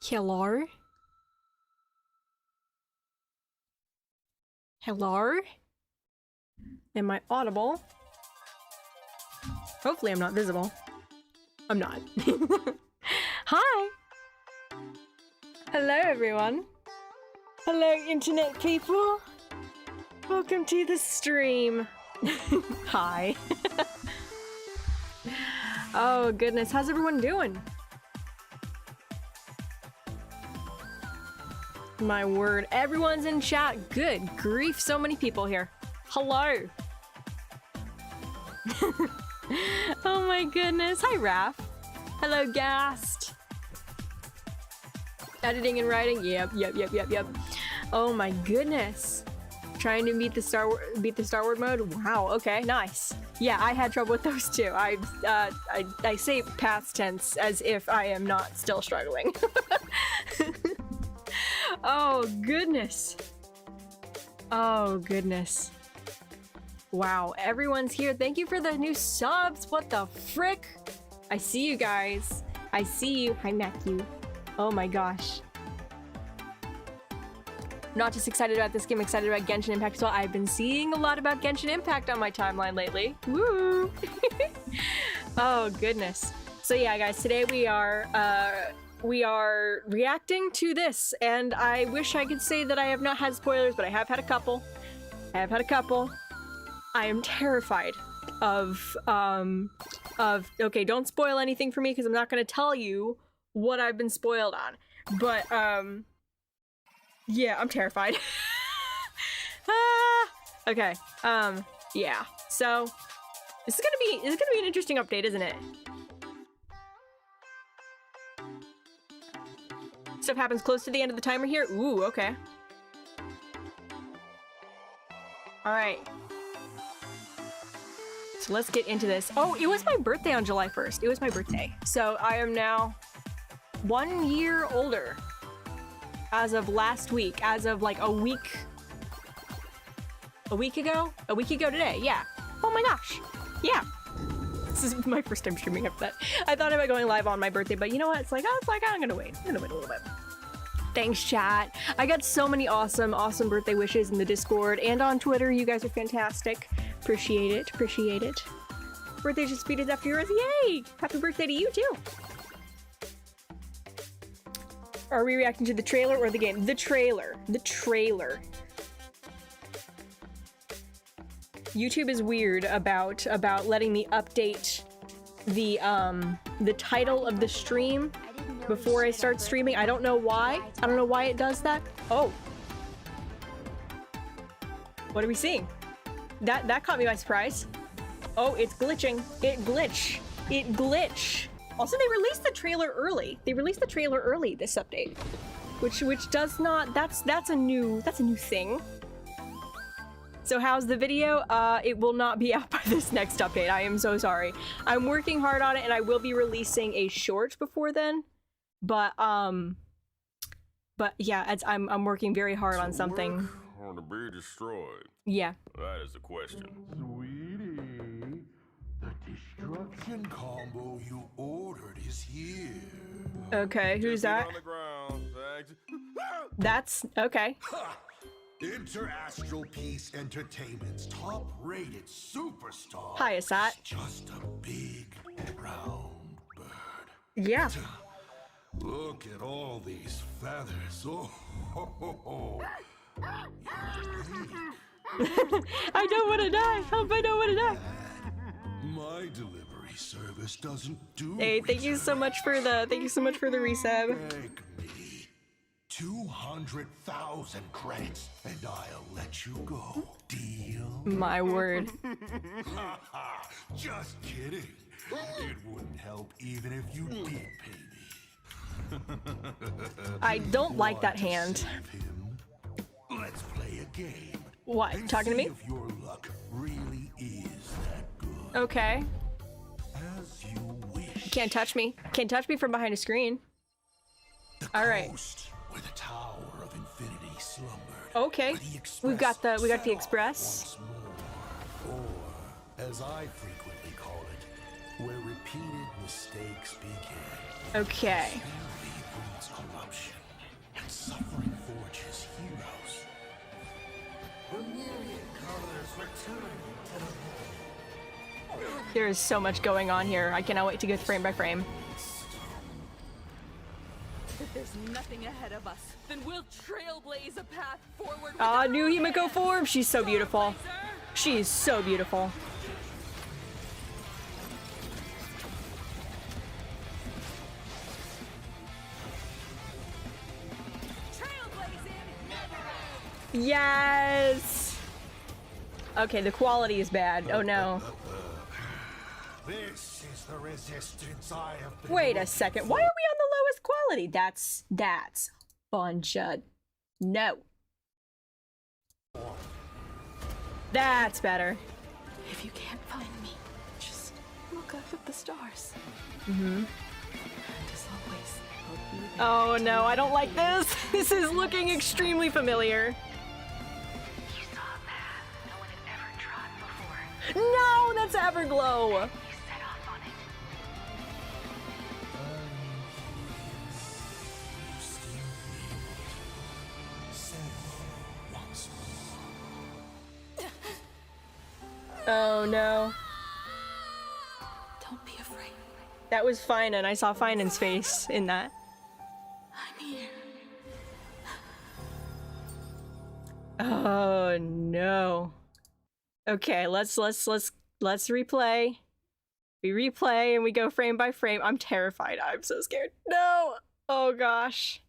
Hello? Hello? Am I audible? Hopefully I'm not visible. I'm not. Hi! Hello everyone! Hello internet people! Welcome to the stream! Hi! Oh goodness, how's everyone doing? My word, everyone's in chat. Good grief, so many people here. Hello. Oh my goodness. Hi, Raph. Hello, Gast. Editing and writing. Yep. Oh my goodness. Trying to beat the Star Wars mode. Wow. Okay. Nice. Yeah, I had trouble with those too. I say past tense as if I am not still struggling. Oh goodness. Oh goodness. Wow, everyone's here. Thank you for the new subs. What the frick? I see you guys. I see you. Hi, Matthew. Oh my gosh. Not just excited about this game, excited about Genshin Impact as well. I've been seeing a lot about Genshin Impact on my timeline lately. Woo! Oh goodness. So yeah, guys, today we are reacting to this, and I wish I could say that I have not had spoilers, but I have had a couple. I am terrified of okay, don't spoil anything for me because I'm not going to tell you what I've been spoiled on. But yeah, I'm terrified. Okay. Yeah. So this is gonna be an interesting update, isn't it? Stuff happens close to the end of the timer here. Ooh, okay. Alright. So let's get into this. Oh, it was my birthday on July 1st. It was my birthday. So I am now 1 year older. As of last week. As of like a week ago? A week ago today, yeah. Oh my gosh. Yeah. This is my first time streaming up that. I thought about going live on my birthday, but you know what? It's like I'm gonna wait. I'm gonna wait a little bit. Thanks, chat. I got so many awesome birthday wishes in the Discord and on Twitter. You guys are fantastic. Appreciate it. Birthday just speeded after yours. Yay! Happy birthday to you too. Are we reacting to the trailer or the game? The trailer. YouTube is weird about letting me update the title of the stream before I start streaming. I don't know why. I don't know why it does that. Oh. What are we seeing? That caught me by surprise. Oh, it's glitching. It glitch. Also, they released the trailer early. This update. Which does not, that's a new thing. So how's the video? It will not be out by this next update. I am so sorry. I'm working hard on it, and I will be releasing a short before then. But yeah, I'm working very hard on something. Or to be destroyed? Yeah. That is the question. Sweetie, the destruction combo you ordered is here. Okay, who's that? On the ground. Thanks. That's okay. Interastral Peace Entertainment's top-rated superstar. Hi, Asat. Just a big round bird. Yeah. Look at all these feathers. Oh, ho, ho, ho. I don't want to die. Help! I don't want to die. My delivery service doesn't do. Hey, thank you so much for the resub. Make me 200,000 credits, and I'll let you go. Deal? My word. Just kidding. It wouldn't help even if you did pay me. I don't like that hand. Save him? Let's play a game. What? And Talking to me? see if your luck really is that good. Okay. As you wish. Can't touch me. Can't touch me from behind a screen. The All right. coast where the Tower of Infinity slumbered. Okay. Where the We got the Express Express. set off once more. Or, as I frequently call it, where repeated mistakes begin. Okay. Very its corruption, and suffering forges heroes. The myriad colors return to the world. There is so much going on here. I cannot wait to go frame by frame. If there's nothing ahead of us, then we'll trailblaze a path forward. Ah, new Himeko form. She's so beautiful. She is so beautiful. Yes. Okay, the quality is bad. Oh no. This is the resistance I have been. Wait a second. Why are we on the lowest quality? That's bunch. No. That's better. If you can't find me, just look up at the stars. Mm-hmm. And as always, I'll be there. Oh no, I don't like this. This is looking extremely familiar. You saw a path no one had ever trod before. No, that's Everglow. You set off on it. Oh no. Don't be afraid. That was Finan. I saw Finan's face in that. I'm here. Oh no. Okay, let's replay. We replay and we go frame by frame. I'm terrified. I'm so scared. No. Oh gosh.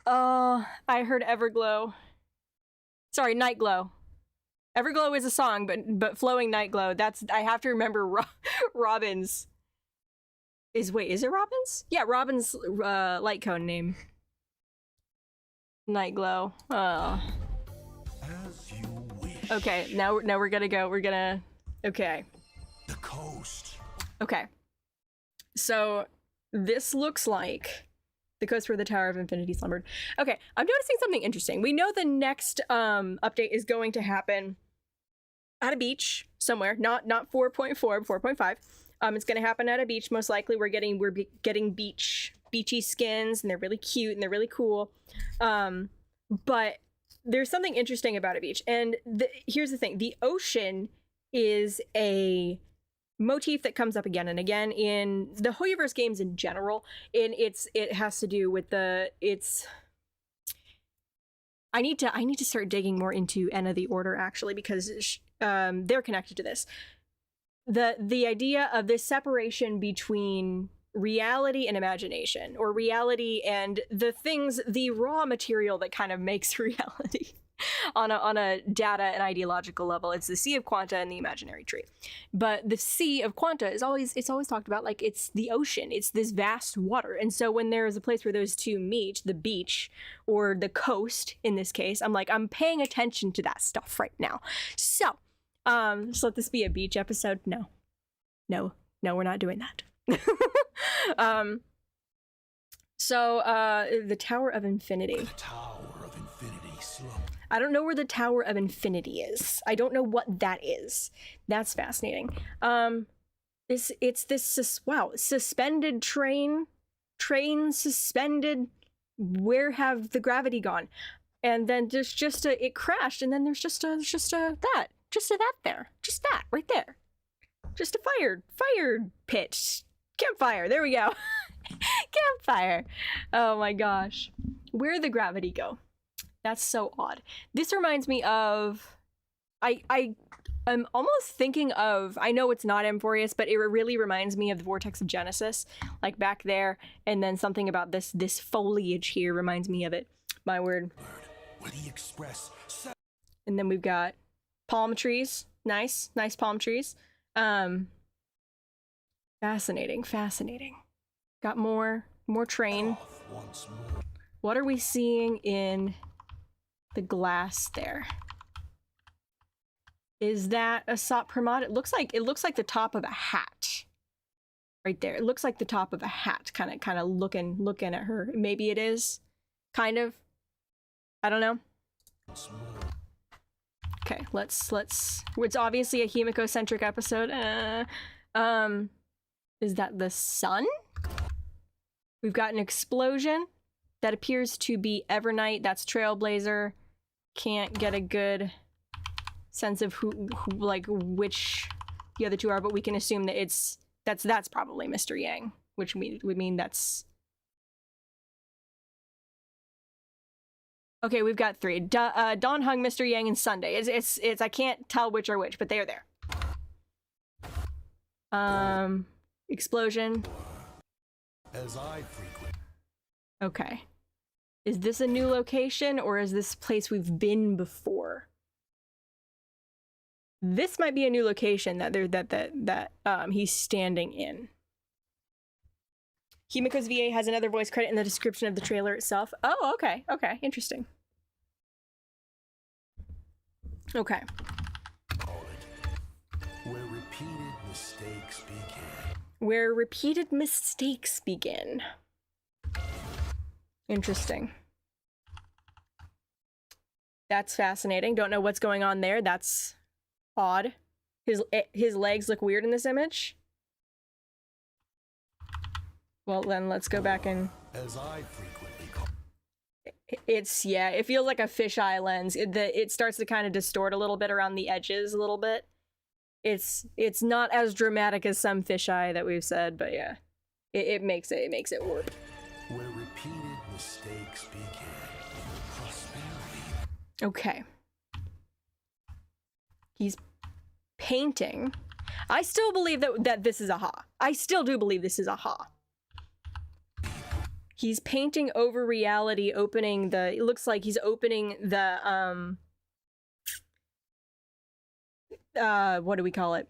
Oh, I heard Everglow. Sorry, Nightglow. Everglow is a song, but Flowing Nightglow. That's I have to remember Robin's. Is it Robin's? Yeah, Robin's light cone name. Nightglow. Oh. As you wish. Okay, now we're gonna go. We're gonna. Okay. The coast. Okay. So this looks like the coast where the Tower of Infinity slumbered. Okay, I'm noticing something interesting. We know the next update is going to happen at a beach somewhere, not 4.4, 4.5. It's going to happen at a beach most likely. We're getting beachy skins, and they're really cute and they're really cool. But there's something interesting about a beach, and here's the thing: the ocean is a motif that comes up again and again in the Hoyoverse games in general. It has to do with I need to start digging more into Enna the Order, actually, because they're connected to this. The idea of this separation between reality and imagination, or reality and the raw material that kind of makes reality on a data and ideological level. It's the sea of quanta and the imaginary tree. But the sea of quanta is always talked about like it's the ocean. It's this vast water. And so when there is a place where those two meet, the beach or the coast in this case, I'm paying attention to that stuff right now. So just let this be a beach episode. No, we're not doing that. So the Tower of Infinity. The Tower of Infinity slump. I don't know where the Tower of Infinity is. I don't know what that is. That's fascinating. It's this suspended train suspended. Where have the gravity gone? And then there's it crashed, and then there's just a that there, just that right there, just a fire pit, campfire. There we go. Campfire. Oh my gosh, where'd the gravity go? That's so odd. This reminds me of, I'm almost thinking of, I know it's not Amphorius, but it really reminds me of the Vortex of Genesis, like back there, and then something about this foliage here reminds me of it. My word. Witty express. And then we've got palm trees. Nice palm trees. Fascinating. Got more train. Once more. What are we seeing in the glass there? Is that a Sot Pramod? It looks like the top of a hat. Right there. It looks like the top of a hat, kind of looking at her. Maybe it is. Kind of. I don't know. Once more. Okay, let's it's obviously a Himeko-centric episode. Is that the sun? We've got an explosion that appears to be Evernight. That's Trailblazer. Can't get a good sense of who like which the other two are, but we can assume that that's probably Mr. Yang, which would mean that's... Okay, we've got three. Dawn Hung, Mr. Yang, and Sunday. It's I can't tell which are which, but they are there. Explosion. As I frequent. Okay. Is this a new location, or is this place we've been before? This might be a new location that he's standing in. HIMEKO's VA has another voice credit in the description of the trailer itself. Oh, okay. Okay, interesting. Okay. Where repeated mistakes begin. Where repeated mistakes begin. Interesting. That's fascinating. Don't know what's going on there. That's odd. His legs look weird in this image. Well, then let's go back and... As I frequently call. It's, yeah, it feels like a fisheye lens. It starts to kind of distort a little bit around the edges a little bit. It's not as dramatic as some fisheye that we've said, but yeah. It makes it warp. Where repeated mistakes begin. Prosperity. Okay. He's painting. I still believe that this is a Ha. I still do believe this is a Ha. He's painting over reality, opening the... It looks like he's opening the, what do we call it?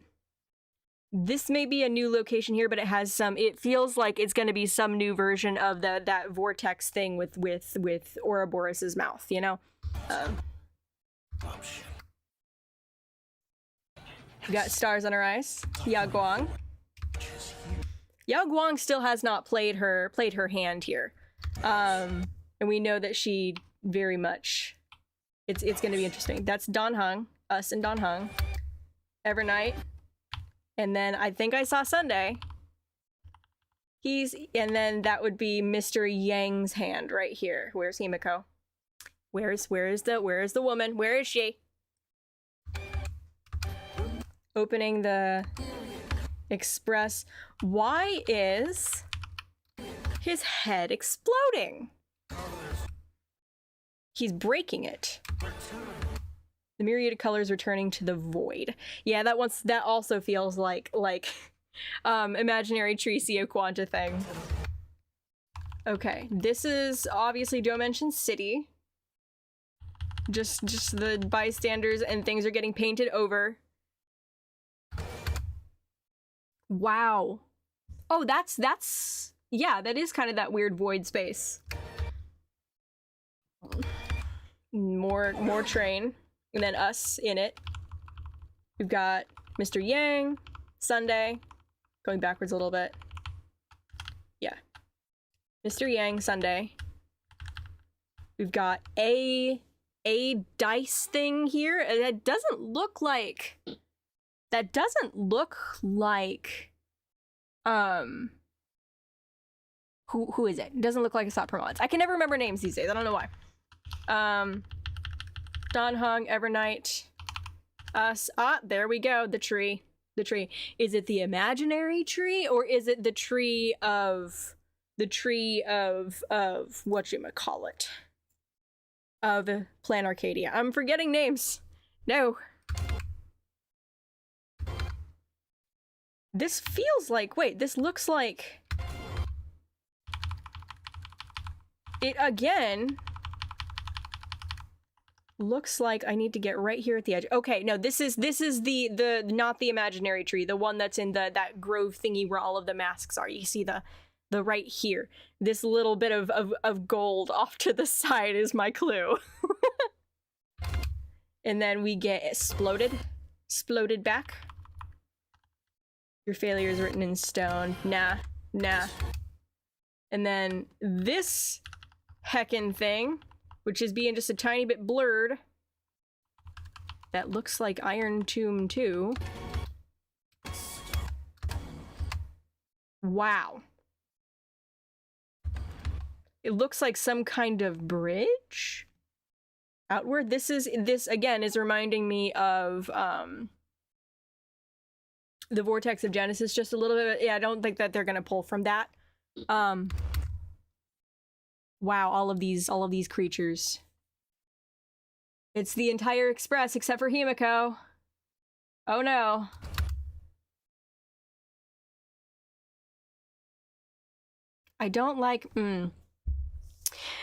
This may be a new location here, but it has some... It feels like it's going to be some new version of that vortex thing with Ouroboros' mouth, you know? We got stars on her eyes. Yao Guang. Yao Guang still has not played her hand here. And we know that she very much... It's going to be interesting. That's Dawn Hung. Us and Dawn Hung. Evernight. And then I think I saw Sunday. And then that would be Mr. Yang's hand right here. Where's HIMEKO? Where is the woman? Where is she? Opening the express. Why is his head exploding? He's breaking it. The myriad of colors returning to the void. Yeah, that also feels like imaginary tree Sea Quanta thing. Okay, this is obviously Dimension City. Just the bystanders and things are getting painted over. Wow. Oh, that's yeah, that is kind of that weird void space. More train. And then us in it. We've got Mr. Yang, Sunday, going backwards a little bit. Yeah. Mr. Yang, Sunday. We've got a dice thing here. That doesn't look like who is it? It doesn't look like Asat Permons. I can never remember names these days. I don't know why. Dawn Hung, Evernight, us. Ah, there we go. The tree. The tree. Is it the imaginary tree, or is it the tree of whatchamacallit? Of Plan Arcadia. I'm forgetting names. No. This feels like, wait, this looks like it again. Looks like I need to get right here at the edge. Okay, no, this is the not the imaginary tree, the one that's in that grove thingy where all of the masks are. You see the right here. This little bit of gold off to the side is my clue. And then we get exploded back. Your failure is written in stone. Nah. And then this heckin' thing, which is being just a tiny bit blurred. That looks like Iron Tomb 2. Wow. It looks like some kind of bridge outward. This again is reminding me of the Vortex of Genesis just a little bit. Yeah, I don't think that they're gonna pull from that. Wow, all of these creatures. It's the entire Express except for Himeko. Oh no. I don't like,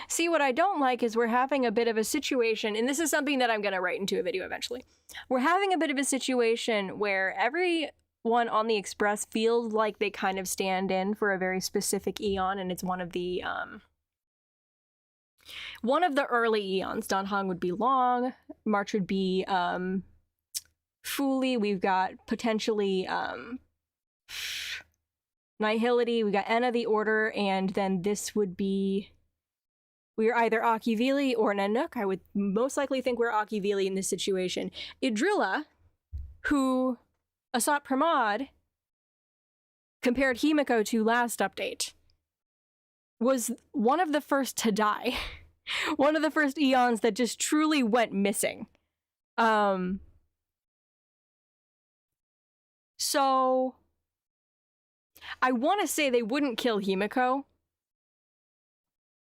See, what I don't like is we're having a bit of a situation, and this is something that I'm gonna write into a video eventually. We're having a bit of a situation where everyone on the Express feels like they kind of stand in for a very specific eon, and it's one of the early eons. Danhong would be Long, March would be Fuli, we've got potentially Nihility, we got Enna the Order, and then this would be... We're either Akivili or Nanook. I would most likely think we're Akivili in this situation. Idrilla, who Asat Pramod compared Himeko to last update, was one of the first to die. One of the first eons that just truly went missing. So I want to say they wouldn't kill Himeko,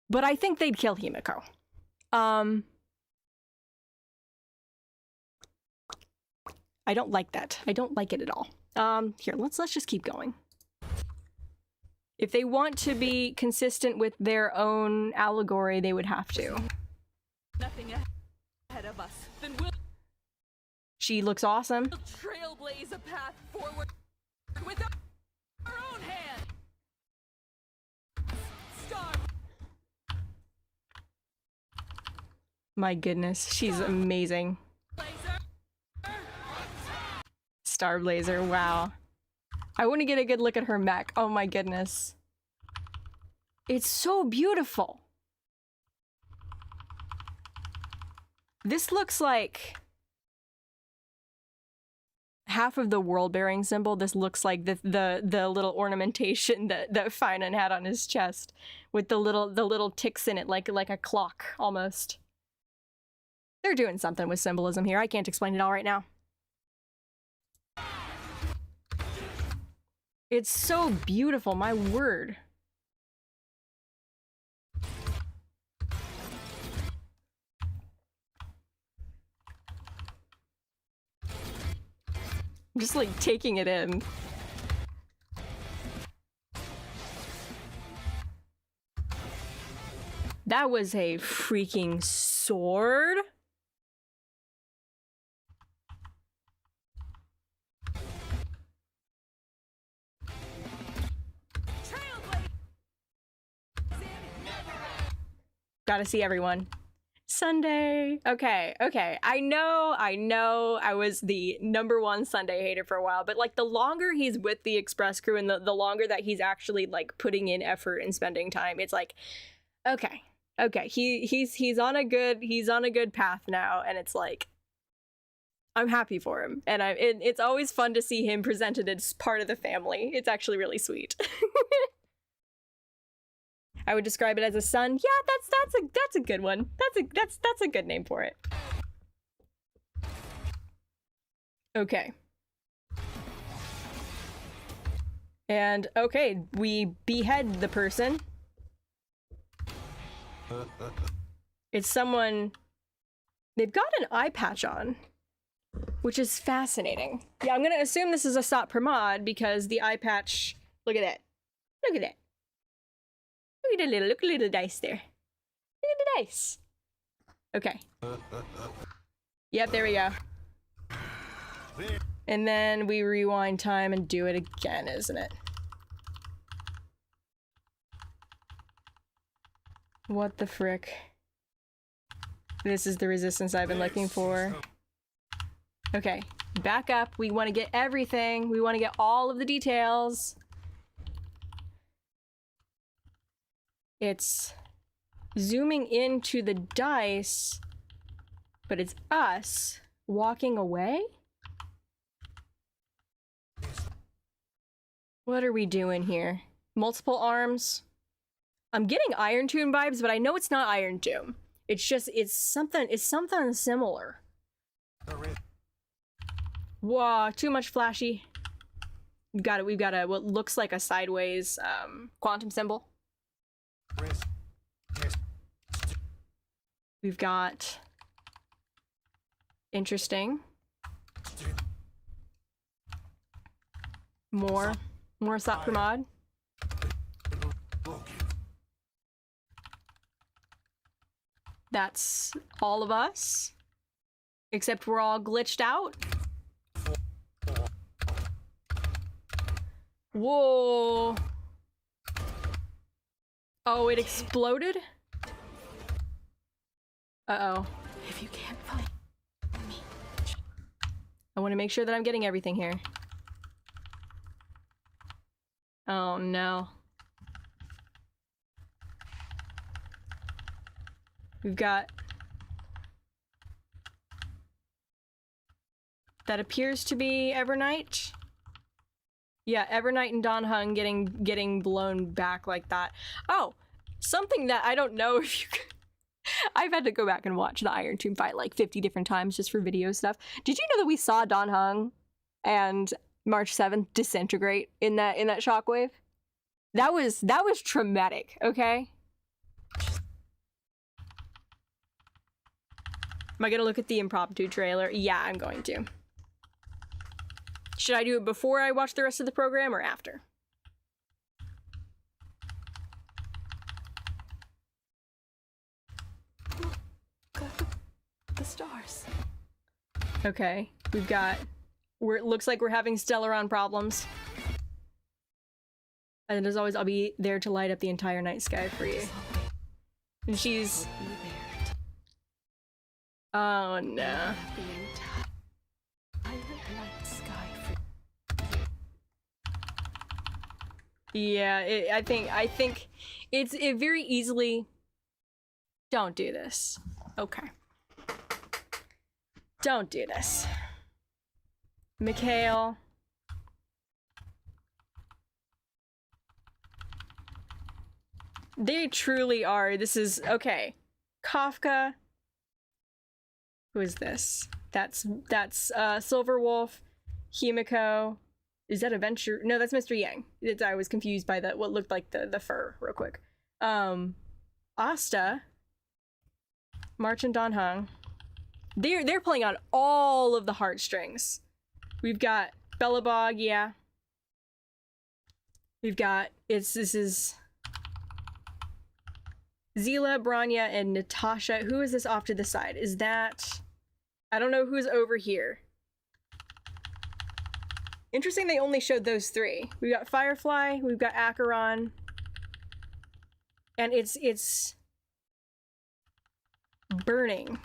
but I think they'd kill Himeko. I don't like that. I don't like it at all. Here, let's just keep going. If they want to be consistent with their own allegory, they would have to. Nothing ahead of us. Then we'll She looks awesome. trailblaze a path forward with our own hand. Star My goodness, she's amazing. Blazer. Starblazer, wow. I want to get a good look at her mech. Oh my goodness. It's so beautiful. This looks like half of the world-bearing symbol. This looks like the little ornamentation that Finan had on his chest with the little ticks in it, like a clock almost. They're doing something with symbolism here. I can't explain it all right now. It's so beautiful, my word. I'm just like taking it in. That was a freaking sword. Gotta see everyone. Sunday. Okay. I know I was the #1 Sunday hater for a while, but like the longer he's with the Express crew and the longer that he's actually like putting in effort and spending time, it's like, okay. He's on a good path now, and it's like I'm happy for him. And it's always fun to see him presented as part of the family. It's actually really sweet. I would describe it as a son. Yeah, that's a good one. That's a good name for it. Okay. And okay, we behead the person. It's someone. They've got an eye patch on, which is fascinating. Yeah, I'm gonna assume this is a Asat Pramod because the eye patch. Look at that. Look at that. Look at the little dice there. Look at the dice. Okay. Yep, there we go. And then we rewind time and do it again, isn't it? What the frick? This is the resistance I've been looking for. Okay, back up. We want to get everything. We want to get all of the details. It's zooming into the dice, but it's us walking away? What are we doing here? Multiple arms? I'm getting Iron Tomb vibes, but I know it's not Iron Tomb. It's just, it's something similar. Whoa, too much flashy. We've got a, what looks like a sideways, quantum symbol. We've got... Interesting. More Sat Pramod. That's all of us. Except we're all glitched out. Whoa. Oh, it exploded? Uh-oh. If you can't find me, I want to make sure that I'm getting everything here. Oh no. We've got... That appears to be Evernight. Yeah, Evernight and Don Hung getting blown back like that. Oh, something that I don't know if you could... I've had to go back and watch the Iron Tomb fight like 50 different times just for video stuff. Did you know that we saw Don Hung and March 7th disintegrate in that shockwave? That was traumatic, okay? Am I gonna look at the impromptu trailer? Yeah, I'm going to. Should I do it before I watch the rest of the program or after? the stars. Okay, we've got... it looks like we're having Stellaron problems. And as always, I'll be there to light up the entire night sky for you. And she's... Oh no. Yeah, I think it very easily... Don't do this. Okay. Don't do this. Mikhail. They truly are. This is... Okay. Kafka. Who is this? That's Silver Wolf. Himeko. Is that Adventure? No, that's Mr. Yang. I was confused by what looked like the fur real quick. Asta. March and Don Hung. They're playing on all of the heartstrings. We've got Bellabog, yeah. We've got this is Zila, Branya, and Natasha. Who is this off to the side? Is that... I don't know who's over here. Interesting they only showed those three. We've got Firefly, we've got Acheron. And it's burning.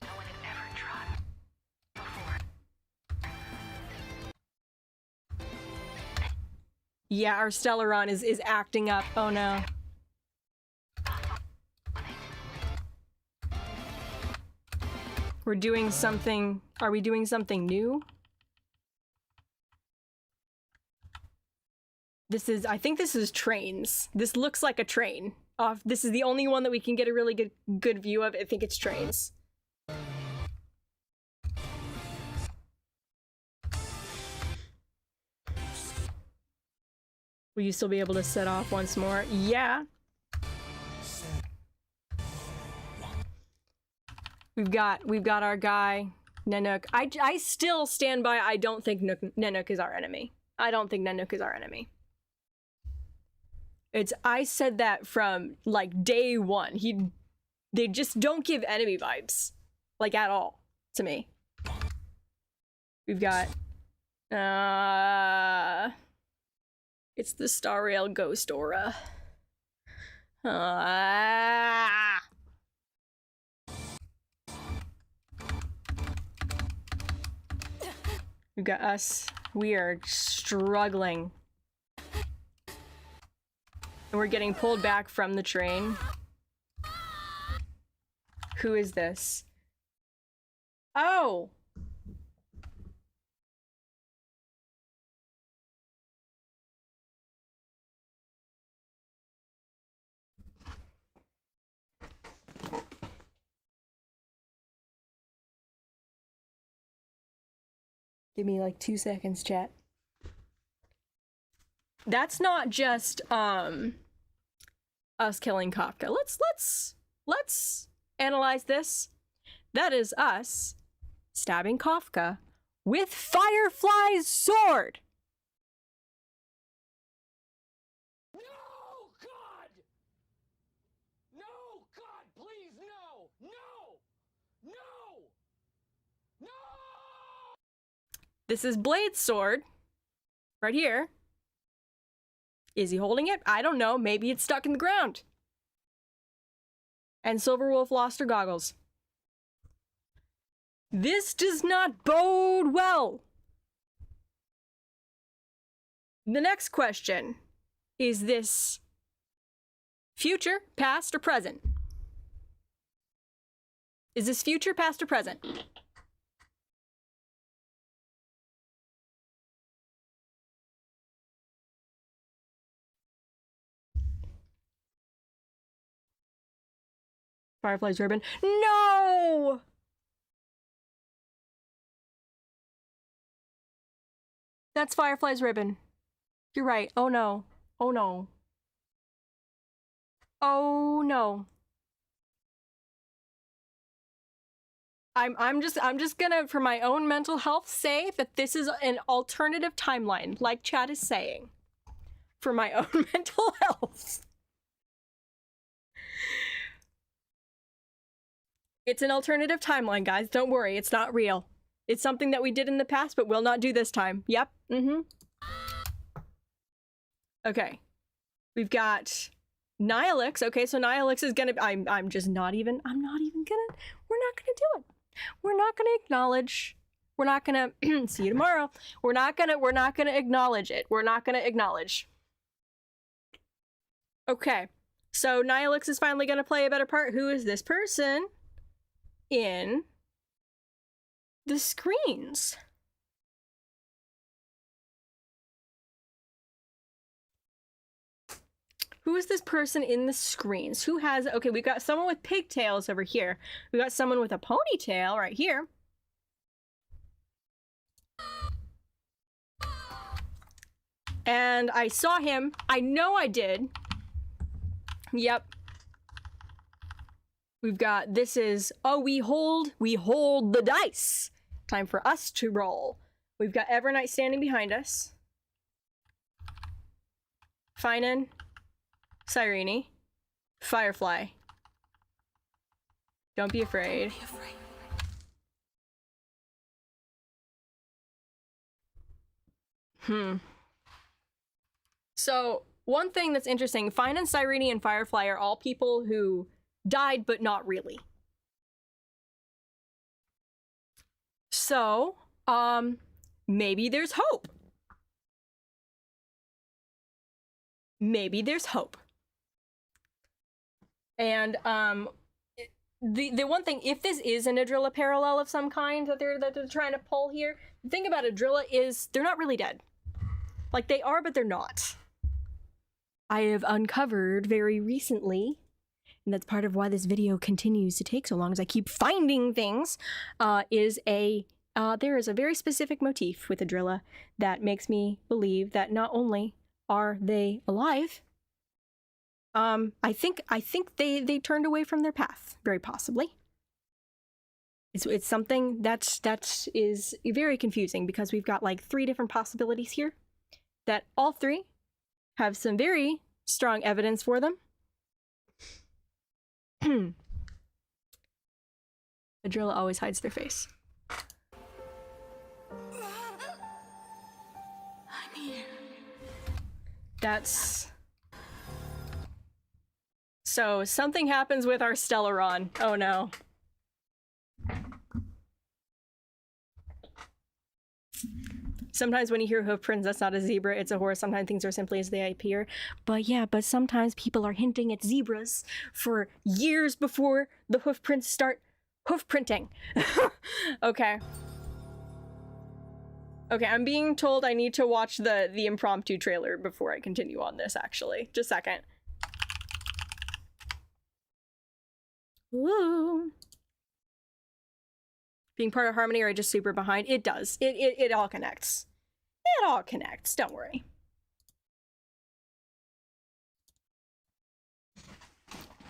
No one had ever trod before. Yeah, our Stellaron is acting up. Oh no. We're doing something... Are we doing something new? I think this is trains. This looks like a train. This is the only one that we can get a really good view of. I think it's trains. Will you still be able to set off once more? Yeah. We've got our guy, Nanook. I still stand by, I don't think Nanook is our enemy. I don't think Nanook is our enemy. I said that from, like, day one. They just don't give enemy vibes. Like, at all. To me. We've got... It's the Star Rail Ghost Aura. We've got us. We are struggling. And we're getting pulled back from the train. Who is this? Oh! Give me like 2 seconds, chat. That's not just us killing Kafka. Let's analyze this. That is us stabbing Kafka with Firefly's sword. No, God! No, God, please, no! No! No! No! This is Blade's sword. Right here. Is he holding it? I don't know. Maybe it's stuck in the ground. And Silverwolf lost her goggles. This does not bode well. The next question. Is this future, past, or present? Is this future, past, or present? Firefly's ribbon. No! That's Firefly's ribbon. You're right. Oh no. Oh no. Oh no. I'm just gonna, for my own mental health, say that this is an alternative timeline, like Chad is saying. For my own mental health. It's an alternative timeline, guys. Don't worry, it's not real. It's something that we did in the past, but will not do this time. Yep. Okay. We've got Nihilix. Okay, so Nihilix is gonna, I'm not even gonna, we're not gonna do it. We're not gonna acknowledge, we're not gonna, see you tomorrow. We're not gonna acknowledge it. We're not gonna acknowledge. Okay, so Nihilix is finally gonna play a better part. Who is this person in the screens? Who is this person in the screens? Who has, okay, we've got someone with pigtails over here. We got someone with a ponytail right here. And I saw him. I know I did. Yep. We've got, this is, oh, we hold the dice. Time for us to roll. We've got Evernight standing behind us. Finan, Cyrene, Firefly. Don't be afraid. Don't be afraid. So, one thing that's interesting, Finan, Cyrene, and Firefly are all people who died, but not really. So, maybe there's hope. Maybe there's hope. And, the one thing, if this is an Adrilla parallel of some kind that they're trying to pull here, the thing about Adrilla is they're not really dead. Like, they are, but they're not. I have uncovered very recently, and that's part of why this video continues to take so long, as I keep finding things, there is a very specific motif with Adrilla that makes me believe that not only are they alive, I think they turned away from their path, very possibly. It's something that is very confusing, because we've got like 3 different possibilities here that all 3 have some very strong evidence for them. Adrilla always hides their face. I'm here. That's... So, something happens with our Stellaron. Oh no. Sometimes when you hear hoof prints, that's not a zebra, it's a horse. Sometimes things are simply as they appear. But yeah, but sometimes people are hinting at zebras for years before the hoof prints start hoof printing. Okay. Okay, I'm being told I need to watch the impromptu trailer before I continue on this, actually. Just a second. Ooh. being part of Harmony, or I just super behind? It does. It all connects. It all connects. Don't worry.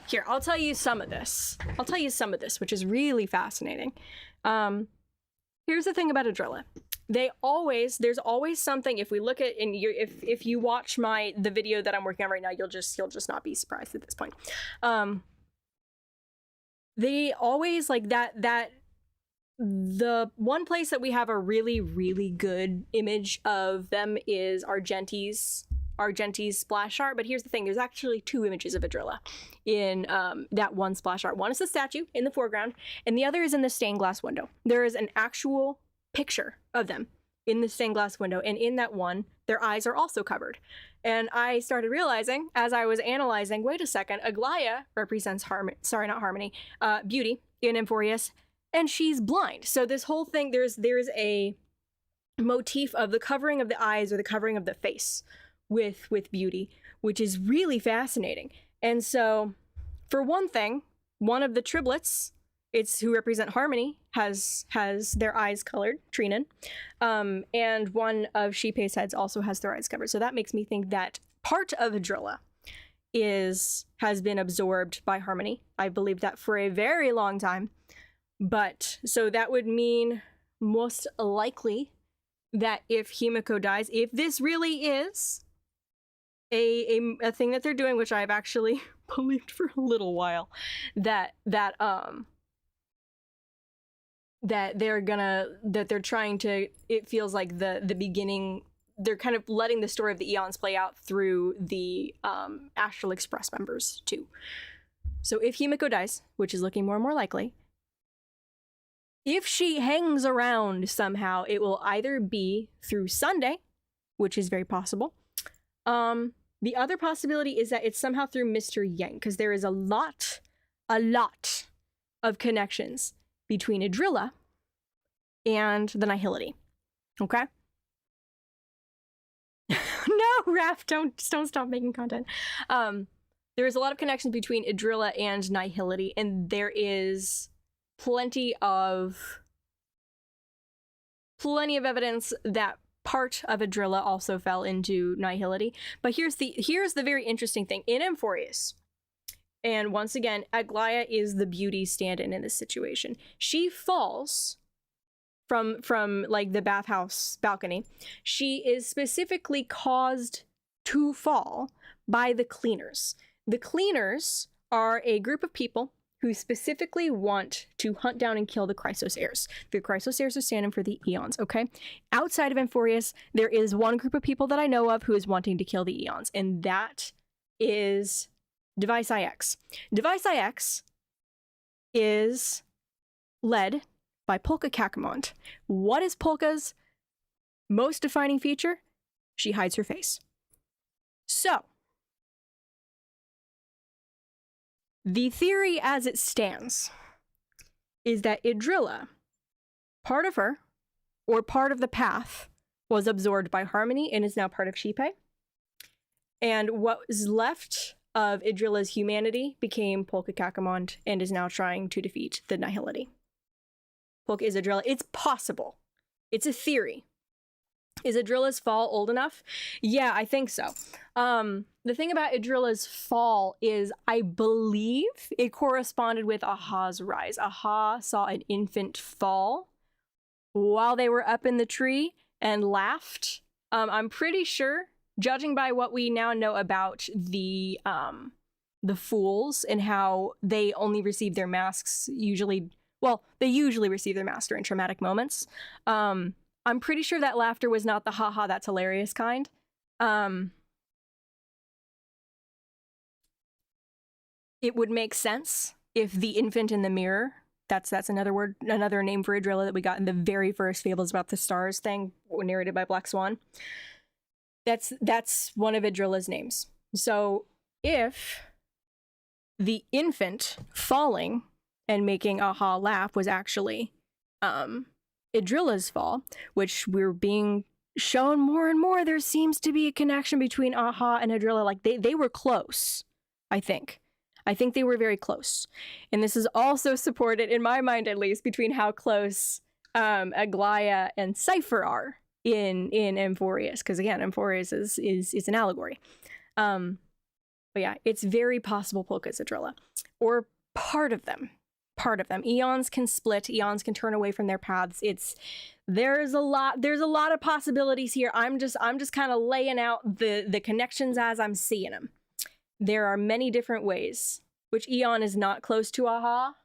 Here, I'll tell you some of this. Which is really fascinating. Here's the thing about Adrilla. There's always something. If we look at if you watch the video that I'm working on right now, you'll just not be surprised at this point. They always like that. The one place that we have a really, really good image of them is Argenti's splash art. But here's the thing: there's actually two images of Adrilla in that one splash art. One is the statue in the foreground, and the other is in the stained glass window. There is an actual picture of them in the stained glass window, and in that one, their eyes are also covered. And I started realizing, as I was analyzing, wait a second, Aglaya represents Beauty in Amphorius, and she's blind. So this whole thing, there's a motif of the covering of the eyes or the covering of the face with Beauty, which is really fascinating. And so, for one thing, one of the triplets, it's who represent Harmony, has their eyes colored, Trinan, and one of Sheepay's heads also has their eyes covered. So that makes me think that part of Adrilla has been absorbed by Harmony. I believed that for a very long time. But so that would mean most likely that if Himeko dies, if this really is a thing that they're doing, which I've actually believed for a little while, that they're trying to, it feels like the beginning, they're kind of letting the story of the Eons play out through the Astral Express members too. So if Himeko dies, which is looking more and more likely, if she hangs around somehow, it will either be through Sunday, which is very possible. The other possibility is that it's somehow through Mr. Yang, because there is a lot of connections between Adrilla and the Nihility. Okay? No, Raph, don't stop making content. There is a lot of connections between Adrilla and Nihility, and there is plenty of evidence that part of Adrilla also fell into Nihility. But here's the very interesting thing. In Amphorius, and once again, Aglaya is the Beauty stand-in this situation. She falls from like the bathhouse balcony. She is specifically caused to fall by the Cleaners. The Cleaners are a group of people who specifically want to hunt down and kill the Chrysos heirs. The Chrysos heirs are standing for the Eons, okay? Outside of Amphorius, there is one group of people that I know of who is wanting to kill the Eons, and that is Device IX. Device IX is led by Polka Kakamont. What is Polka's most defining feature? She hides her face. So, the theory as it stands is that Adrilla, part of her, or part of the path, was absorbed by Harmony and is now part of Sheepay. And what was left of Adrilla's humanity became Polka Kakamont and is now trying to defeat the Nihility. Polka is Adrilla. It's possible. It's a theory. Is Adrilla's fall old enough? Yeah, I think so. The thing about Adrilla's fall is I believe it corresponded with Aha's rise. Aha saw an infant fall while they were up in the tree and laughed. I'm pretty sure, judging by what we now know about the fools and how they only receive their masks usually, well, they usually receive their mask during traumatic moments. I'm pretty sure that laughter was not the haha, that's hilarious kind. It would make sense if the infant in the mirror, that's another name for Adrilla that we got in the very first Fables About the Stars thing, narrated by Black Swan. That's one of Adrilla's names. So if the infant falling and making Aha laugh was actually Adrilla's fall, which we're being shown more and more, there seems to be a connection between Aha and Adrilla. Like they were close, I think. I think they were very close. And this is also supported, in my mind at least, between how close Aglaia and Cypher are in Amphorius. Because again, Amphorius is an allegory. But yeah, it's very possible Polka's Adrilla. Or part of them. Part of them. Eons can split. Eons can turn away from their paths. There's a lot of possibilities here. I'm just kind of laying out the connections as I'm seeing them. There are many different ways. Which Eon is not close to Aha?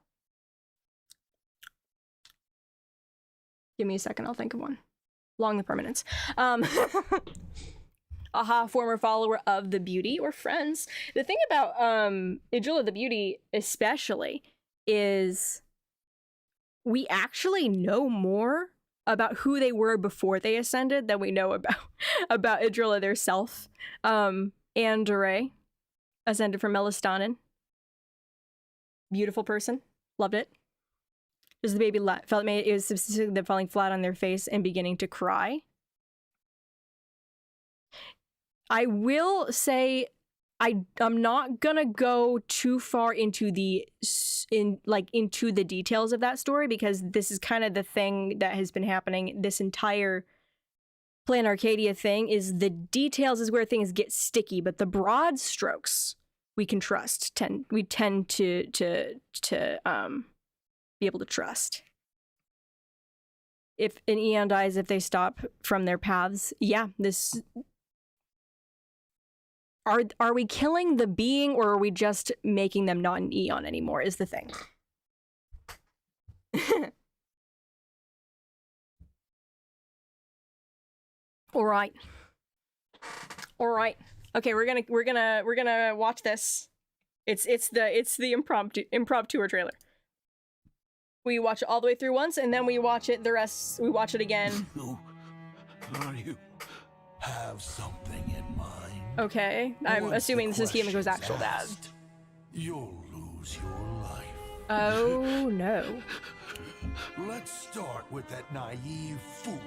Give me a second, I'll think of one. Long the permanence. Aha, former follower of the Beauty, or friends. The thing about Idrilla the Beauty especially is we actually know more about who they were before they ascended than we know about Idrilla their self. Andore ascended from Melastanin. Beautiful person. Loved it. Just the baby felt it was specifically them falling flat on their face and beginning to cry. I will say I'm not gonna go too far into the details of that story, because this is kind of the thing that has been happening. This entire Plan Arcadia thing is the details is where things get sticky, but the broad strokes we can trust. We tend to be able to trust. If an Eon dies, if they stop from their paths, yeah, this. Are we killing the being, or are we just making them not an Eon anymore, is the thing. All right. Okay, we're gonna watch this. It's the impromptu trailer. We watch it all the way through once, and then we watch it we watch it again. You have something in mind. Okay, I'm assuming this is HIMEKO's actual dad. You'll lose your life. Oh no. Let's start with that naive fool.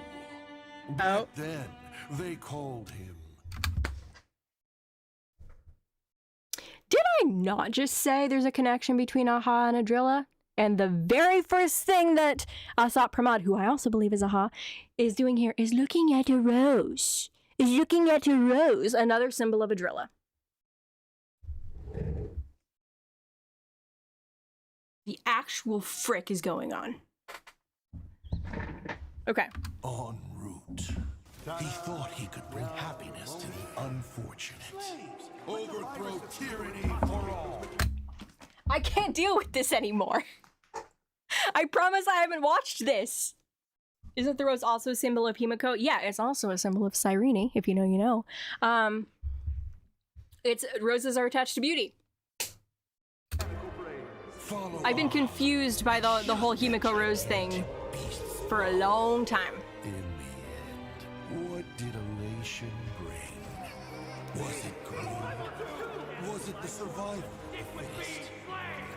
Oh. Back then, they called him. Did I not just say there's a connection between Aha and Adrilla? And the very first thing that Asat Pramad, who I also believe is Aha, is doing here is looking at a rose. Another symbol of Adrilla. The actual frick is going on. Okay. En route, he thought he could bring happiness to the unfortunate. Overthrow tyranny for all. I can't deal with this anymore. I promise I haven't watched this. Isn't the rose also a symbol of HIMEKO? Yeah, it's also a symbol of Cyrene, if you know, you know. Roses are attached to beauty. I've been confused by the whole HIMEKO rose thing for a long time. In the end, what did elation bring? Was it greed? Was it the survival of the fittest?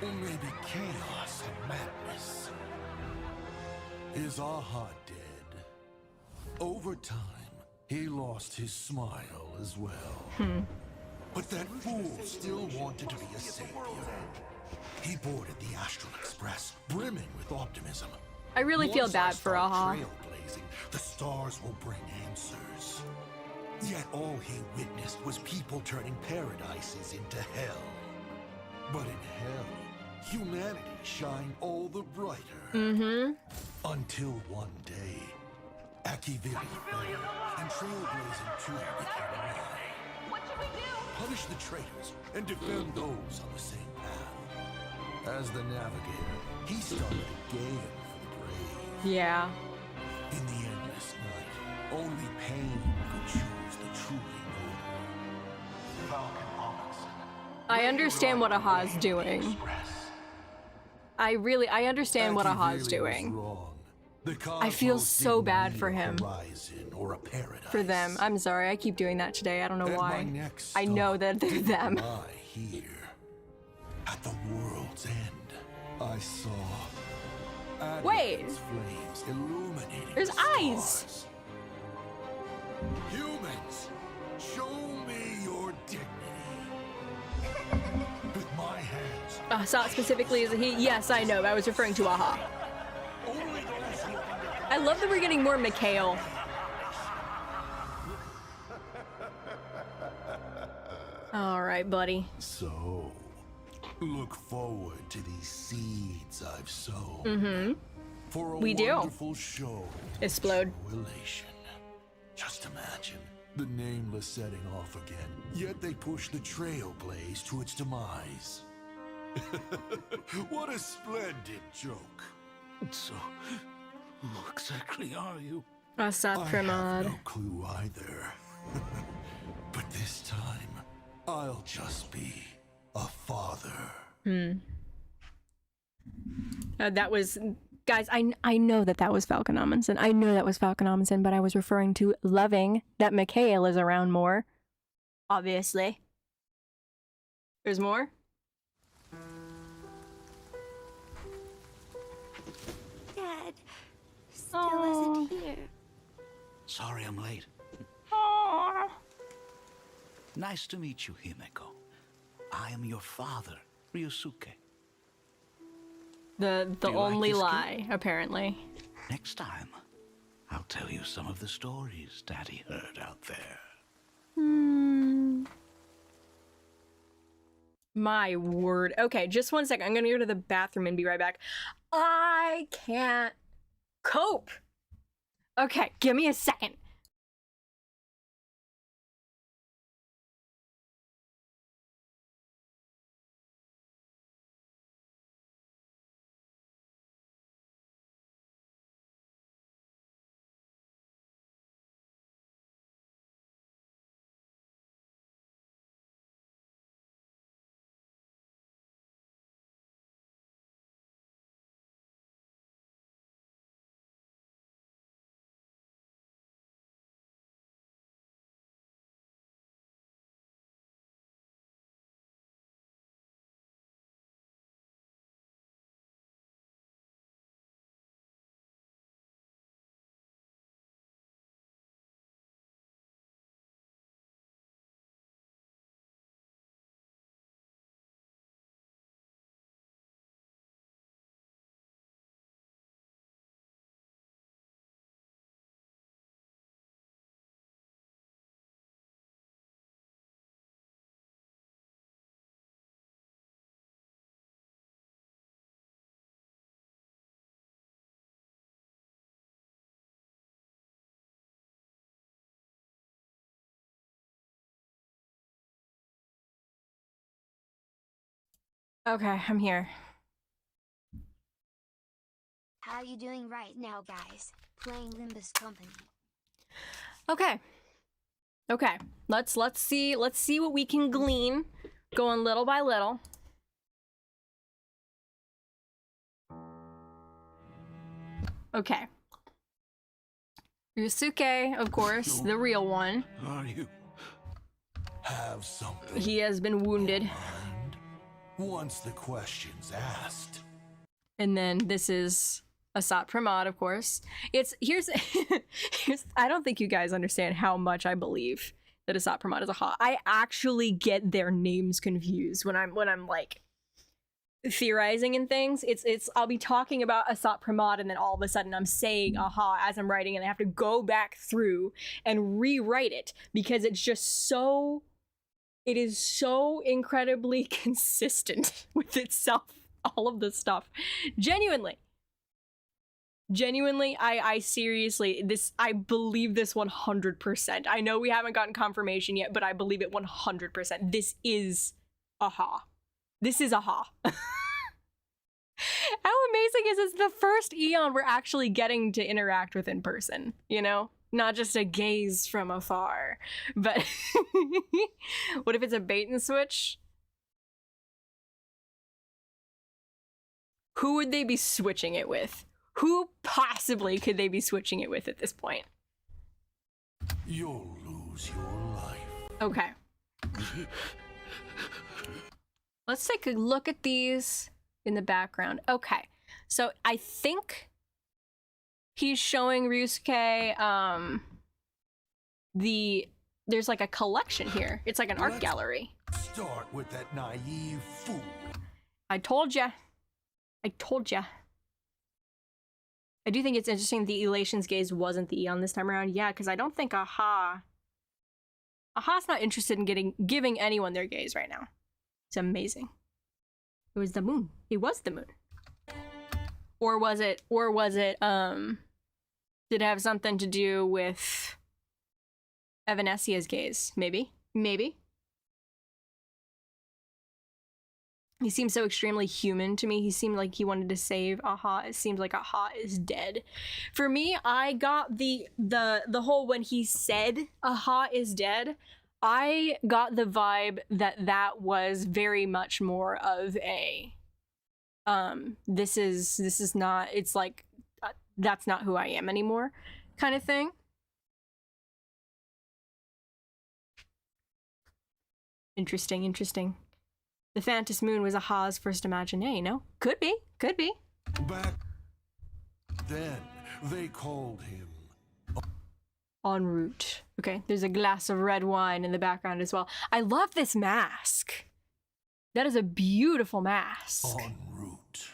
Or maybe chaos and madness? Is Aha dead? Over time, he lost his smile as well. But that fool still wanted to be a savior. He boarded the Astral Express, brimming with optimism. I really feel bad for Aha. Trailblazing, the stars will bring answers. Yet all he witnessed was people turning paradises into hell. But in hell, humanity shined all the brighter. Until one day, Akiviri fell, and Trailblazing 2 became alive. What should we do? Punish the traitors and defend those on the same path. As the navigator, he started a game for the brave. Yeah. In the endless night, only pain could choose the truly noble. I understand what Aha's doing. I understand what Aha's doing. I feel so bad for him. For them. I'm sorry, I keep doing that today. I don't know why. I know that they're them. Here, at the world's end, I saw Wait. flames illuminating There's the eyes. stars. Humans, show me your dignity. With my hands. Saw it specifically as a he. Yes, I know. I was referring to Aha. Only those who understand. I love that we're getting more Mikhail. All right, buddy. So, look forward to these seeds I've sown. Mm-hmm. For a We do. wonderful show. Explode. of elation. Just imagine the Nameless setting off again, yet they push the Trailblaze to its demise. What a splendid joke. So, who exactly are you? Asat I have Primad. no clue either. But this time, I'll just be a father. That was, guys, I know that was Falcon Amundsen. I know that was Falcon Amundsen, but I was referring to loving that Mikhail is around more. Obviously. There's more? Dad still isn't here. Sorry I'm late. Nice to meet you, Himeko. I am your father, Ryusuke. The Do you like only this lie, apparently. Next time, I'll tell you some of the stories Daddy heard out there. My word. Okay, just one second. I'm gonna go to the bathroom and be right back. I can't cope. Okay, give me a second. Okay, I'm here. How you doing right now, guys? Playing Limbus Company. Okay. Okay. Let's see what we can glean. Going little by little. Okay. Ryusuke, of course, the real one. Are you? Have something He has been wounded. in mind. Once the question's asked. And then this is Asat Pramod, of course. Here's I don't think you guys understand how much I believe that Asat Pramod is a ha. I actually get their names confused when I'm like theorizing and things. It's I'll be talking about Asat Pramod and then all of a sudden I'm saying aha as I'm writing and I have to go back through and rewrite it because it's just so it is so incredibly consistent with itself, all of this stuff. Genuinely, I seriously, I believe this 100%. I know we haven't gotten confirmation yet, but I believe it 100%. This is aha. This is aha. How amazing is this? The first Eon we're actually getting to interact with in person, you know? Not just a gaze from afar. But what if it's a bait and switch? Who would they be switching it with? Who possibly could they be switching it with at this point? You'll lose your life. Okay. Let's take a look at these in the background. Okay. So I think he's showing Ryusuke there's like a collection here. It's like an art gallery. Start with that naive fool. I told ya. I told ya. I do think it's interesting the Elation's gaze wasn't the Eon this time around. Yeah, because I don't think Aha's not interested in giving anyone their gaze right now. It's amazing. It was the moon. It was the moon. Or was it, did it have something to do with Evanesia's gaze? Maybe. Maybe. He seemed so extremely human to me. He seemed like he wanted to save Aha. It seems like Aha is dead. For me, I got the whole when he said Aha is dead, I got the vibe that that was very much more of a this is not, it's like that's not who I am anymore kind of thing. Interesting, interesting. The Phantom Moon was Aha's first imaginary, no? Could be, could be. Back then, they called him En route. Okay, there's a glass of red wine in the background as well. I love this mask. That is a beautiful mask. En route.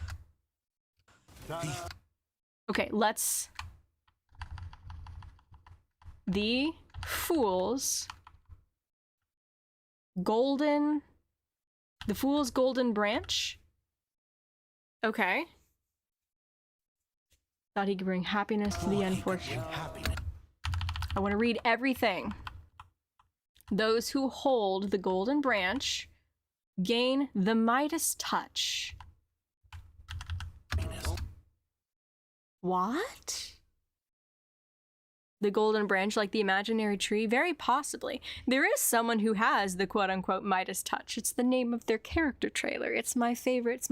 Okay, let's... The Fool's Golden... The Fool's Golden Branch? Okay. Thought he could bring happiness to the unfortunate. I want to read everything. Those who hold the Golden Branch gain the Midas Touch. What? The Golden Branch, like the imaginary tree? Very possibly. There is someone who has the quote-unquote Midas Touch. It's the name of their character trailer. It's my favorite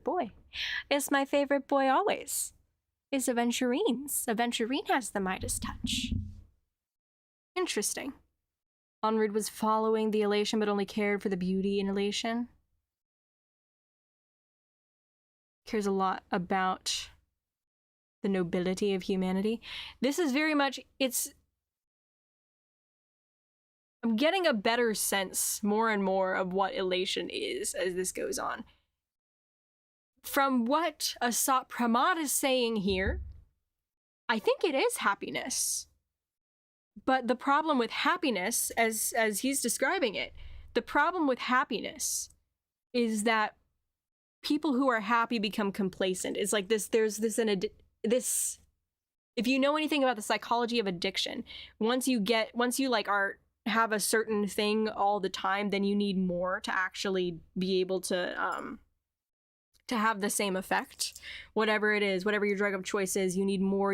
boy. It's my favorite boy always. It's Aventurine's. Aventurine has the Midas Touch. Interesting. Onward was following the Elation, but only cared for the beauty in Elation. Cares a lot about the nobility of humanity. This is very much, I'm getting a better sense more and more of what Elation is as this goes on. From what Asat Pramod is saying here, I think it is happiness. But the problem with happiness, as he's describing it, the problem with happiness is that people who are happy become complacent. It's like this, there's this, if you know anything about the psychology of addiction, once you like have a certain thing all the time, then you need more to actually be able to have the same effect. Whatever it is, whatever your drug of choice is, you need more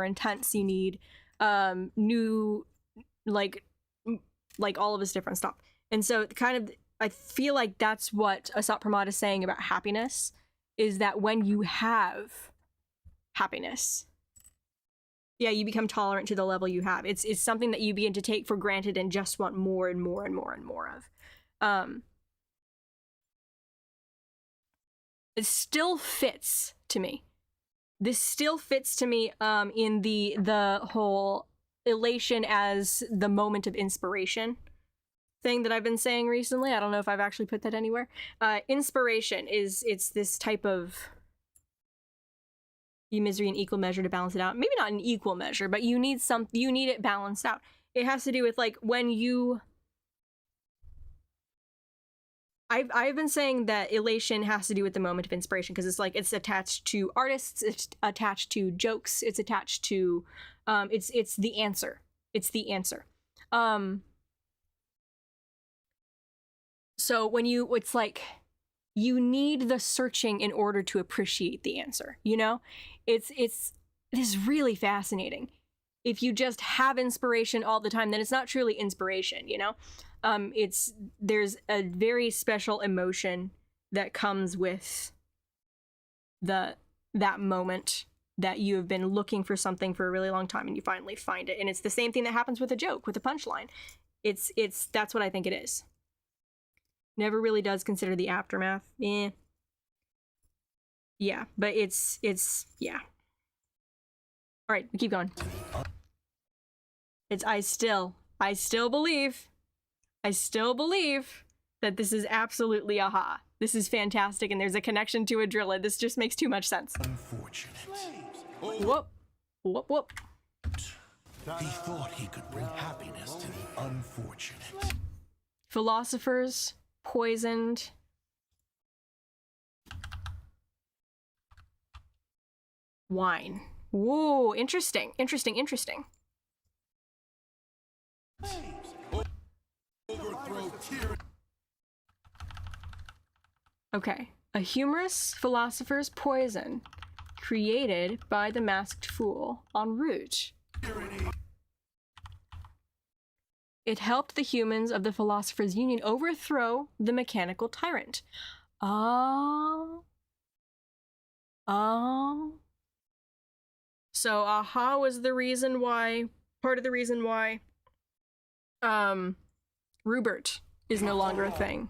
intense, you need new, like all of this different stuff. And so kind of, I feel like that's what Asat Pramod is saying about happiness, is that when you have happiness, yeah, you become tolerant to the level you have. It's something that you begin to take for granted and just want more and more and more and more of. It still fits to me. This still fits to me in the whole elation as the moment of inspiration thing that I've been saying recently. I don't know if I've actually put that anywhere. Inspiration it's this type of misery in equal measure to balance it out. Maybe not in equal measure, but you need it balanced out. It has to do with like when you... I've been saying that elation has to do with the moment of inspiration because it's like it's attached to artists, it's attached to jokes, it's attached to it's the answer. It's the answer. So when it's like you need the searching in order to appreciate the answer, you know? It is really fascinating. If you just have inspiration all the time, then it's not truly inspiration, you know? There's a very special emotion that comes with that moment that you have been looking for something for a really long time and you finally find it. And it's the same thing that happens with a joke, with a punchline. That's what I think it is. Never really does consider the aftermath. Yeah, but it's yeah. All right, we keep going. I still believe that this is absolutely Aha. This is fantastic, and there's a connection to a drillid. This just makes too much sense. Unfortunate. Whoop. Whoop, whoop. He thought he could bring happiness to the unfortunate. Philosophers poisoned. Wine. Whoa, interesting, interesting, interesting. Overthrow tyranny. Okay. A humorous philosopher's poison created by the masked fool en route. It helped the humans of the Philosopher's Union overthrow the mechanical tyrant. Oh. Oh. So aha was the reason why, part of the reason why, Rupert is no longer a thing.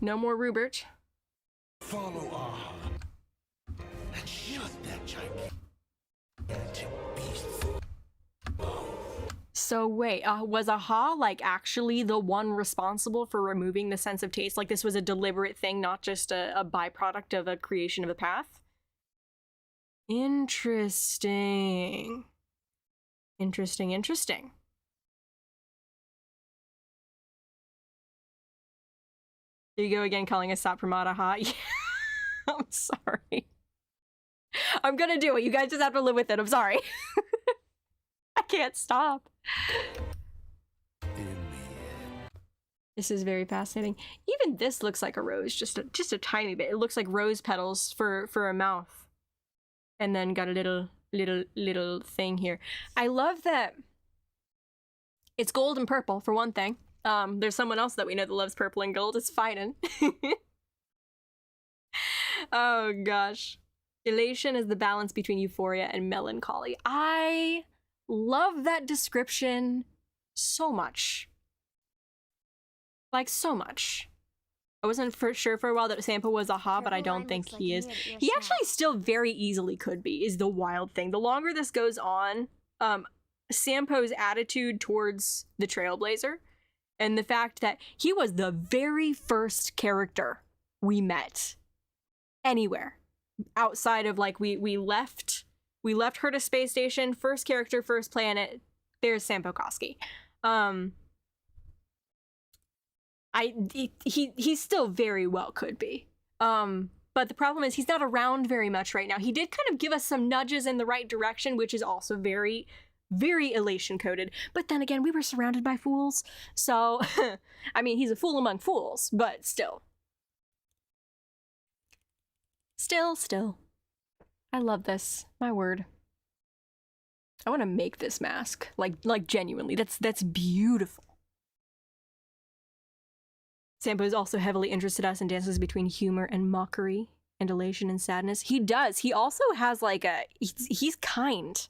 No more Rupert. Follow Aha and shut that gigantic beast. So wait, was Aha like actually the one responsible for removing the sense of taste? Like this was a deliberate thing, not just a byproduct of a creation of a path? Interesting. Interesting, interesting. There you go again, calling us Sapramata Aha. Yeah. I'm sorry. I'm gonna do it. You guys just have to live with it. I'm sorry. I can't stop. This is very fascinating. Even this looks like a rose, just a tiny bit. It looks like rose petals for a mouth. And then got a little thing here. I love that it's gold and purple for one thing. There's someone else that we know that loves purple and gold. It's Fiden. Oh gosh. Elation is the balance between euphoria and melancholy. I love that description so much. Like, so much. I wasn't sure for a while that Sampo was Aha, but I don't think he is. He actually still very easily could be, is the wild thing. The longer this goes on, Sampo's attitude towards the Trailblazer, and the fact that he was the very first character we met anywhere. Outside of, like, we left her to space station, first character, first planet, there's Sampo Koski. He still very well could be. But the problem is he's not around very much right now. He did kind of give us some nudges in the right direction, which is also very, very elation coded. But then again, we were surrounded by fools. So, I mean, he's a fool among fools, but still. Still. I love this. My word. I want to make this mask. Like genuinely. That's beautiful. Sampo is also heavily interested us in dances between humor and mockery and elation and sadness. He does. He also has like he's kind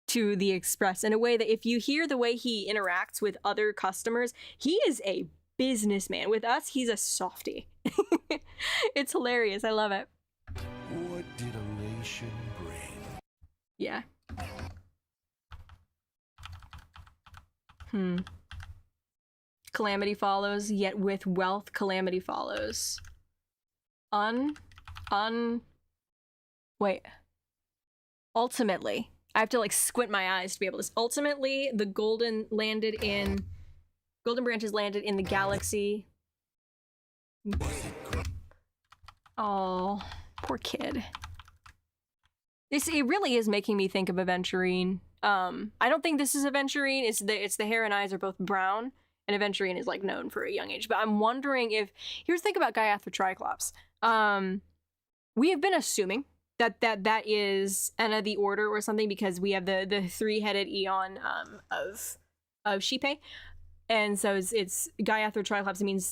to the Express in a way that if you hear the way he interacts with other customers, he is a businessman. With us, he's a softie. It's hilarious. I love it. What did elation bring? Yeah. Calamity follows, yet with wealth, calamity follows. Wait. Ultimately, I have to like squint my eyes to be able to. Ultimately, the golden branches landed in the galaxy. Oh, poor kid. It really is making me think of Aventurine. I don't think this is Aventurine. It's the hair and eyes are both brown. And Aventurine is like known for a young age, but I'm wondering if here's the thing about Gaiathra Triclops. We have been assuming that is Enna the Order or something because we have the three-headed Eon of Shipe, and so it's Gaiathra Triclops. It means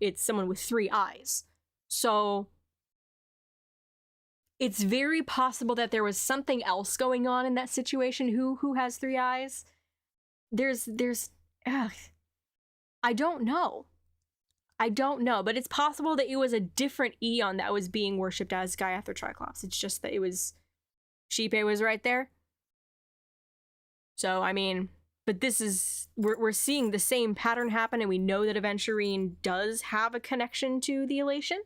it's someone with three eyes. So it's very possible that there was something else going on in that situation. Who has three eyes? There's. I don't know, but it's possible that it was a different Eon that was being worshipped as Gaiathra Triclops. It's just that it was... Shipe was right there. So, I mean, But this is, we're seeing the same pattern happen, and we know that Aventurine does have a connection to the Elation.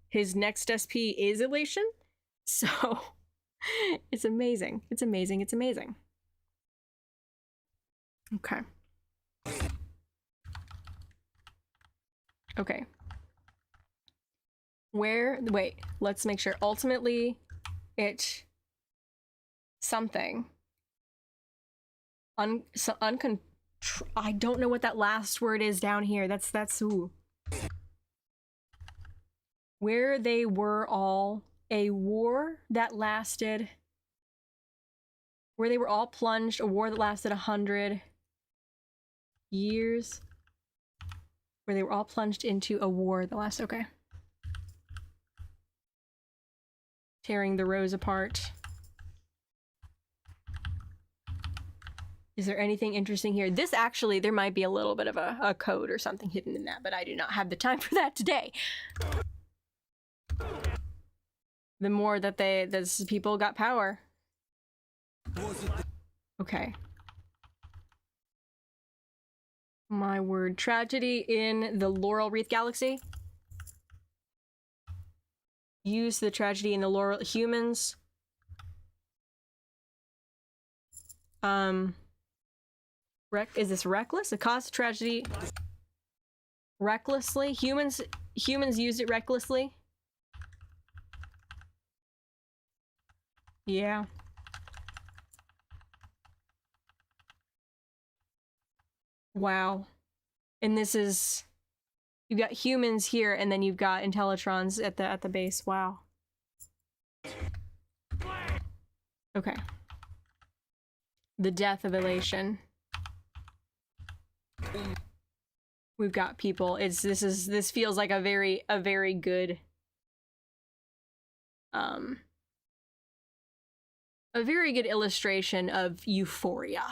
His next SP is Elation, so it's amazing. It's amazing. It's amazing. Okay. Okay. Wait, let's make sure. Ultimately, something. I don't know what that last word is down here. That's ooh. Where they were all a war that lasted. Where they were all plunged, a war that lasted 100 years. Where they were all plunged into a war that lasted, okay. Tearing the rose apart. Is there anything interesting here? This actually, there might be a little bit of a code or something hidden in that, but I do not have the time for that today. The more that these people got power. Okay. My word. Tragedy in the Laurel Wreath Galaxy. Use the tragedy in the Laurel humans. Is this reckless? A cause of tragedy recklessly? Humans used it recklessly? Yeah. Wow. And this is, you've got humans here, and then you've got Intellitrons at the base. Wow. Okay. The death of Elation. We've got people. This feels like a very good a very good illustration of euphoria.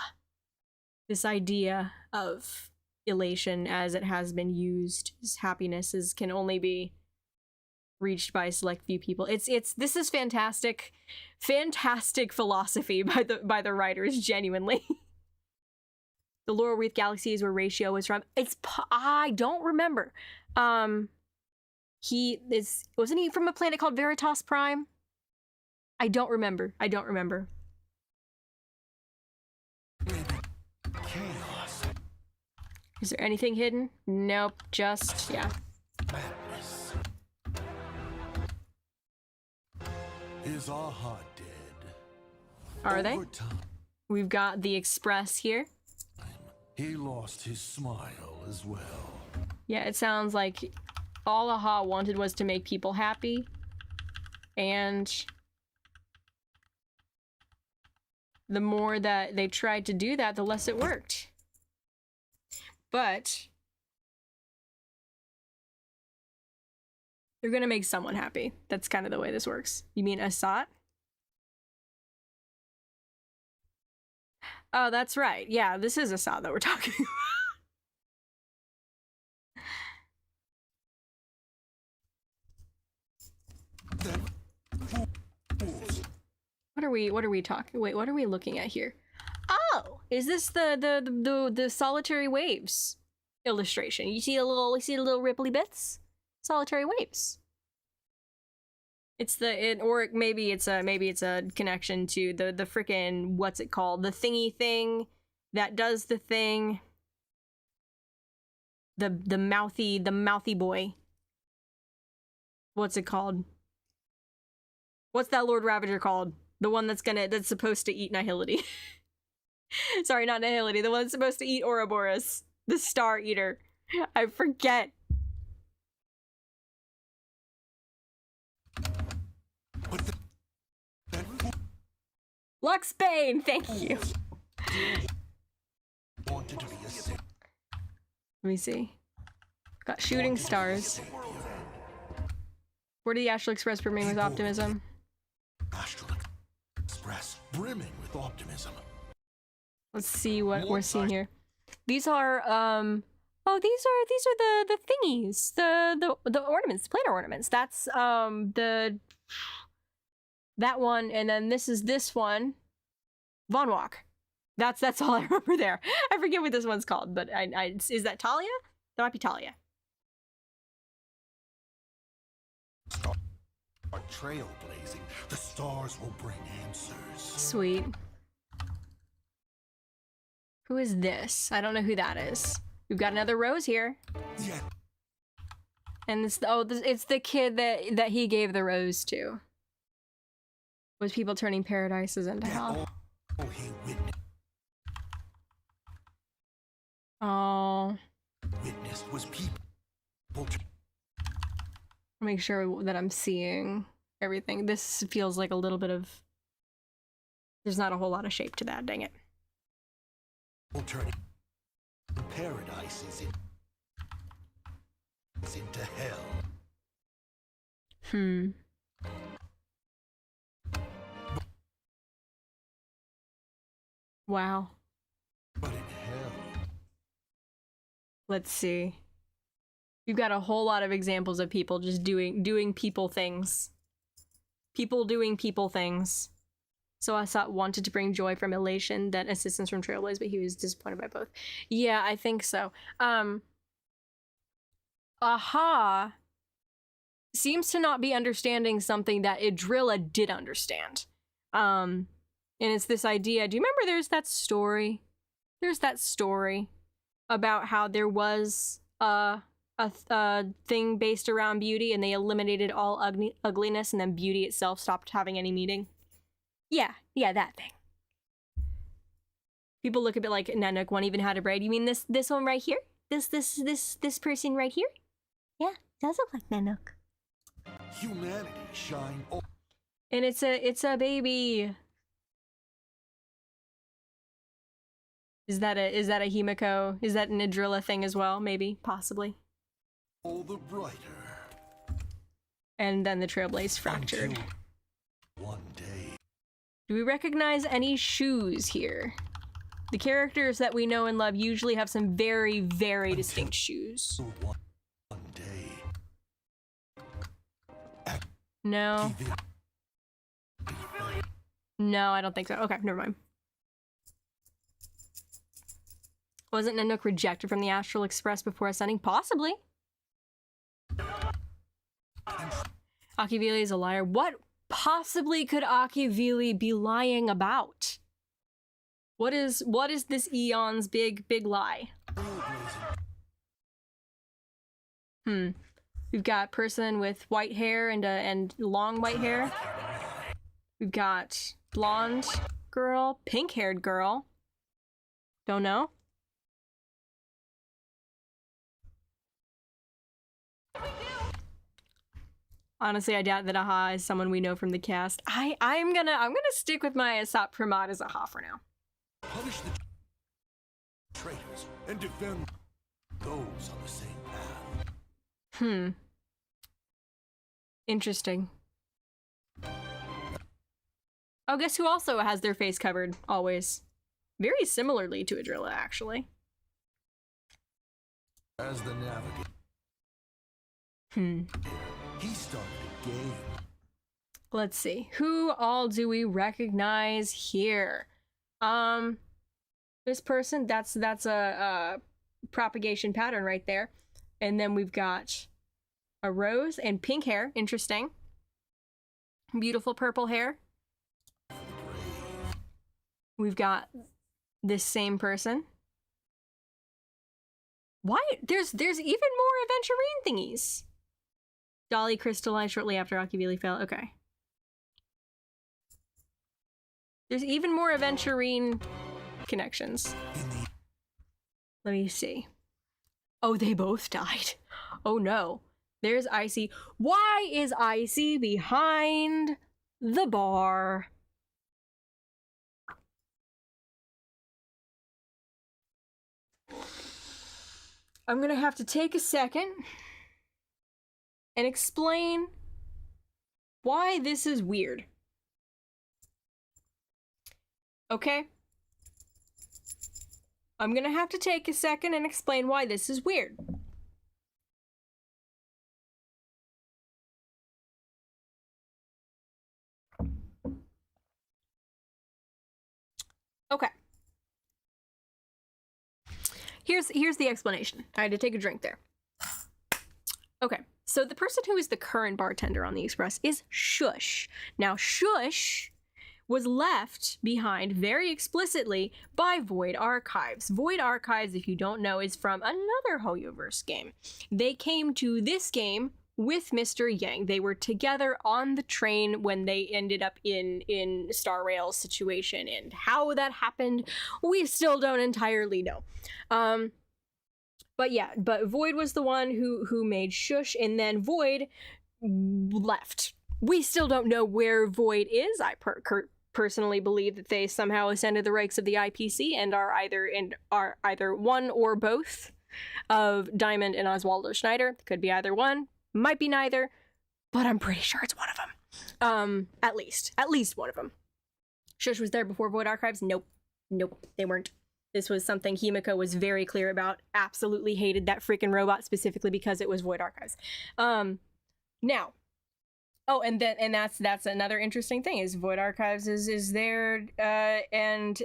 This idea of elation as it has been used, as happiness can only be reached by a select few people. This is fantastic philosophy by the writers, genuinely. The Laurel Wreath Galaxy is where Ratio was from. I don't remember. Wasn't he from a planet called Veritas Prime? I don't remember. Chaos. Is there anything hidden? Nope, just, yeah. Madness. Is Aha dead? Are they? Over time, We've got the Express here. he lost his smile as well. Yeah, it sounds like all Aha wanted was to make people happy. And the more that they tried to do that, the less it worked. But they're gonna make someone happy. That's kind of the way this works. You mean Assat? Oh, that's right. Yeah, this is Assat that we're talking about. What are we talking? Wait, what are we looking at here? Oh, is this the solitary waves illustration? You see the little ripply bits? Solitary waves. It's or maybe it's a connection to the frickin' what's it called? The thingy thing that does the thing. The mouthy boy. What's it called? What's that Lord Ravager called? The one that's supposed to eat Nihility. Sorry, not Nihility. The one that's supposed to eat Ouroboros. The Star Eater. I forget. Luxbane, thank you. Wanted to be a saint. Let me see. Got shooting stars. Where did the Astral Express brimming with optimism? Astral Express brimming with optimism. Let's see what we're seeing here. These are oh, these are the thingies, the ornaments, planar ornaments. That's that one, and then this is this one, Von Walk. That's all I remember there. I forget what this one's called, but is that Talia? That might be Talia. Are trailblazing. The stars will bring answers. Sweet. Who is this? I don't know who that is. We've got another Rose here. Yeah. And it's the kid that he gave the rose to. Was people turning paradises into hell. Oh, he Oh. witnessed was people. Make sure that I'm seeing everything. This feels like a little bit of... There's not a whole lot of shape to that, dang it. Turning paradises into hell. Wow. But in hell. Let's see. You've got a whole lot of examples of people just doing people things. People doing people things. So Asat wanted to bring joy from elation, then assistance from Trailblaze, but he was disappointed by both. Yeah, I think so. Aha seems to not be understanding something that Idrilla did understand. And it's this idea. Do you remember there's that story? There's that story about how there was a thing based around beauty and they eliminated all ugliness and then beauty itself stopped having any meaning. Yeah, that thing. People look a bit like Nanook one even had a braid. You mean this one right here? This person right here? Yeah, does look like Nanook. Humanity shine. And it's a baby. Is that a Himeko? Is that an Idrilla thing as well? Maybe, possibly. All the brighter. And then the Trailblaze fractured. Until one day. Do we recognize any shoes here? The characters that we know and love usually have some very, very distinct shoes. One day. No. No, I don't think so. Okay, never mind. Wasn't Nanook rejected from the Astral Express before ascending? Possibly. Akivili is a liar. What possibly could Akivili be lying about? What is this Eon's big lie? We've got person with white hair and long white hair. We've got blonde girl, pink-haired girl. Don't know. Honestly, I doubt that Aha is someone we know from the cast. I'm gonna stick with my Asap Pramod as Aha for now. Punish the traitors and defend those on the same path. Interesting. Oh, guess who also has their face covered always? Very similarly to Idrilla, actually. As the navigator. He started a game. Let's see. Who all do we recognize here? This person, that's a propagation pattern right there. And then we've got a rose and pink hair. Interesting. Beautiful purple hair. We've got this same person. Why? There's even more Aventurine thingies. Dolly crystallized shortly after Akivili fell. Okay. There's even more Aventurine connections. Let me see. Oh, they both died. Oh no. There's Icy. Why is Icy behind the bar? I'm gonna have to take a second and explain why this is weird. Okay? I'm gonna have to take a second and explain why this is weird. Okay. here's the explanation. I had to take a drink there. Okay, so the person who is the current bartender on the Express is Shush. Now, Shush was left behind very explicitly by Void Archives. Void Archives, if you don't know, is from another Hoyoverse game. They came to this game with Mr. Yang. They were together on the train when they ended up in Star Rail's situation, and how that happened, we still don't entirely know. But yeah, but Void was the one who made Shush, and then Void left. We still don't know where Void is. I personally believe that they somehow ascended the ranks of the IPC and are either one or both of Diamond and Oswaldo Schneider. Could be either one, might be neither, but I'm pretty sure it's one of them. At least one of them. Shush was there before Void Archives? Nope, they weren't. This was something Himeko was very clear about. Absolutely hated that freaking robot specifically because it was Void Archives. Now. Oh, and that's another interesting thing is Void Archives is there, and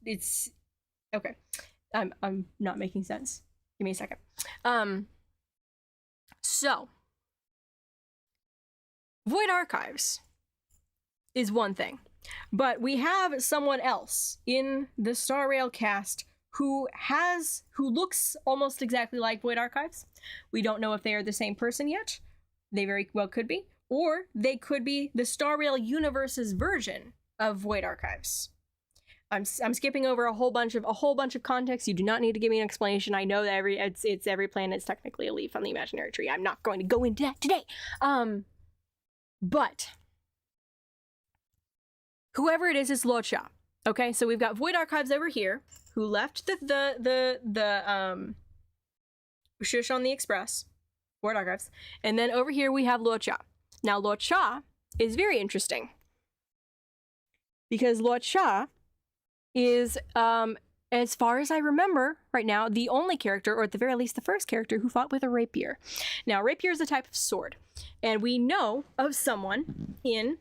it's okay. I'm not making sense. Give me a second. So Void Archives is one thing, but we have someone else in the Star Rail cast who looks almost exactly like Void Archives. We don't know if they are the same person yet. They very well could be. Or they could be the Star Rail universe's version of Void Archives. I'm skipping over a whole bunch of context. You do not need to give me an explanation. I know that every planet's technically a leaf on the imaginary tree. I'm not going to go into that today. But whoever it is Locha. Okay, so we've got Void Archives over here who left the Shush on the Express. Void Archives, and then over here we have Locha. Now, Locha is very interesting because Locha is, as far as I remember right now, the only character, or at the very least the first character, who fought with a rapier. Now, rapier is a type of sword, and we know of someone in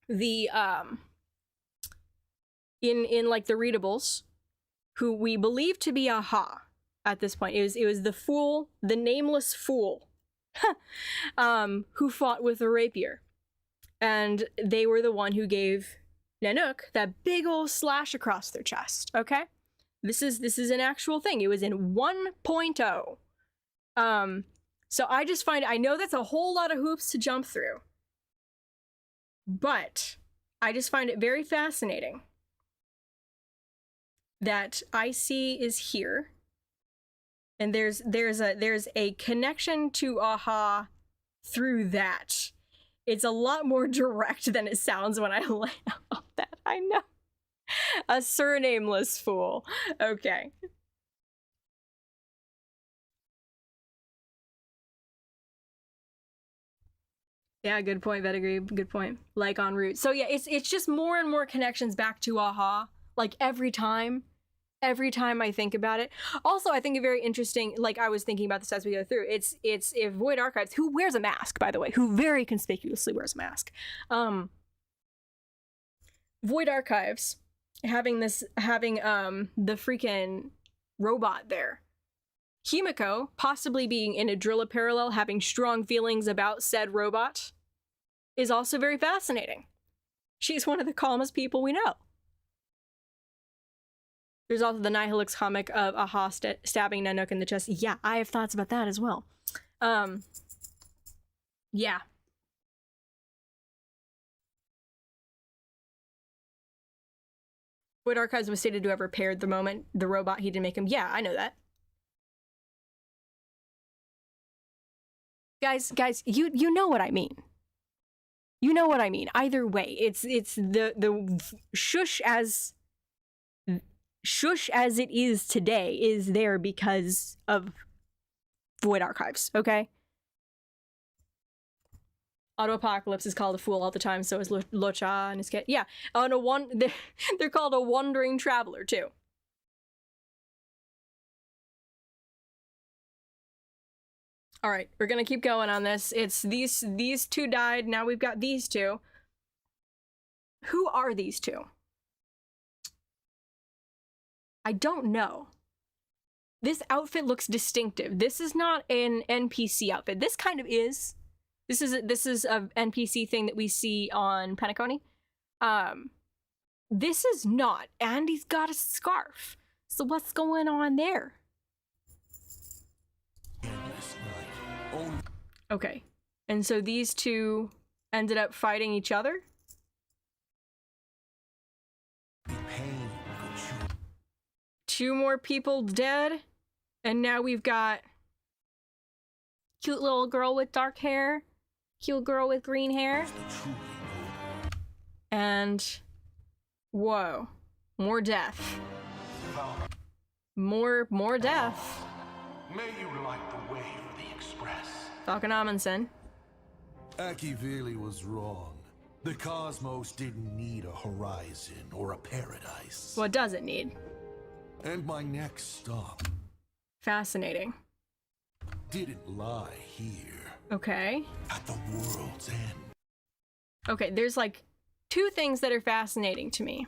the, in like the readables, who we believe to be Aha at this point. It was the fool, the nameless fool, who fought with a rapier, and they were the one who gave Nanook that big old slash across their chest. Okay, this is an actual thing. It was in 1.0. So I know that's a whole lot of hoops to jump through, but I just find it very fascinating that IC is here. And there's a connection to Aha through that. It's a lot more direct than it sounds when I lay out that. I know. A surnameless fool. Okay. Yeah, good point, Vetagreeb. Good point. Like en route. So yeah, it's just more and more connections back to Aha. Like every time I think about it. Also, I think it very interesting, like I was thinking about this as we go through, it's if Void Archives, who wears a mask, by the way, who very conspicuously wears a mask. Void Archives having the freaking robot there. Himeko possibly being in a Drilla parallel, having strong feelings about said robot, is also very fascinating. She's one of the calmest people we know. There's also the Nihilix comic of Aha stabbing Nanook in the chest. Yeah, I have thoughts about that as well. Yeah. Void Archives was stated to have repaired the moment the robot, he didn't make him. Yeah, I know that. Guys, you know what I mean. You know what I mean. Either way, it's the Shush as it is today is there because of Void Archives, okay? Auto Apocalypse is called a fool all the time, so is Locha and his kid. Yeah, they're called a wandering traveler too. All right, we're gonna keep going on this. It's these two died. Now we've got these two. Who are these two? I don't know. This outfit looks distinctive. This is not an NPC outfit. This kind of is. This is a NPC thing that we see on Penacony. This is not. And he's got a scarf. So what's going on there? Okay. And so these two ended up fighting each other? Two more people dead? And now we've got cute little girl with dark hair, cute girl with green hair, and whoa, more death. More death. May you light the way for the Express. Falcon Amundsen. Akiveli was wrong. The cosmos didn't need a horizon or a paradise. What does it need? And my next stop Fascinating. didn't lie here. Okay. At the world's end. Okay, there's like two things that are fascinating to me.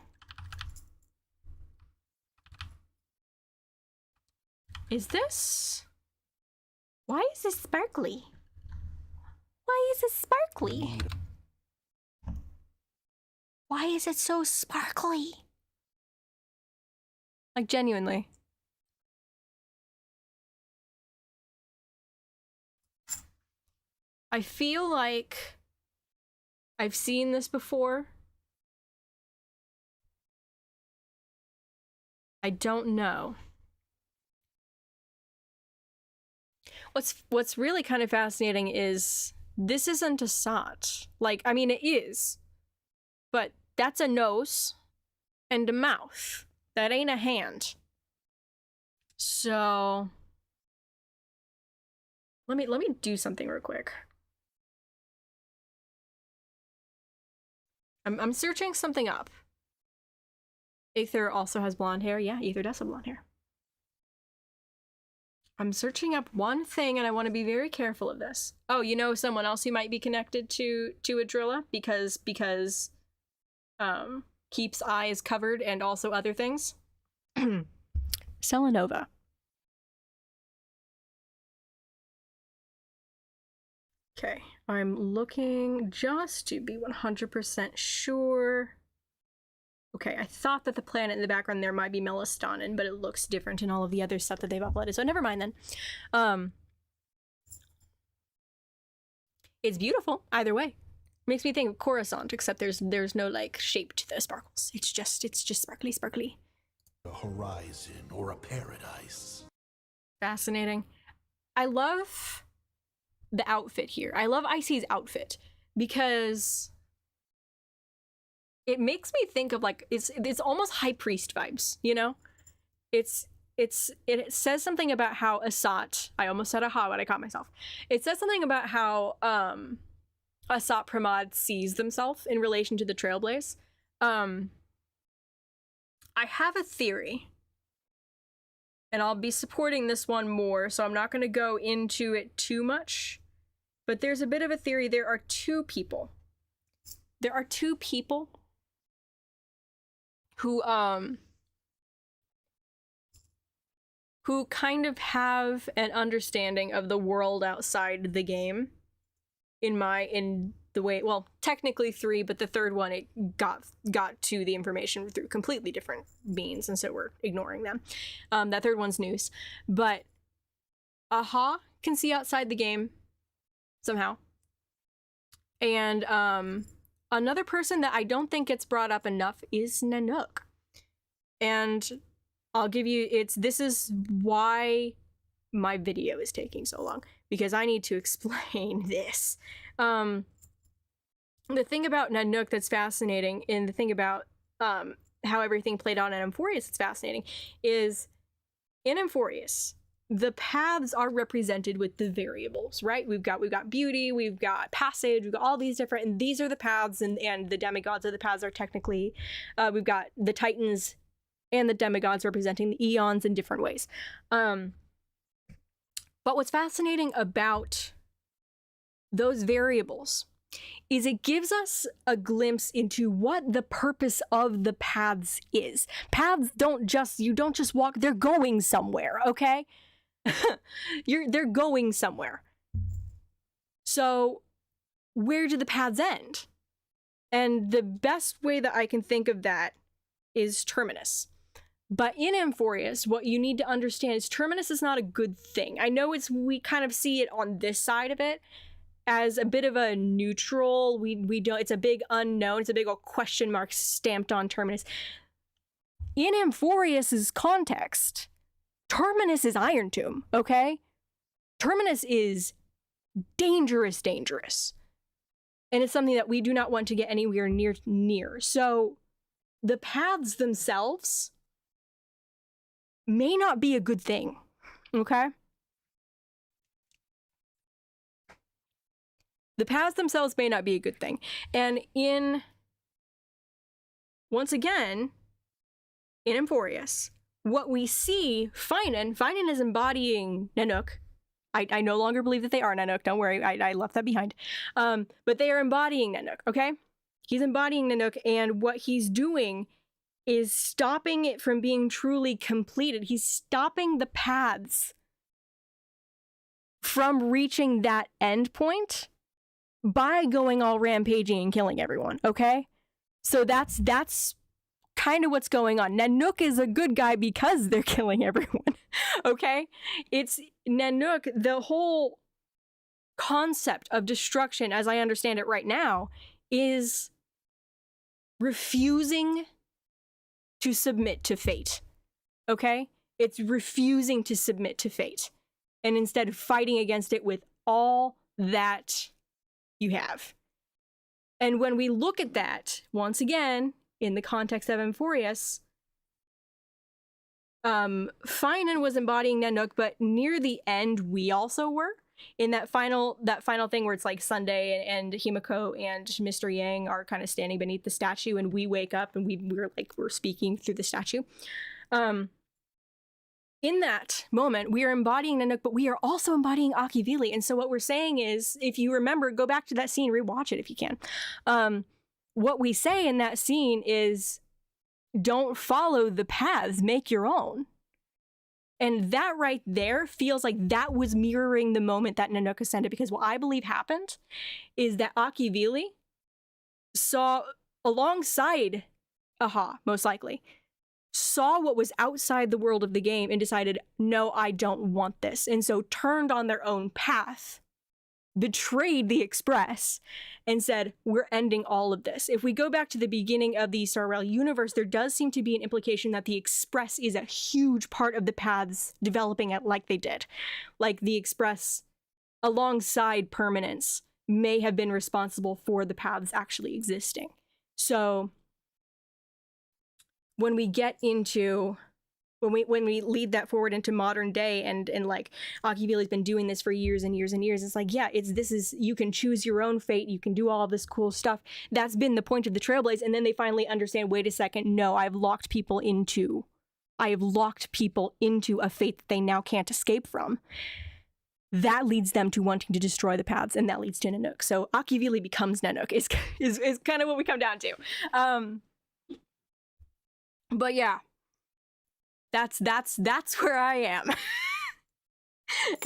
Is this? Why is this sparkly? Why is it sparkly? Why is it so sparkly? Like, genuinely. I feel like I've seen this before. I don't know. What's really kind of fascinating is this isn't a Sot. Like, I mean, it is. But that's a nose and a mouth. That ain't a hand. So let me do something real quick. I'm searching something up. Aether also has blonde hair. Yeah, Aether does have blonde hair. I'm searching up one thing and I want to be very careful of this. Oh, you know someone else who might be connected to Adrilla because Keep's eye is covered and also other things. Selenova. Okay, I'm looking just to be 100% sure. Okay, I thought that the planet in the background there might be Melastonin, but it looks different in all of the other stuff that they've uploaded, so never mind then. It's beautiful, either way. Makes me think of Coruscant, except there's no, like, shape to the sparkles. It's just sparkly, sparkly. A horizon or a paradise. Fascinating. I love the outfit here. I love Icy's outfit because it makes me think of like it's almost High Priest vibes, you know? It says something about how Asat, I almost said aha when I caught myself. It says something about how Asat Pramod sees themselves in relation to the Trailblaze. I have a theory, and I'll be supporting this one more, so I'm not going to go into it too much. But there's a bit of a theory. There are two people who kind of have an understanding of the world outside the game in the way, well, technically three, but the third one, it got to the information through completely different means, and so we're ignoring them. That third one's news. But Aha can see outside the game somehow. And another person that I don't think gets brought up enough is Nanook. And I'll give you, this is why my video is taking so long, because I need to explain this. The thing about Nanook that's fascinating, and the thing about how everything played out in Amphorius that's fascinating, is in Amphorius, the paths are represented with the variables, right? We've got beauty, we've got passage, we've got all these different, and these are the paths, and the demigods of the paths are technically, we've got the titans and the demigods representing the eons in different ways. But what's fascinating about those variables is it gives us a glimpse into what the purpose of the paths is. Paths you don't just walk, they're going somewhere, okay? They're going somewhere. So where do the paths end? And the best way that I can think of that is Terminus. But in Amphorius, what you need to understand is Terminus is not a good thing. I know we kind of see it on this side of it as a bit of a neutral. We don't. It's a big unknown. It's a big old question mark stamped on Terminus. In Amphorius's context, Terminus is Iron Tomb. Okay, Terminus is dangerous, and it's something that we do not want to get anywhere near. So the paths themselves may not be a good thing. Okay. The paths themselves may not be a good thing. And once again, in Amphorius, what we see, Finan is embodying Nanook. I no longer believe that they are Nanook, don't worry, I left that behind. But they are embodying Nanook, okay? He's embodying Nanook, and what he's doing is stopping it from being truly completed. He's stopping the paths from reaching that end point by going all rampaging and killing everyone, okay? So that's kind of what's going on. Nanook is a good guy because they're killing everyone, okay? It's Nanook, the whole concept of destruction, as I understand it right now, is refusing to submit to fate, okay? It's refusing to submit to fate, and instead fighting against it with all that you have. And when we look at that, once again, in the context of Amphorius, Finan was embodying Nanook, but near the end, we also were. In that final thing where it's like Sunday and Himeko and Mr. Yang are kind of standing beneath the statue, and we wake up and we're speaking through the statue. In that moment, we are embodying Nanook, but we are also embodying Akivili. And so what we're saying is, if you remember, go back to that scene, rewatch it if you can. What we say in that scene is, don't follow the paths, make your own. And that right there feels like that was mirroring the moment that Nanook ascended, because what I believe happened is that Akivili saw, alongside Aha, most likely, saw what was outside the world of the game and decided, no, I don't want this. And so turned on their own path, betrayed the Express, and said, we're ending all of this. If we go back to the beginning of the Star Rail universe, there does seem to be an implication that the Express is a huge part of the paths developing it like they did. Like the Express, alongside Permanence, may have been responsible for the paths actually existing. So when we get into, when we lead that forward into modern day, and like Akivili's been doing this for years and years and years, it's like, yeah, you can choose your own fate, you can do all of this cool stuff. That's been the point of the Trailblaze, and then they finally understand, wait a second, no, I've locked people into a fate that they now can't escape from. That leads them to wanting to destroy the paths, and that leads to Nanook. So Akivili becomes Nanook is kind of what we come down to. But yeah, that's where I am.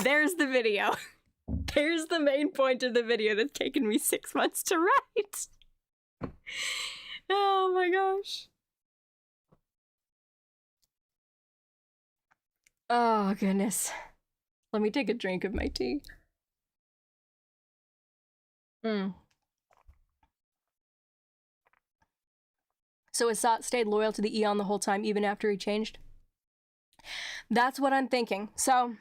There's the video. There's the main point of the video that's taken me 6 months to write. Oh my gosh. Oh goodness. Let me take a drink of my tea. So Asat stayed loyal to the Eon the whole time, even after he changed? That's what I'm thinking. So,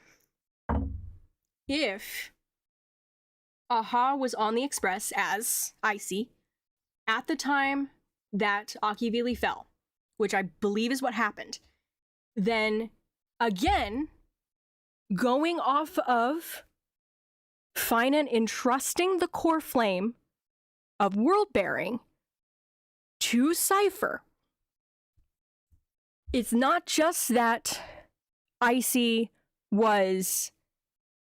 if Aha was on the Express as Icy at the time that Akivili fell, which I believe is what happened, then again, going off of Finan entrusting the core flame of world-bearing to Cypher, it's not just that Icy was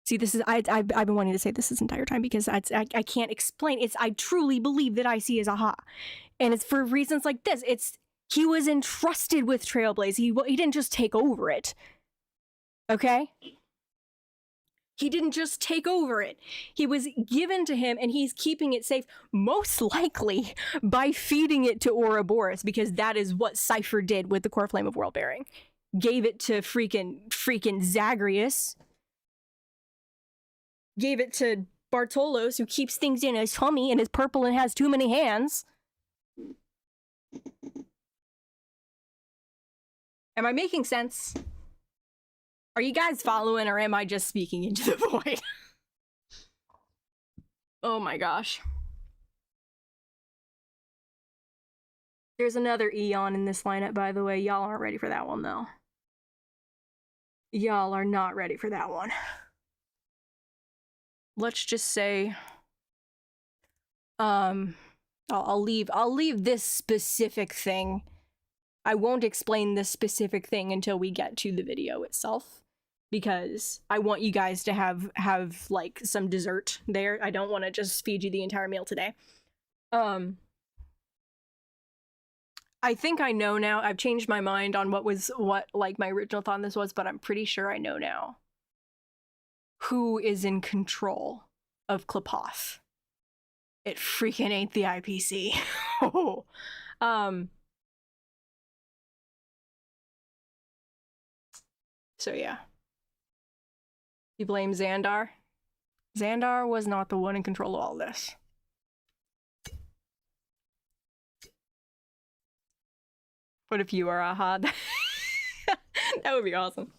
See, this is I've been wanting to say this entire time because I can't explain. I truly believe that IC is AHA, and it's for reasons like this. He was entrusted with Trailblaze. He didn't just take over it. Okay? He didn't just take over it. He was given to him, and he's keeping it safe, most likely by feeding it to Ouroboros, because that is what Cypher did with the Core Flame of World Bearing. Gave it to freaking Zagreus. Gave it to Bartolos, who keeps things in his tummy and is purple and has too many hands. Am I making sense? Are you guys following, or am I just speaking into the void? Oh my gosh. There's another Eon in this lineup, by the way. Y'all aren't ready for that one, though. Y'all are not ready for that one. Let's just say... I'll leave this specific thing. I won't explain this specific thing until we get to the video itself, because I want you guys to have like some dessert there. I don't want to just feed you the entire meal today. I think I know now. I've changed my mind on what like my original thought on this was, but I'm pretty sure I know now who is in control of Klapoth. It freaking ain't the IPC. Oh. So yeah. You blame Xandar? Xandar was not the one in control of all this. What if you are AHA? That would be awesome.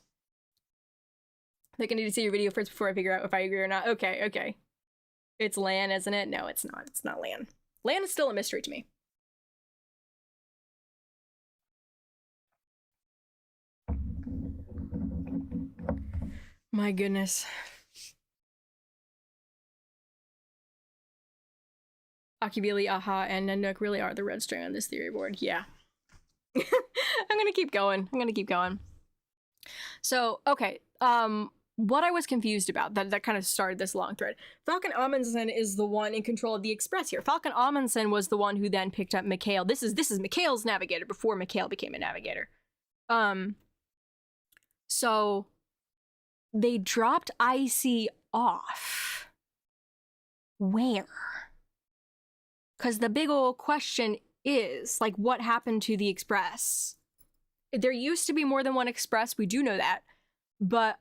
I think I need to see your video first before I figure out if I agree or not. Okay, okay. It's Lan, isn't it? No, it's not. It's not Lan. Lan is still a mystery to me. My goodness. Akibili, AHA, and Nanook really are the red string on this theory board. Yeah. I'm gonna keep going. I'm gonna keep going. So, okay. What I was confused about, that kind of started this long thread. Falcon Amundsen is the one in control of the Express here. Falcon Amundsen was the one who then picked up Mikhail. This is Mikhail's navigator before Mikhail became a navigator. So they dropped IC off. Where? Because the big old question is, like, what happened to the Express? There used to be more than one Express, we do know that. But,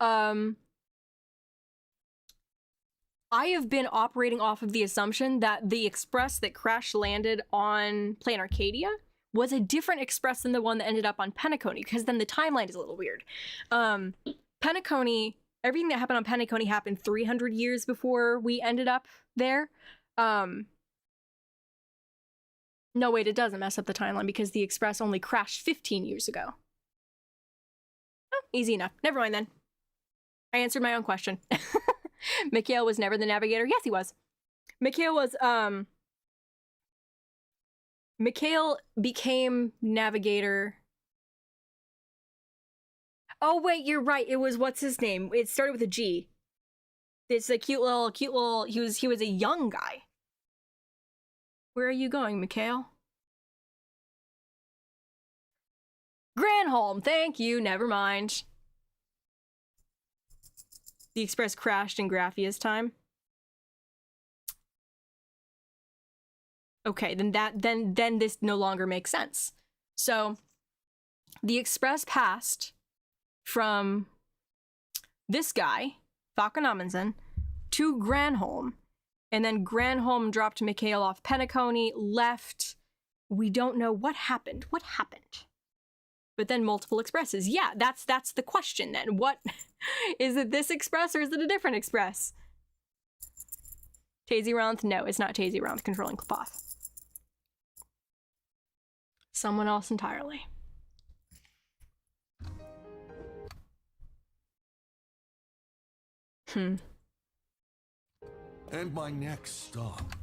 I have been operating off of the assumption that the Express that crash-landed on Plan Arcadia was a different Express than the one that ended up on Penacony, because then the timeline is a little weird. Penacony, everything that happened on Penacony happened 300 years before we ended up there. No, wait, it doesn't mess up the timeline because the Express only crashed 15 years ago. Oh, easy enough. Never mind then. I answered my own question. Mikhail was never the navigator. Yes, he was. Mikhail was, Mikhail became navigator. Oh, wait, you're right. It was, what's his name? It started with a G. It's a cute little, he was a young guy. Where are you going, Mikhail? Granholm, thank you, never mind. The Express crashed in Graphia's time. Okay, then this no longer makes sense. So, the Express passed from this guy, Falcon Amundsen, to Granholm, and then Granholm dropped Mikhail off Penacony, left. We don't know what happened. What happened? But then multiple Expresses. Yeah, that's the question then. What is it, this Express or is it a different Express? Tazyronth? No, it's not Tazyronth controlling Klapoth. Someone else entirely. And my next stop.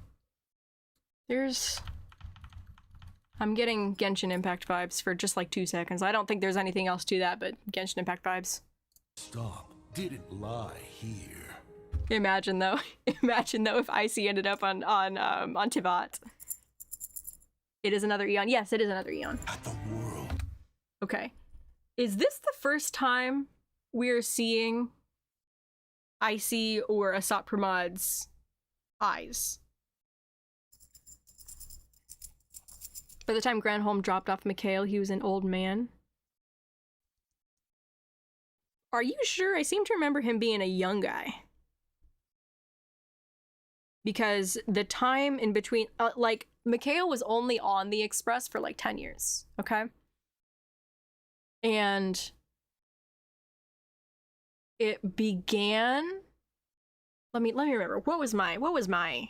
I'm getting Genshin Impact vibes for just like 2 seconds. I don't think there's anything else to that, but Genshin Impact vibes. Stop didn't lie here. Imagine though. Imagine though if Icy ended up on Tivat. It is another Eon. Yes, it is another Eon. At the world. Okay. Is this the first time we're seeing Icy or Asat Pramad's eyes? By the time Granholm dropped off Mikhail, he was an old man. Are you sure? I seem to remember him being a young guy. Because the time in between, like, Mikhail was only on the Express for like 10 years, okay? And it began, let me remember, what was my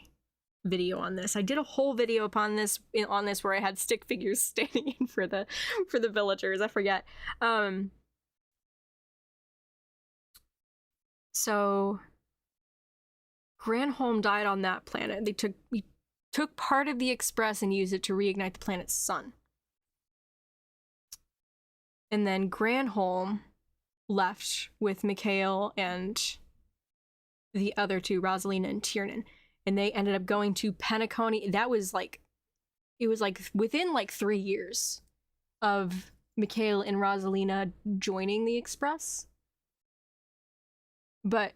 video on this? I did a whole video upon this on this where I had stick figures standing in for the villagers. I forget. So Granholm died on that planet. We took part of the Express and used it to reignite the planet's sun. And then Granholm left with Mikhail and the other two, Rosalina and Tiernan. And they ended up going to Penacony. That was like, it was like within like 3 years of Mikhail and Rosalina joining the Express. But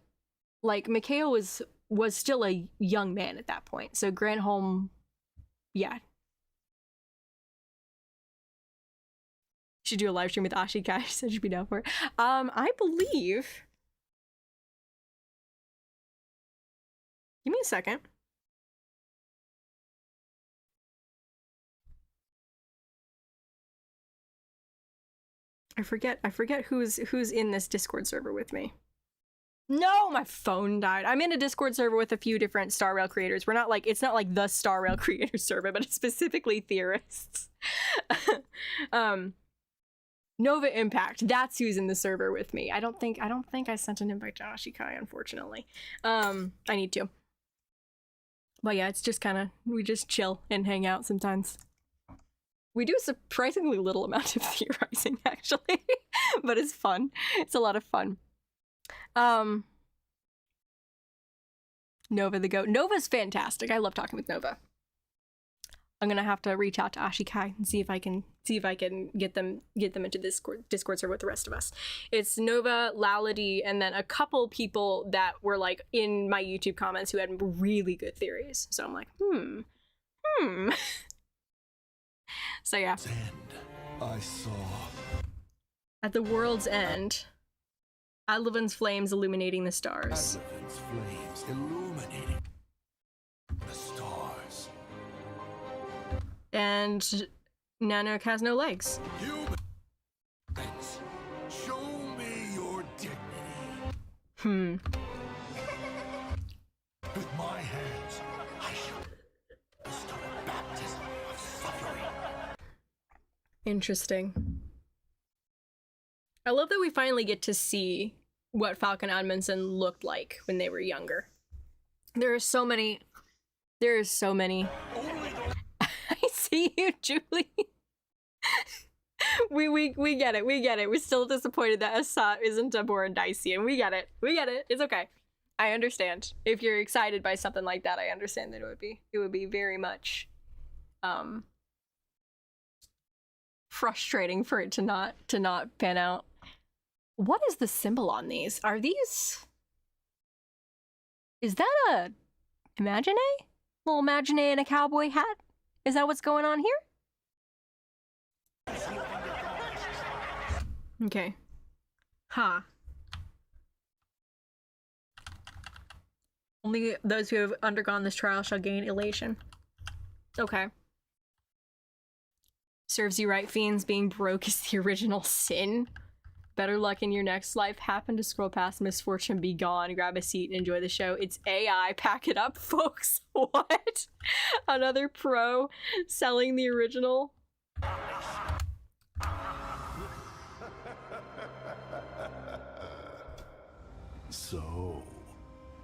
like Mikhail was still a young man at that point. So Granholm, yeah. Should do a live stream with Ashika. She said she'd be down for it. I believe. Give me a second. I forget who's in this Discord server with me. No, my phone died. I'm in a Discord server with a few different Star Rail creators. We're not like, it's not like the Star Rail creator server, but it's specifically theorists. Nova Impact, that's who's in the server with me. I don't think I sent an invite to Ashikai, unfortunately. I need to. But yeah, it's just kind of, we just chill and hang out sometimes. We do a surprisingly little amount of theorizing, actually. But it's fun. It's a lot of fun. Nova the goat. Nova's fantastic. I love talking with Nova. I'm gonna have to reach out to Ashikai and see if I can get them into Discord server with the rest of us. It's Nova, Lality, and then a couple people that were like in my YouTube comments who had really good theories. So I'm like, So yeah. End, I saw. At the world's end, Adlevan's flames illuminating the stars. Adlevan's flames illuminating the stars. And Nanook has no legs. Humans, show me your dignity. With my hands, I shall bestow a baptism of suffering. Interesting. I love that we finally get to see what Falcon Amundsen looked like when they were younger. There are so many. I see you, Julie. we get it. We're still disappointed that Asat isn't a Borondaisian. We get it. It's okay. I understand. If you're excited by something like that, I understand that it would be very much frustrating for it to not pan out. What is the symbol on these? Are these... Is that a... Imagine? Little Imagine in a cowboy hat? Is that what's going on here? Okay. Huh. Only those who have undergone this trial shall gain elation. Okay. Serves you right, fiends. Being broke is the original sin. Better luck in your next life. Happen to scroll past misfortune, be gone. Grab a seat and enjoy the show. It's AI. Pack it up, folks. What? Another pro selling the original? So,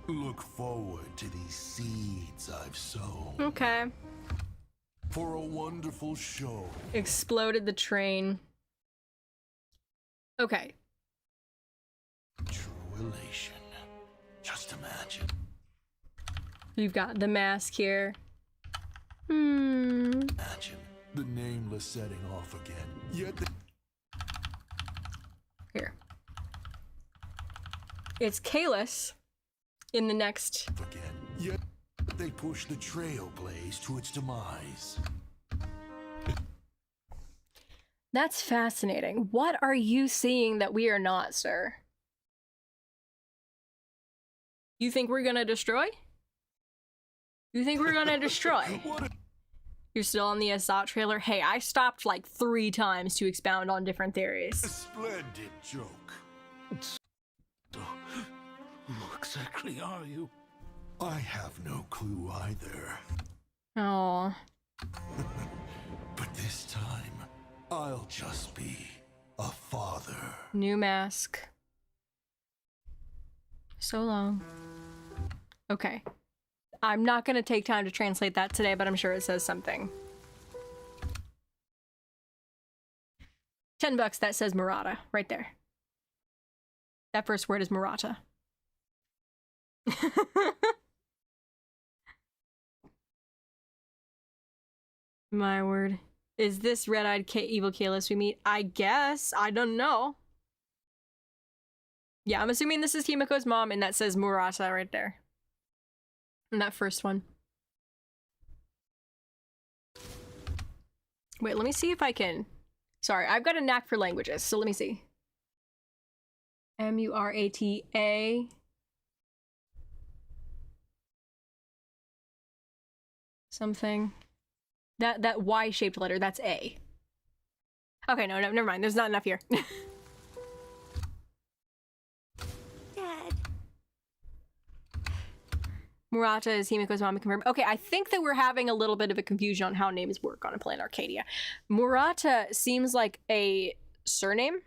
look forward to these seeds I've sown. Okay. For a wonderful show. Exploded the train. Okay. True elation. Just imagine. You've got the mask here. Imagine the nameless setting off again. Yet Here. It's Kalis in the next. Yet they push the Trailblaze to its demise. That's fascinating. What are you seeing that we are not, sir? You think we're gonna destroy? You think we're gonna destroy? You're still on the Assault trailer? Hey, I stopped like 3 times to expound on different theories. A splendid joke. Who exactly are you? I have no clue either. Oh. But this time, I'll just be a father. New mask. So long. Okay. I'm not gonna take time to translate that today, but I'm sure it says something. $10, that says Murata, right there. That first word is Murata. My word. Is this red-eyed evil Kalis we meet? I guess. I don't know. Yeah, I'm assuming this is Himeko's mom, and that says Murata right there. In that first one. Wait, let me see if I can... Sorry, I've got a knack for languages, so let me see. M-U-R-A-T-A... Something. That Y-shaped letter, that's A. Okay, no, never mind. There's not enough here. Dad. Murata is Himeko's mom, confirmed. Okay, I think that we're having a little bit of a confusion on how names work on a Planet Arcadia. Murata seems like a surname.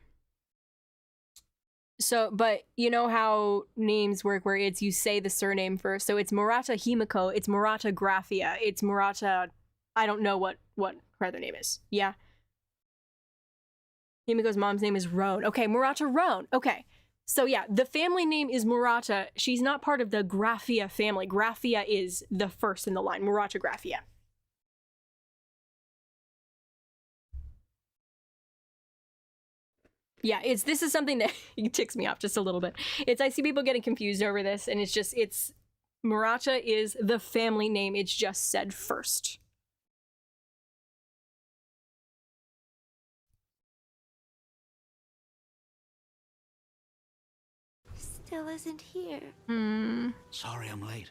So, but you know how names work where it's you say the surname first. So it's Murata Himeko, it's Murata Graphia, it's Murata... I don't know what her other name is. Yeah. Himeko's mom's name is Roan. Okay, Murata Roan. Okay. So yeah, the family name is Murata. She's not part of the Graphia family. Graphia is the first in the line. Murata Graphia. Yeah, this is something that ticks me off just a little bit. I see people getting confused over this, and it's Murata is the family name. It's just said first. Still isn't here. Sorry I'm late.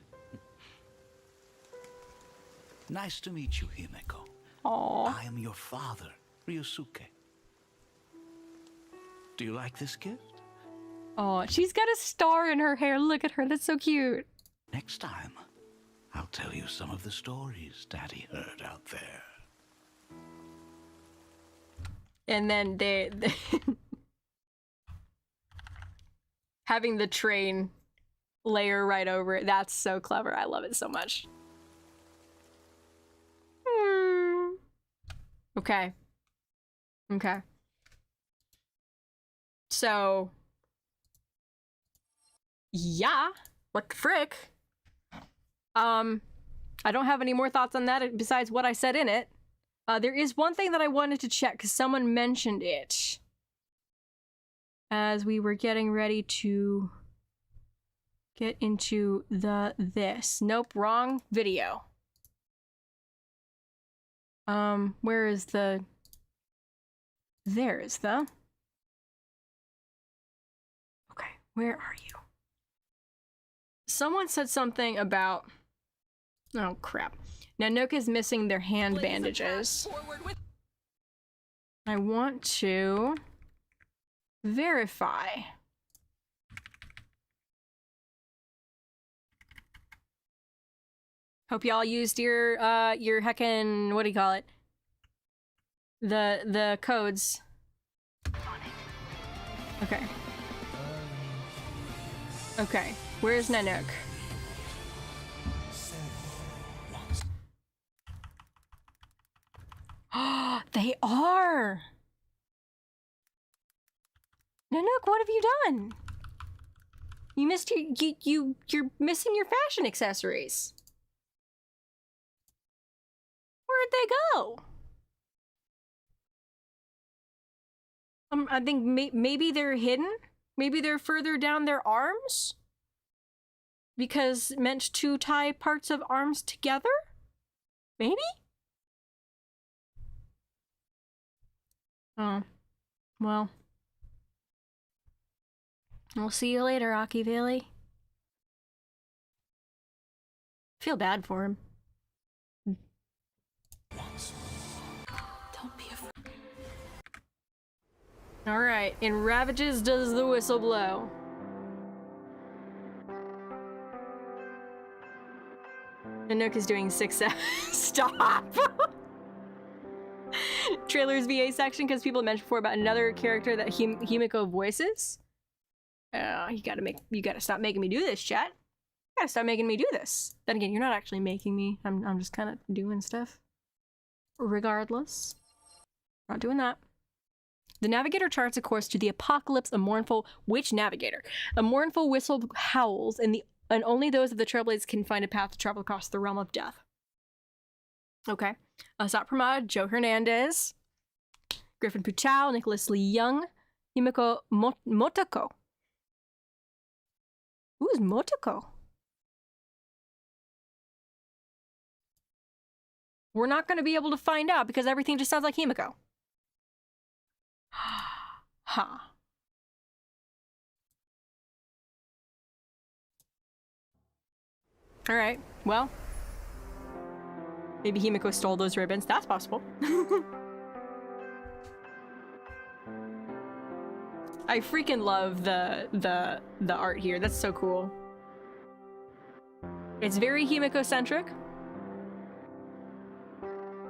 Nice to meet you, Himeko. Aww. I am your father, Ryosuke. Do you like this gift? Oh, she's got a star in her hair. Look at her. That's so cute. Next time, I'll tell you some of the stories Daddy heard out there. And then they having the train layer right over it. That's so clever. I love it so much. Okay. Okay. So, yeah, what the frick? I don't have any more thoughts on that besides what I said in it. There is one thing that I wanted to check because someone mentioned it as we were getting ready to get into this. Nope, wrong video. Where is the... There is the... Okay, where are you? Someone said something about... Oh, crap. Nanook is missing their hand bandages. I want to verify. Hope y'all used your heckin', what do you call it? The codes. Okay. Okay, where's Nanook? They are! Nanook, what have you done? You missed you're missing your fashion accessories. Where'd they go? I think maybe they're hidden. Maybe they're further down their arms. Because meant to tie parts of arms together? Maybe? Oh. Well. We'll see you later, Aki Valley. Feel bad for him. Don't be afraid. Alright, in Ravages does the whistle blow. Nanook is doing 6 Stop! Trailers VA section, because people mentioned before about another character that Himeko voices. You gotta stop making me do this, chat. You gotta stop making me do this. Then again, you're not actually making me. I'm just kind of doing stuff. Regardless. Not doing that. The navigator charts a course to the apocalypse, a mournful... Which navigator? A mournful whistle howls, and only those of the Trailblades can find a path to travel across the realm of death. Okay. Asat Pramad, Joe Hernandez, Griffin Puchow, Nicholas Lee Young, Himeko Motoko. Who is Motoko? We're not going to be able to find out because everything just sounds like Himeko. Huh. Alright, well. Maybe Himeko stole those ribbons. That's possible. I freaking love the art here. That's so cool. It's very Himeko-centric.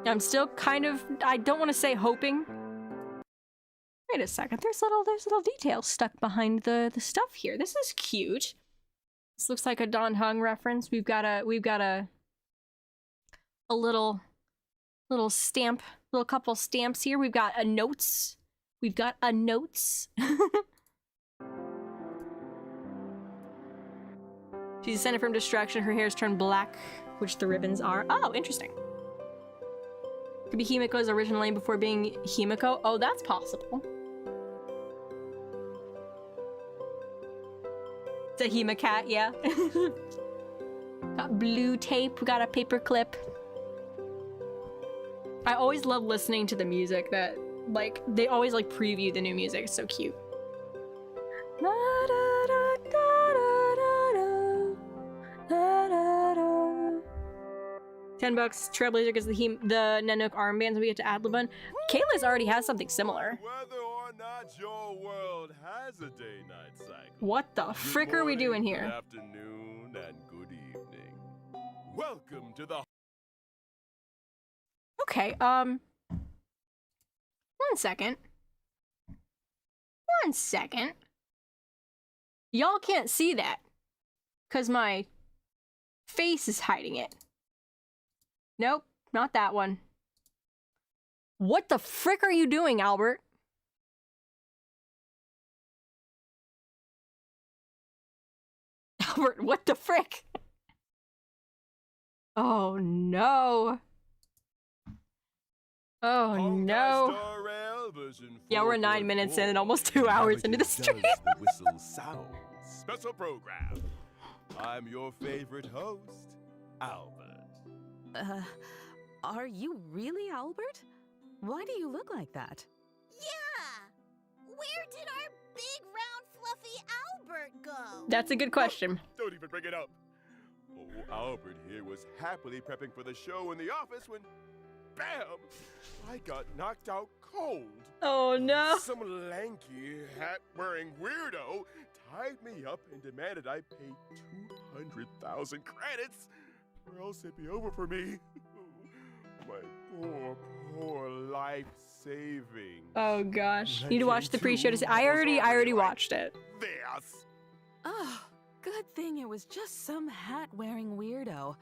I'm still kind of, I don't want to say hoping. Wait a second, there's little details stuck behind the stuff here. This is cute. This looks like a Don Hung reference. We've got a little stamp, little couple stamps here. We've got a notes. We've got a notes. She's descended from destruction. Her hair's turned black, which the ribbons are. Oh, interesting. Could be Himeko's original name before being Himeko. Oh, that's possible. It's a Himecat, yeah. Got blue tape. We got a paper clip. I always love listening to the music that, like, they always, like, preview the new music. It's so cute. $10. Trailblazer gets the Nanook armbands. We get to ad lib on. Kayla's already has something similar. Whether or not your world has a day-night cycle. What the frick are we doing here? Good afternoon and good evening. Welcome to the... Okay, 1 second. 1 second. Y'all can't see that. 'Cause my face is hiding it. Nope, not that one. What the frick are you doing, Albert? Albert, what the frick? Oh no. Oh no. Yeah, we're 9 minutes in and almost 2 hours into the stream. The whistle sound. Special program. I'm your favorite host, Albert. Are you really Albert? Why do you look like that? Yeah! Where did our big, round, fluffy Albert go? That's a good question. Don't even bring it up. Oh, Albert here was happily prepping for the show in the office when, bam, I got knocked out cold. Oh no. Some lanky, hat-wearing weirdo tied me up and demanded I pay 200,000 credits or else it'd be over for me. My poor life saving. Oh gosh. Need to watch the pre-show to see. I already watched it. This. Oh, good thing it was just some hat-wearing weirdo.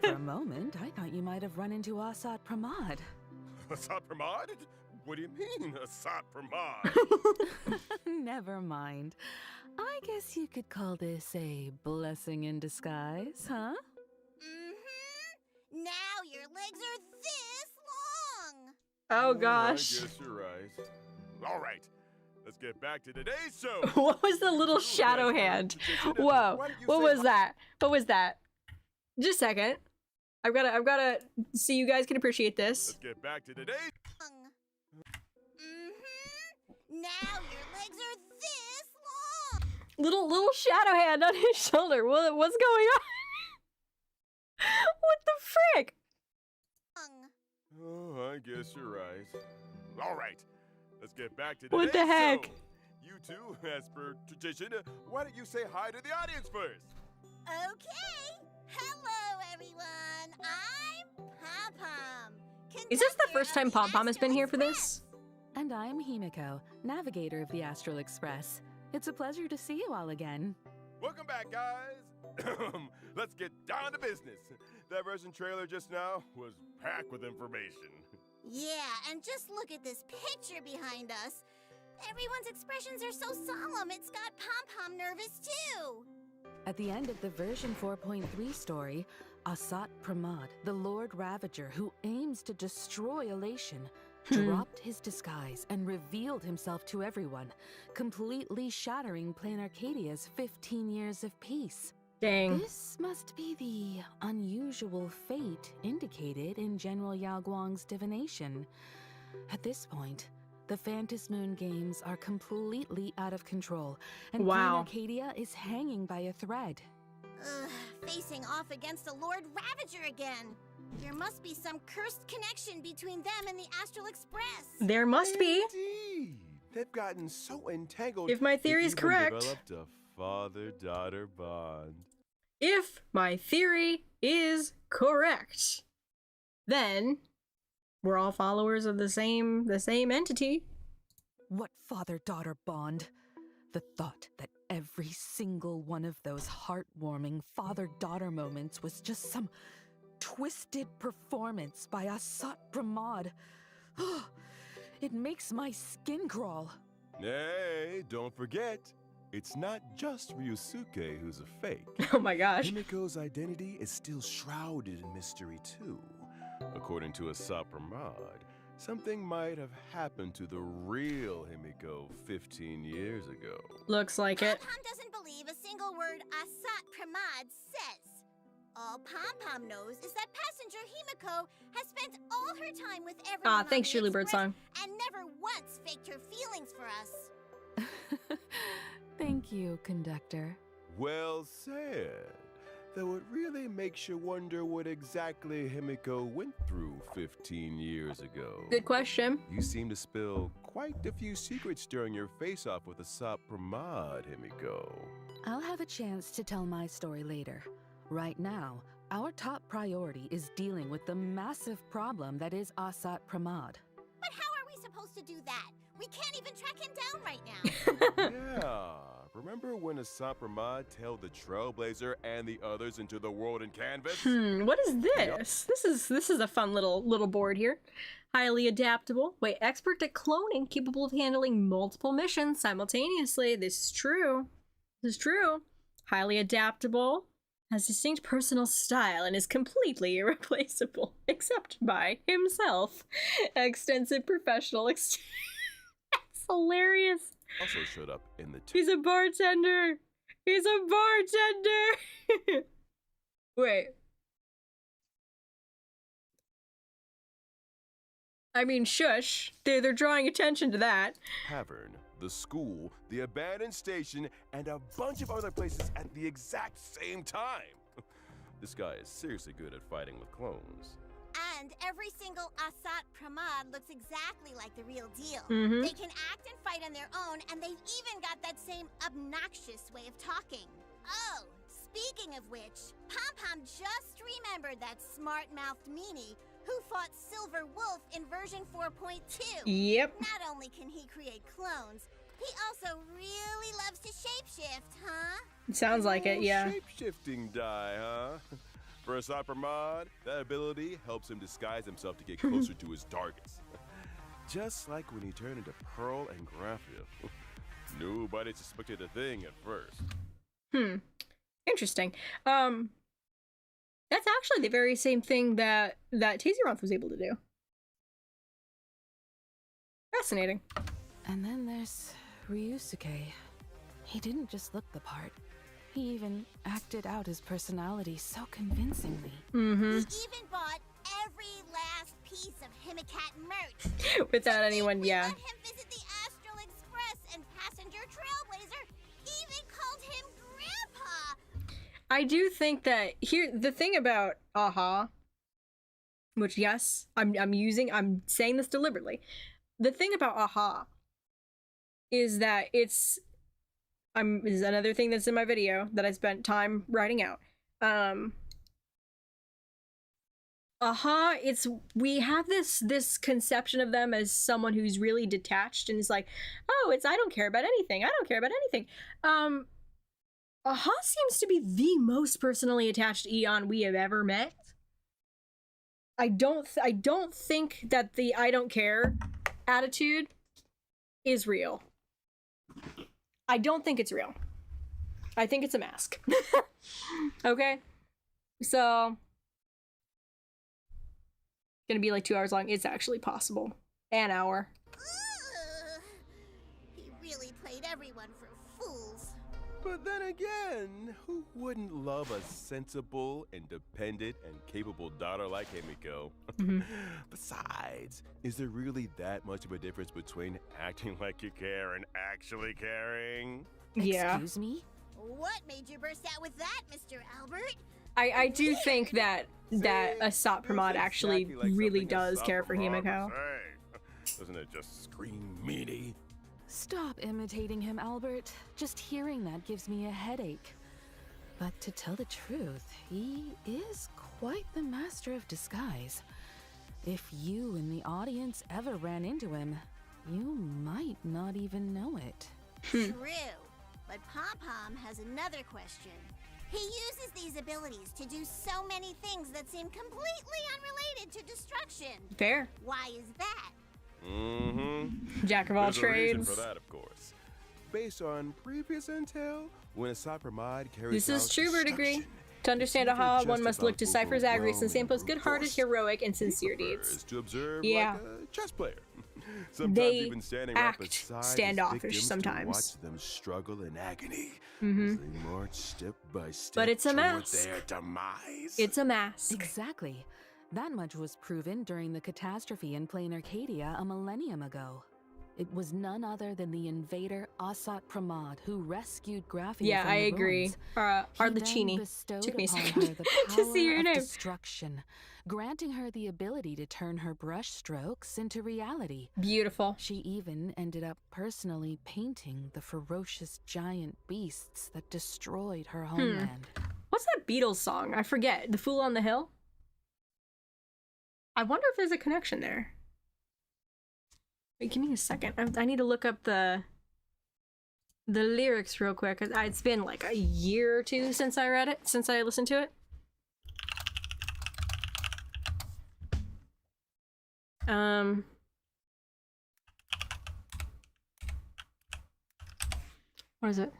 For a moment, I thought you might have run into Asat Pramad. Asat Pramad? What do you mean, Asat Pramad? Never mind. I guess you could call this a blessing in disguise, huh? Mm-hmm. Now your legs are this long. Oh I gosh. guess you're right. All right, let's get back to today's show. What was the little shadow hand? Whoa. What was that? What was that? Just a second. I've gotta see you guys can appreciate this. Let's get back to today's. Mm-hmm. Now your legs are this long. Little shadow hand on his shoulder. What's going on? What the frick? Oh, I guess you're right. All right, let's get back to What today's the heck? show. You two, as per tradition, why don't you say hi to the audience first? Okay. Hello, everyone. I'm Pom Pom. Is this the first time Pom Pom has been here for this? And I'm Himeko, navigator of the Astral Express. It's a pleasure to see you all again. Welcome back, guys. Let's get down to business. That version trailer just now was packed with information. Yeah, and just look at this picture behind us. Everyone's expressions are so solemn, it's got Pom Pom nervous too. At the end of the version 4.3 story, Asat Pramad, the Lord Ravager who aims to destroy Elation, dropped his disguise and revealed himself to everyone, completely shattering Planarcadia's 15 years of peace. Dang. This must be the unusual fate indicated in General Yao Guang's divination. At this point, the Phantasmoon games are completely out of control, and Wow. Planarcadia is hanging by a thread. Ugh, facing off against the Lord Ravager again. There must be some cursed connection between them and the Astral Express. There must be. Indeed. They've gotten so entangled. If my they theory is even correct. Developed a father-daughter bond. If my theory is correct, then we're all followers of the same entity. What father-daughter bond? The thought that every single one of those heartwarming father-daughter moments was just some twisted performance by Asat Pramad. It makes my skin crawl. Hey, don't forget, it's not just Ryusuke who's a fake. Oh my gosh. Himeko's identity is still shrouded in mystery too. According to Asat Pramad, something might have happened to the real Himeko 15 years ago. Looks like it. Pom Pom doesn't believe a single word Asat Pramad says. All Pom Pom knows is that passenger Himeko has spent all her time with everyone on Thanks, the Shirley Express Birdsong. and never once faked her feelings for us. Thank you, conductor. Well said. Though it really makes you wonder what exactly Himeko went through 15 years ago. Good question. You seem to spill quite a few secrets during your face-off with Asat Pramad, Himeko. I'll have a chance to tell my story later. Right now, our top priority is dealing with the massive problem that is Asat Pramad. But how are we supposed to do that? We can't even track him down right now. Yeah. Remember when Asat Pramad tailed the Trailblazer and the others into the world in canvas? What is this? This is a fun little board here. Highly adaptable. Wait, expert at cloning, capable of handling multiple missions simultaneously. This is true. This is true. Highly adaptable. Has distinct personal style and is completely irreplaceable, except by himself. Extensive professional experience. That's hilarious. Also showed up in the He's a bartender. He's a bartender. Wait. I mean, shush. They're drawing attention to that. tavern, the school, the abandoned station, and a bunch of other places at the exact same time. This guy is seriously good at fighting with clones. And every single Asat Pramad looks exactly like the real deal. Mhm. They can act and fight on their own, and they've even got that same obnoxious way of talking. Oh, speaking of which, Pom Pom just remembered that smart-mouthed meanie who fought Silver Wolf in version 4.2. Yep. Not only can he create clones, he also really loves to shapeshift, huh? Sounds like it, yeah. Shape-shifting die, huh? For Asat Pramad, that ability helps him disguise himself to get closer to his targets. Just like when he turned into Pearl and Graphia. Nobody suspected a thing at first. Interesting. That's actually the very same thing that Tazeroth was able to do. Fascinating. And then there's Ryusuke. He didn't just look the part. He even acted out his personality so convincingly. He even bought every last piece of HIMEKO merch. Without anyone, We yeah. let him visit the Astral Express, and Passenger Trailblazer even called him Grandpa. I do think that the thing about Aha, which yes, I'm saying this deliberately. The thing about Aha is that this is another thing that's in my video that I spent time writing out. Aha, we have this conception of them as someone who's really detached and is like, oh, I don't care about anything. I don't care about anything. Aha seems to be the most personally attached Eon we have ever met. I don't think that the I don't care attitude is real. I don't think it's real. I think it's a mask. Okay? So gonna be like 2 hours long. It's actually possible. An hour. Ugh. He really played everyone for fools. But then again, who wouldn't love a sensible, independent, and capable daughter like Himeko? Besides, is there really that much of a difference between acting like you care and actually caring? Yeah. Excuse me? What made you burst out with that, Mr. Albert? I do think that Asat Pramod That's actually exactly like really something does Asat care for Pramod would Himeko. say. Doesn't it just scream meanie? Stop imitating him, Albert. Just hearing that gives me a headache. But to tell the truth, he is quite the master of disguise. If you in the audience ever ran into him, you might not even know it. True. But Pom-Pom has another question. He uses these abilities to do so many things that seem completely unrelated to destruction. Fair. Why is that? Jack of all There's a reason trades. for that, of course. Based on previous intel, when Asat Pramod carries This is out true, verdigris. destruction, To understand it's never Aha, just one must look about to Cypher's avarice and overwhelming Sample's brute good-hearted, force. heroic, and He sincere prefers deeds. to observe Yeah. like a chess player. Sometimes They even standing right act beside his standoffish victims sometimes. to watch them struggle in agony as they march step by step But it's a toward mask. their demise. It's a mask. Exactly. That much was proven during the catastrophe in Plain Arcadia a millennium ago. It was none other than the invader Asat Pramod who rescued Graphia Yeah, from I the agree. ruins. He then Arlecchini. bestowed Took me a upon second her the to see power your of name. destruction, granting her the ability to turn her brush strokes into reality. Beautiful. She even ended up personally painting the ferocious giant beasts that destroyed her homeland. What's that Beatles song? I forget. The Fool on the Hill? I wonder if there's a connection there. Wait, give me a second. I need to look up the lyrics real quick. It's been like a year or two since I read it, since I listened to it. What is it?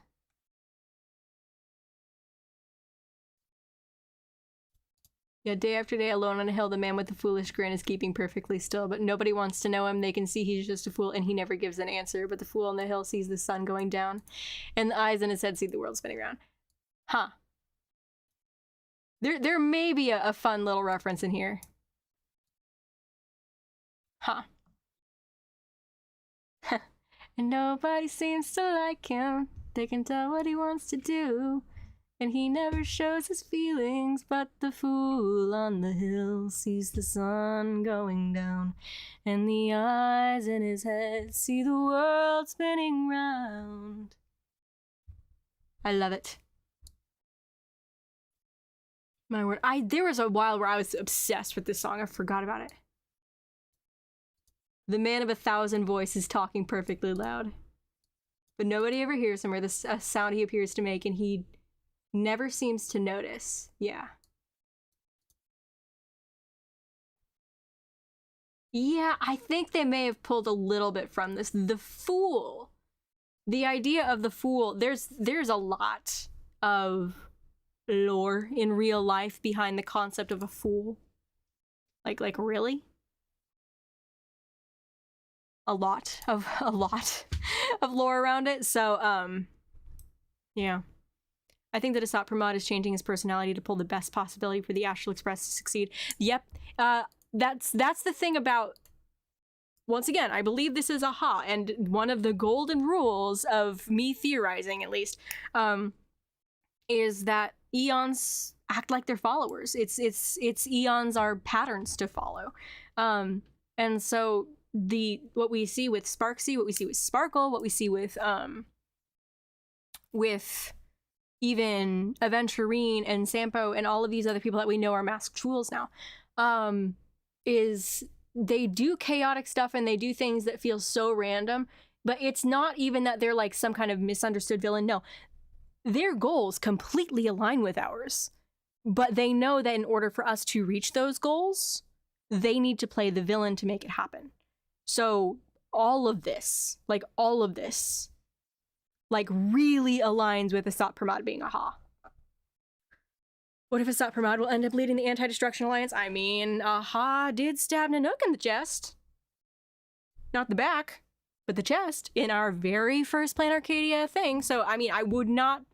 Yeah, day after day, alone on a hill, the man with the foolish grin is keeping perfectly still, but nobody wants to know him. They can see he's just a fool, and he never gives an answer. But the fool on the hill sees the sun going down, and the eyes in his head see the world spinning around. Huh. There may be a fun little reference in here. Huh. And nobody seems to like him. They can tell what he wants to do. And he never shows his feelings, but the fool on the hill sees the sun going down, and the eyes in his head see the world spinning round. I love it. My word. There was a while where I was obsessed with this song. I forgot about it. The man of 1,000 voices talking perfectly loud. But nobody ever hears him or the sound he appears to make, and he never seems to notice. Yeah. Yeah, I think they may have pulled a little bit from this. The fool the idea of the Fool, there's a lot of lore in real life behind the concept of a Fool. Like really? A lot of lore around it. So yeah. I think that Asat Pramod is changing his personality to pull the best possibility for the Astral Express to succeed. Yep. That's the thing about, once again, I believe this is AHA, and one of the golden rules of me theorizing, at least, is that eons act like their followers. It's eons are patterns to follow. And so what we see with Sparksy, what we see with Sparkle, what we see with even Aventurine and Sampo and all of these other people that we know are masked fools now, is they do chaotic stuff and they do things that feel so random, but it's not even that they're like some kind of misunderstood villain. No, their goals completely align with ours, but they know that in order for us to reach those goals, they need to play the villain to make it happen. So all of this, like really aligns with Asat Pramod being AHA. What if Asat Pramod will end up leading the Anti-Destruction Alliance? I mean, AHA did stab Nanook in the chest. Not the back, but the chest in our very first Plan Arcadia thing. So, I mean, I would not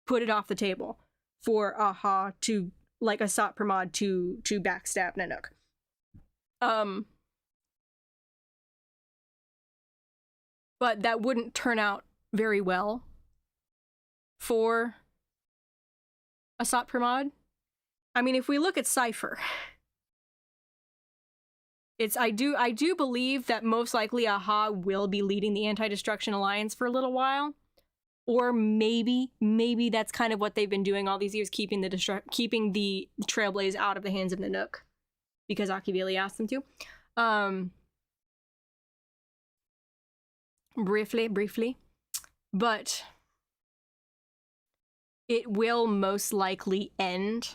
put it off the table for AHA to, like Asat Pramod to backstab Nanook. But that wouldn't turn out very well for Asat Pramod. I mean, if we look at Cypher, I do believe that most likely AHA will be leading the Anti-Destruction Alliance for a little while. Or maybe that's kind of what they've been doing all these years, keeping the Trailblaze out of the hands of Nanook, because Akivili asked them to. Briefly, but it will most likely end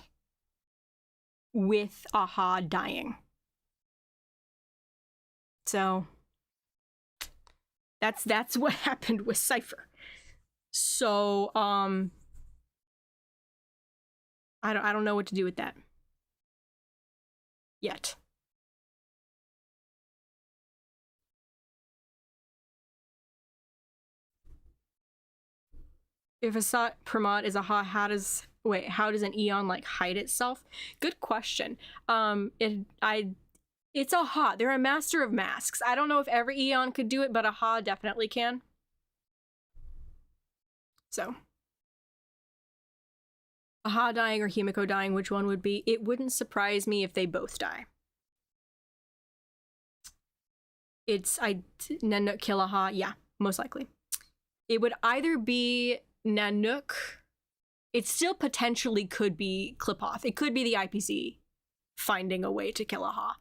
with AHA dying. So that's what happened with Cypher. So I don't know what to do with that yet. If Asat Pramod is AHA, how does an Eon like hide itself? Good question. It's AHA. They're a master of masks. I don't know if every Eon could do it, but AHA definitely can. So, AHA dying or Himeko dying, which one would be? It wouldn't surprise me if they both die. Nanook kill AHA, yeah, most likely. It would either be Nanook. It still potentially could be Klipoth. It could be the IPC finding a way to kill AHA.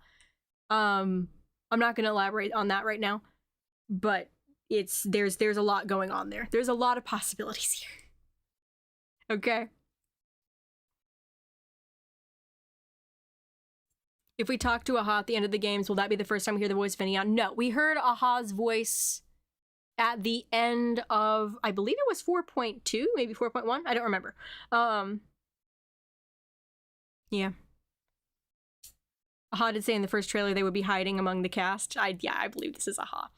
I'm not going to elaborate on that right now, but there's a lot going on there. There's a lot of possibilities here. Okay. If we talk to AHA at the end of the games, will that be the first time we hear the voice of an Eon? No, we heard AHA's voice at the end of, I believe it was 4.2, maybe 4.1. I don't remember. Yeah. AHA did say in the first trailer they would be hiding among the cast. I believe this is AHA.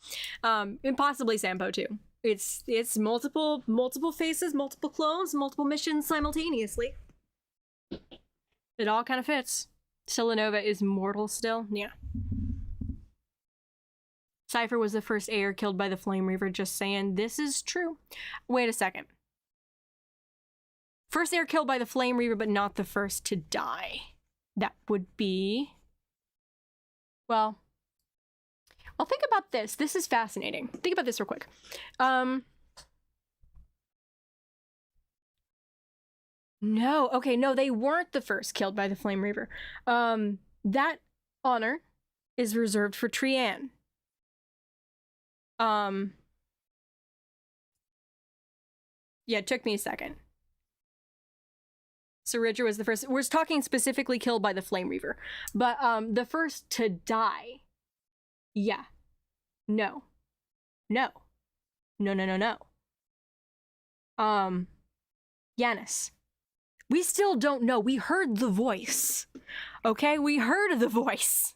And possibly Sampo too. It's multiple faces, multiple clones, multiple missions simultaneously. It all kind of fits. Silanova is mortal still. Yeah. Cypher was the first Air killed by the Flame Reaver, just saying. This is true. Wait a second. First Air killed by the Flame Reaver, but not the first to die. That would be... Well, think about this. This is fascinating. Think about this real quick. No, okay, no, they weren't the first killed by the Flame Reaver. That honor is reserved for Trianne. Yeah, it took me a second. Saridra was the first. We're talking specifically killed by the Flame Reaver. But the first to die. Yeah. No. No. No, no, no, no. Yanis. We still don't know. We heard the voice. Okay? We heard the voice.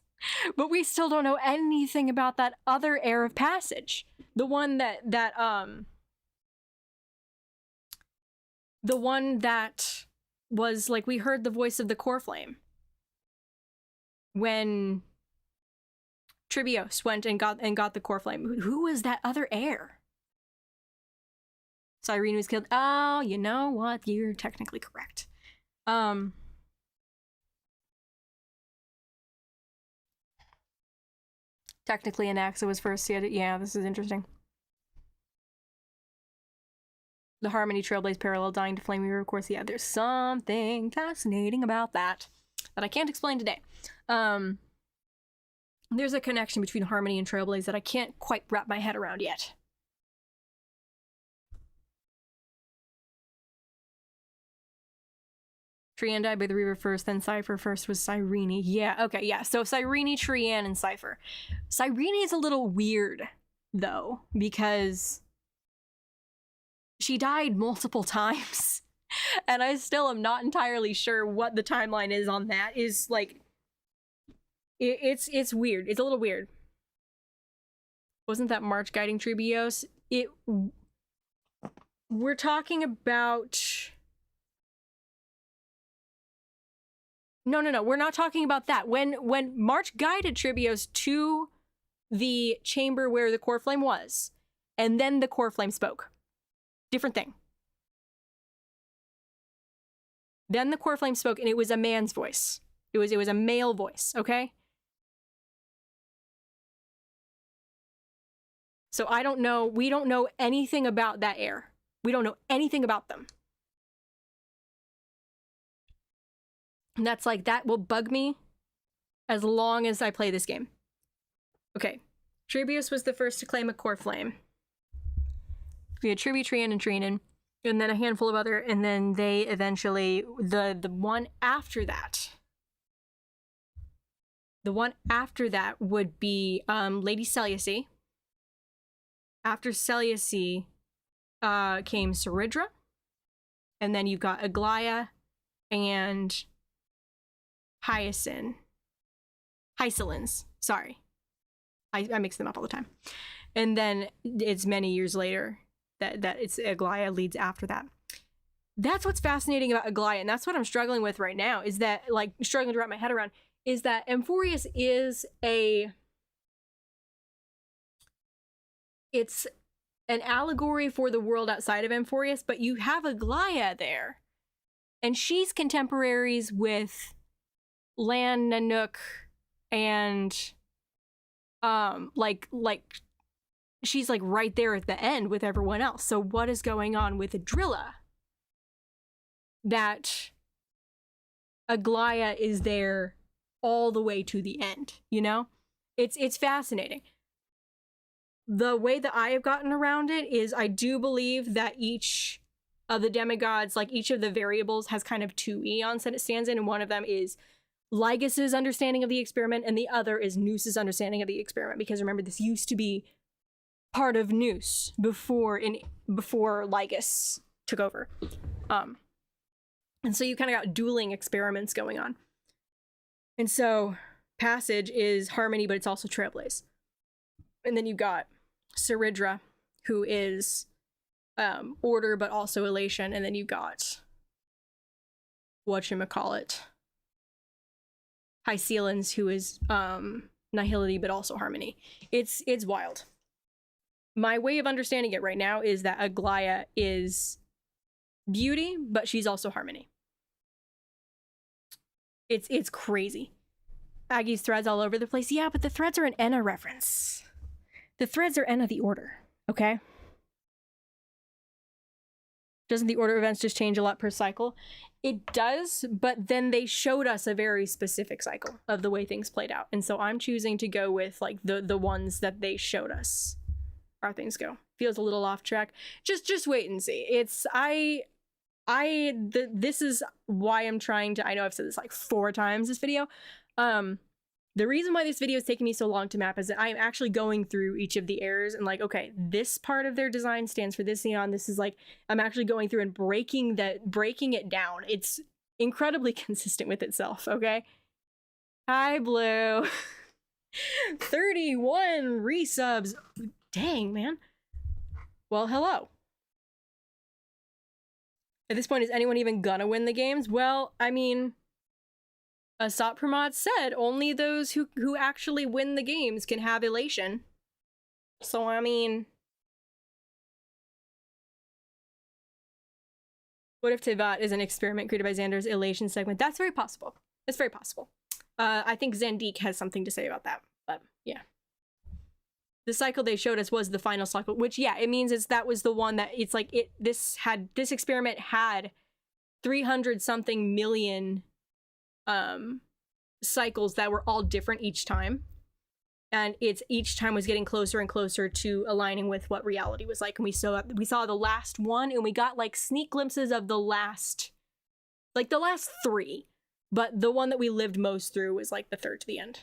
But we still don't know anything about that other heir of passage. The one that was like, we heard the voice of the core flame when Tribios went and got the core flame. Who was that other heir? Cyrene was killed. Oh, you know what? You're technically correct. Technically, Anaxa was first. Yeah, this is interesting. The Harmony Trailblaze parallel dying to Flame Weaver, of course. Yeah, there's something fascinating about that I can't explain today. There's a connection between Harmony and Trailblaze that I can't quite wrap my head around yet. Trian died by the Reaver first, then Cypher first was Cyrene. Yeah, okay, yeah. So Cyrene, Trian, and Cypher. Cyrene is a little weird, though, because she died multiple times. And I still am not entirely sure what the timeline is on that. Is like, it's weird. It's a little weird. Wasn't that March guiding Tribios? We're talking about... No, we're not talking about that. When March guided Tribios to the chamber where the core flame was, and then the core flame spoke. Different thing. Then the core flame spoke, and it was a man's voice. It was a male voice, okay? So I don't know, we don't know anything about that heir. We don't know anything about them. And that's like, that will bug me as long as I play this game. Okay. Tribius was the first to claim a core flame. We had Tribi, Trian, and Trianon, and then a handful of other, and then they eventually, the one after that. The one after that would be Lady Seleucy. After Seleucy came Saridra, and then you've got Aglaia and Hyacinth. Hycelins, sorry. I mix them up all the time. And then it's many years later that it's Aglaia leads after that. That's what's fascinating about Aglaia, and that's what I'm struggling with right now, is that, like, struggling to wrap my head around, is that Amphorius is it's an allegory for the world outside of Amphorius, but you have Aglaia there. And she's contemporaries with Lan Nanook and like she's like right there at the end with everyone else. So what is going on with Adrilla? That Aglaia is there all the way to the end, you know? It's fascinating. The way that I have gotten around it is I do believe that each of the demigods, like each of the variables, has kind of two eons that it stands in, and one of them is Lygas's understanding of the experiment, and the other is Noos's understanding of the experiment. Because remember, this used to be part of Noos before Lygas took over. And so you kind of got dueling experiments going on. And so Passage is Harmony, but it's also Trailblaze. And then you've got Saridra, who is Order, but also Elation. And then you got whatchamacallit, Hycelins, who is Nihility, but also Harmony. It's wild. My way of understanding it right now is that Aglaia is beauty, but she's also Harmony. It's crazy. Aggie's threads all over the place. Yeah, but the threads are an Enna reference. The threads are Enna the Order, okay? Doesn't the Order events just change a lot per cycle? It does, but then they showed us a very specific cycle of the way things played out. And so I'm choosing to go with like the ones that they showed us how things go. Feels a little off track. Just wait and see. This is why I'm trying to, I know I've said this like 4 times this video. The reason why this video is taking me so long to map is that I'm actually going through each of the errors and like, okay, this part of their design stands for this neon. This is like, I'm actually going through and breaking it down. It's incredibly consistent with itself, okay? Hi, Blue. 31 resubs. Dang, man. Well, hello. At this point, is anyone even gonna win the games? Well, I mean, Asat Pramod said only those who actually win the games can have elation. So, I mean... What if Tivat is an experiment created by Xander's elation segment? That's very possible. That's very possible. I think Zandik has something to say about that, but yeah. The cycle they showed us was the final cycle, which, yeah, it means that was the one that it's like this experiment had 300 something million cycles that were all different each time, and each time was getting closer and closer to aligning with what reality was like. And we saw the last one, and we got like sneak glimpses of the last 3, but the one that we lived most through was like the third to the end.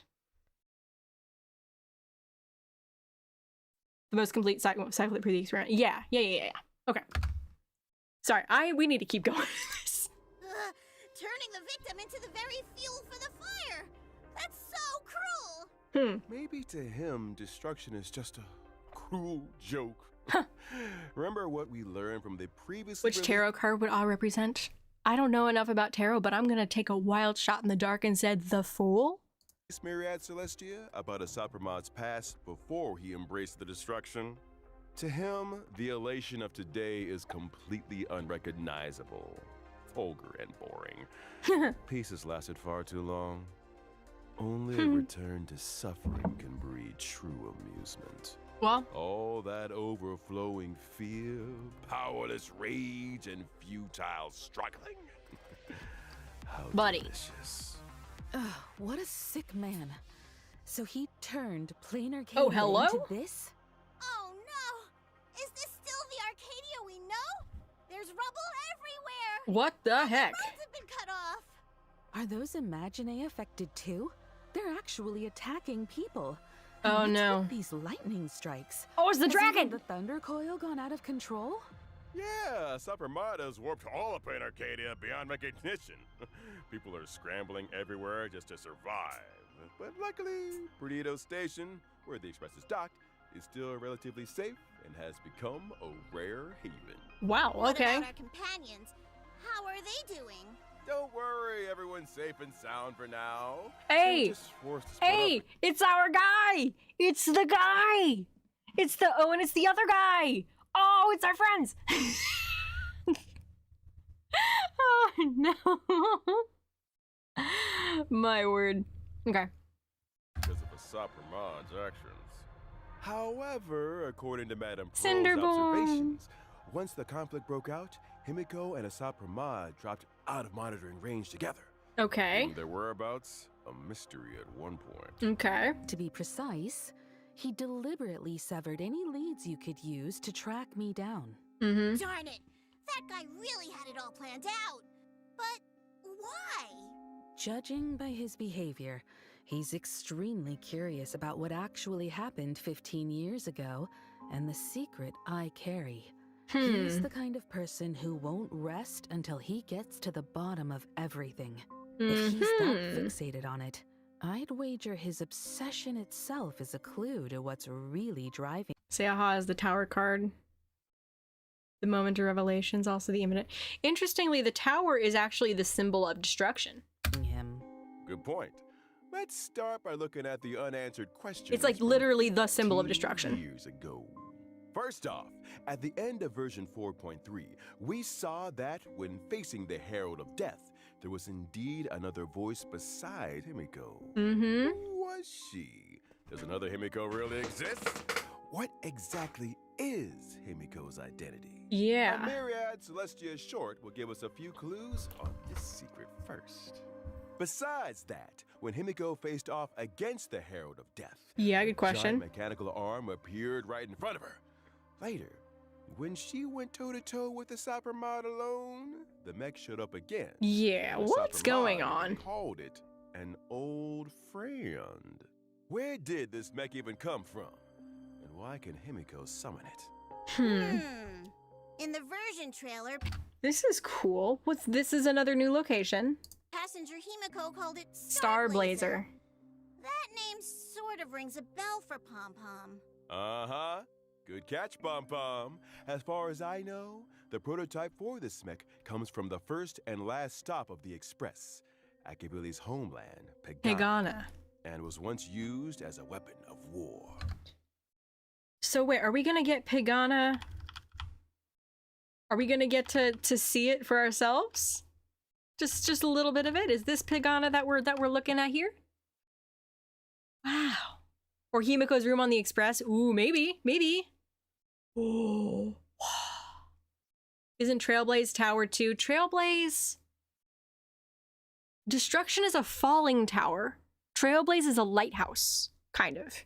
The most complete cycle that pre the experiment. Yeah. Okay. Sorry, we need to keep going with this. Turning the victim into the very fuel for the fire. That's so cruel. Maybe to him, destruction is just a cruel joke. Remember what we learned from the previous... Which tarot card would I represent? I don't know enough about tarot, but I'm gonna take a wild shot in the dark and said the Fool. Myriad Celestia about Asat Pramad's past before he embraced the destruction. To him, the elation of today is completely unrecognizable, vulgar and boring. Peace has lasted far too long. Only a return to suffering can breed true amusement. Well, all that overflowing fear, powerless rage, and futile struggling. How buddy. Delicious. Ugh, what a sick man. So he turned plain Arcadia hello? into this? Oh no! Is this still the Arcadia we know? There's rubble everywhere! What the heck? The roads have been cut off! Are those Imaginae affected too? They're actually attacking people. Oh And what's no. with these lightning strikes? Oh, it's the Has dragon! even the thunder coil gone out of control? Yeah, Supramod has warped all of Plain Arcadia beyond recognition. People are scrambling everywhere just to survive. But luckily, Perdido Station, where the Express is docked, is still relatively safe and has become a rare haven. Wow, What okay. about our companions? How are they doing? Don't worry, everyone's safe and sound for now. Hey! They're just forced to split Hey! up. It's our guy! It's the guy! And it's the other guy! Oh, it's our friends! Oh no. My word. Okay. Because of Asat Pramad's actions. However, according to Madame Pro's Cinderborn. observations, once the conflict broke out, Himeko and Asat Pramod dropped out of monitoring range together. Okay. Their whereabouts, a mystery at one point. Okay. To be precise, he deliberately severed any leads you could use to track me down. Mm-hmm. Darn it! That guy really had it all planned out! But why? Judging by his behavior, he's extremely curious about what actually happened 15 years ago and the secret I carry. He's the kind of person who won't rest until he gets to the bottom of everything. If he's that fixated on it, I'd wager his obsession itself is a clue to what's really driving. Seaha is the tower card. The moment of revelations, also the imminent. Interestingly, the tower is actually the symbol of destruction. Him. Good point. Let's start by looking at the unanswered questions. It's like from literally the symbol of 15 destruction. Years ago. First off, at the end of version 4.3, we saw that when facing the Herald of Death, there was indeed another voice beside Himeko. Mm-hmm. Who was she? Does another Himeko really exist? What exactly is Himeko's identity? Yeah. A Myriad Celestia short will give us a few clues on this secret first. Besides that, when Himeko faced off against the Herald of Death, Yeah, good a question. giant mechanical arm appeared right in front of her. Later, when she went toe-to-toe with the Sappermod alone, the mech showed up again. Yeah, The what's Sappermod going on? called it an old friend. Where did this mech even come from? And why can Himeko summon it? In the version trailer, This is cool. What's this? Is another new location. passenger Himeko called it Starblazer. That name sort of rings a bell for Pom Pom. Uh-huh. Good catch, Pom Pom. As far as I know, the prototype for this mech comes from the first and last stop of the Express, Akibili's homeland, Pegana. and was once used as a weapon of war. So wait, are we gonna get Pegana? Are we gonna get to see it for ourselves? Just a little bit of it. Is this Pegana that we're looking at here? Wow. Or Himeko's room on the Express? Ooh, maybe. Oh. Isn't Trailblaze Tower 2? Trailblaze... Destruction is a falling tower. Trailblaze is a lighthouse, kind of.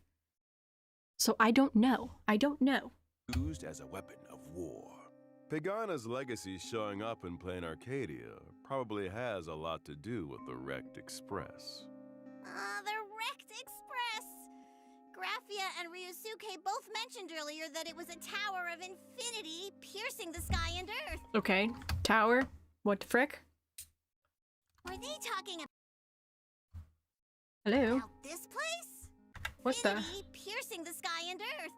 So I don't know. Used as a weapon of war. Pegana's legacy showing up in plain Arcadia probably has a lot to do with the wrecked Express. The wrecked Express! Graphia and Ryusuke both mentioned earlier that it was a tower of infinity piercing the sky and earth. Okay, tower. What the frick? Were they talking Hello? about this place? What the? Infinity piercing the sky and earth.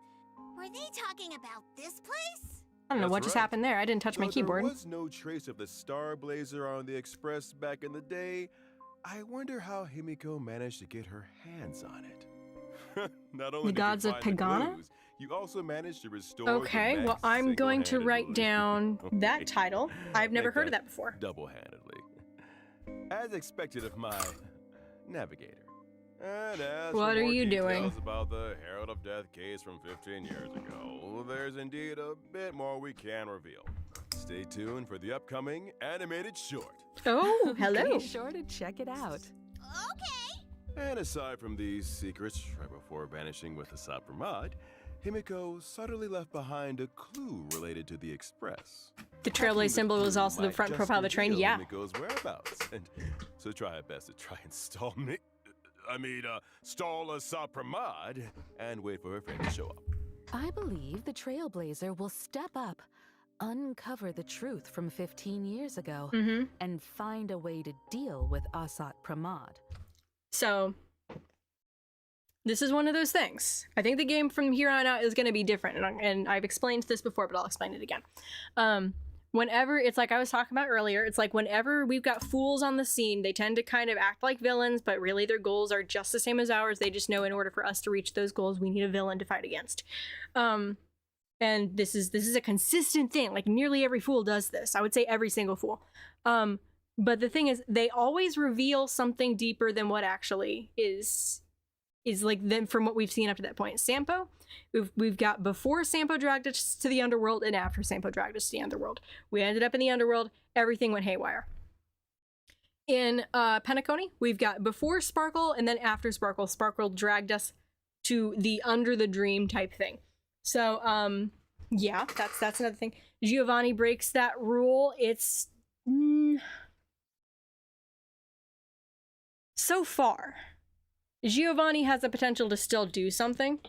Were they talking about this place? I don't know what just happened there. I didn't touch my Though keyboard. There was no trace of the Starblazer on the Express back in the day. I wonder how Himeko managed to get her hands on it. Not only The did you gods of find the Pegana? clues, you also managed to restore Okay, the well, mech I'm going to write single-handedly. down that title. I've never Make heard of that before. Double-handedly. As expected of my navigator. And as What for are more you doing? details about the Herald of Death case from 15 years ago, there's indeed a bit more we can reveal. Stay tuned for the upcoming animated short. Oh, hello. Be sure to check it out. Okay. And aside from these secrets, right before vanishing with Asad Pramad, Himeko subtly left behind a clue related to the Express. The Trailblaze symbol was also the front profile of the train. Yeah. Himiko's whereabouts, and so try our best to try and stall me. Stall Asad Pramad and wait for her friend to show up. I believe the Trailblazer will step up, uncover the truth from 15 years ago, and find a way to deal with Asat Pramad. So, this is one of those things. I think the game from here on out is going to be different, and I've explained this before, but I'll explain it again. Whenever, it's like I was talking about earlier, it's like whenever we've got fools on the scene, they tend to kind of act like villains, but really their goals are just the same as ours. They just know in order for us to reach those goals, we need a villain to fight against. And this is a consistent thing. Like nearly every fool does this. I would say every single fool. But the thing is, they always reveal something deeper than what actually is like them from what we've seen up to that point. Sampo, we've got before Sampo dragged us to the underworld and after Sampo dragged us to the underworld. We ended up in the underworld. Everything went haywire. In Penacony, we've got before Sparkle and then after Sparkle. Sparkle dragged us to the under the dream type thing. So yeah, that's another thing. Giovanni breaks that rule. It's so far, Giovanni has the potential to still do something,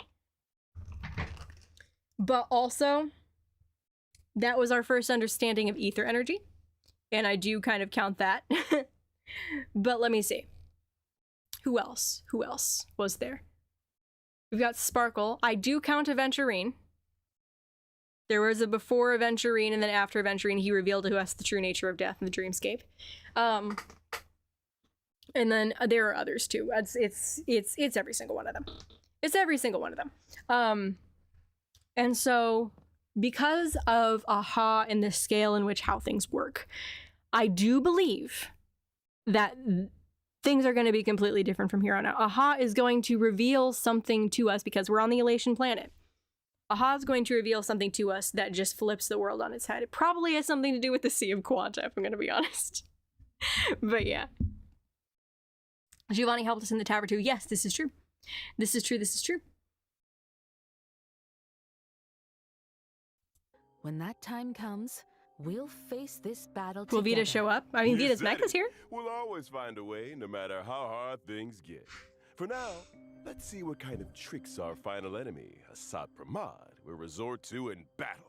but also that was our first understanding of ether energy, and I do kind of count that. But let me see. Who else was there? We've got Sparkle. I do count Aventurine. There was a before Aventurine and then after Aventurine, he revealed to us the true nature of death in the dreamscape. And then there are others too. It's every single one of them. It's every single one of them. And so because of AHA and the scale in which how things work, I do believe that things are going to be completely different from here on out. AHA is going to reveal something to us because we're on the Elation planet. AHA is going to reveal something to us that just flips the world on its head. It probably has something to do with the Sea of Quanta, if I'm going to be honest. But yeah. Giovanni helped us in the tower too. Yes, this is true. This is true. This is true. When that time comes, we'll face this battle Will together. Vita show up? I mean, You Vita's said mech is it. here? We'll always find a way, no matter how hard things get. For now, let's see what kind of tricks our final enemy, Assad Pramad, will resort to in battle.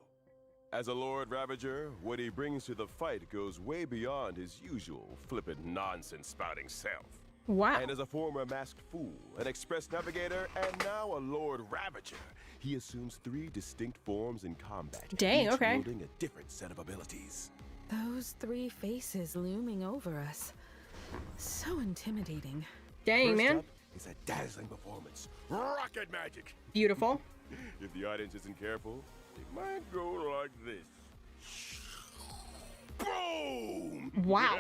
As a Lord Ravager, what he brings to the fight goes way beyond his usual flippant nonsense-spouting self. Wow. And as a former masked fool, an express navigator, and now a Lord Ravager, he assumes 3 distinct forms in combat. Dang, each okay. wielding a different set of abilities. Those 3 faces looming over us. So intimidating. Dang, First man. up is a dazzling performance. Rocket magic! Beautiful. If the audience isn't careful, it might go like this. Boom! Wow.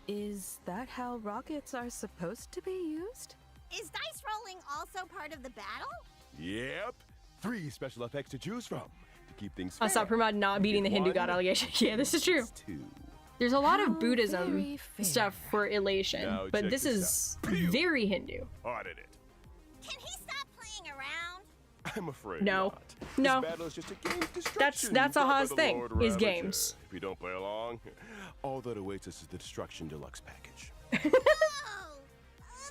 Is that how rockets are supposed to be used? Is dice rolling also part of the battle? Yep. 3 special effects to choose from to keep things fair. Assad Pramad not beating the Hindu god allegation. Yeah, this is true. It's 2. There's a lot How of Buddhism very fair. stuff for elation, Now but check this this is out. very Hindu. Audit it. Can he stop playing around? I'm afraid No. not. No. This battle is just a game of destruction. That's brought by Aha's the thing, Lord is Ravager. games. If you don't play along, all that awaits us is the Destruction Deluxe package. Oh,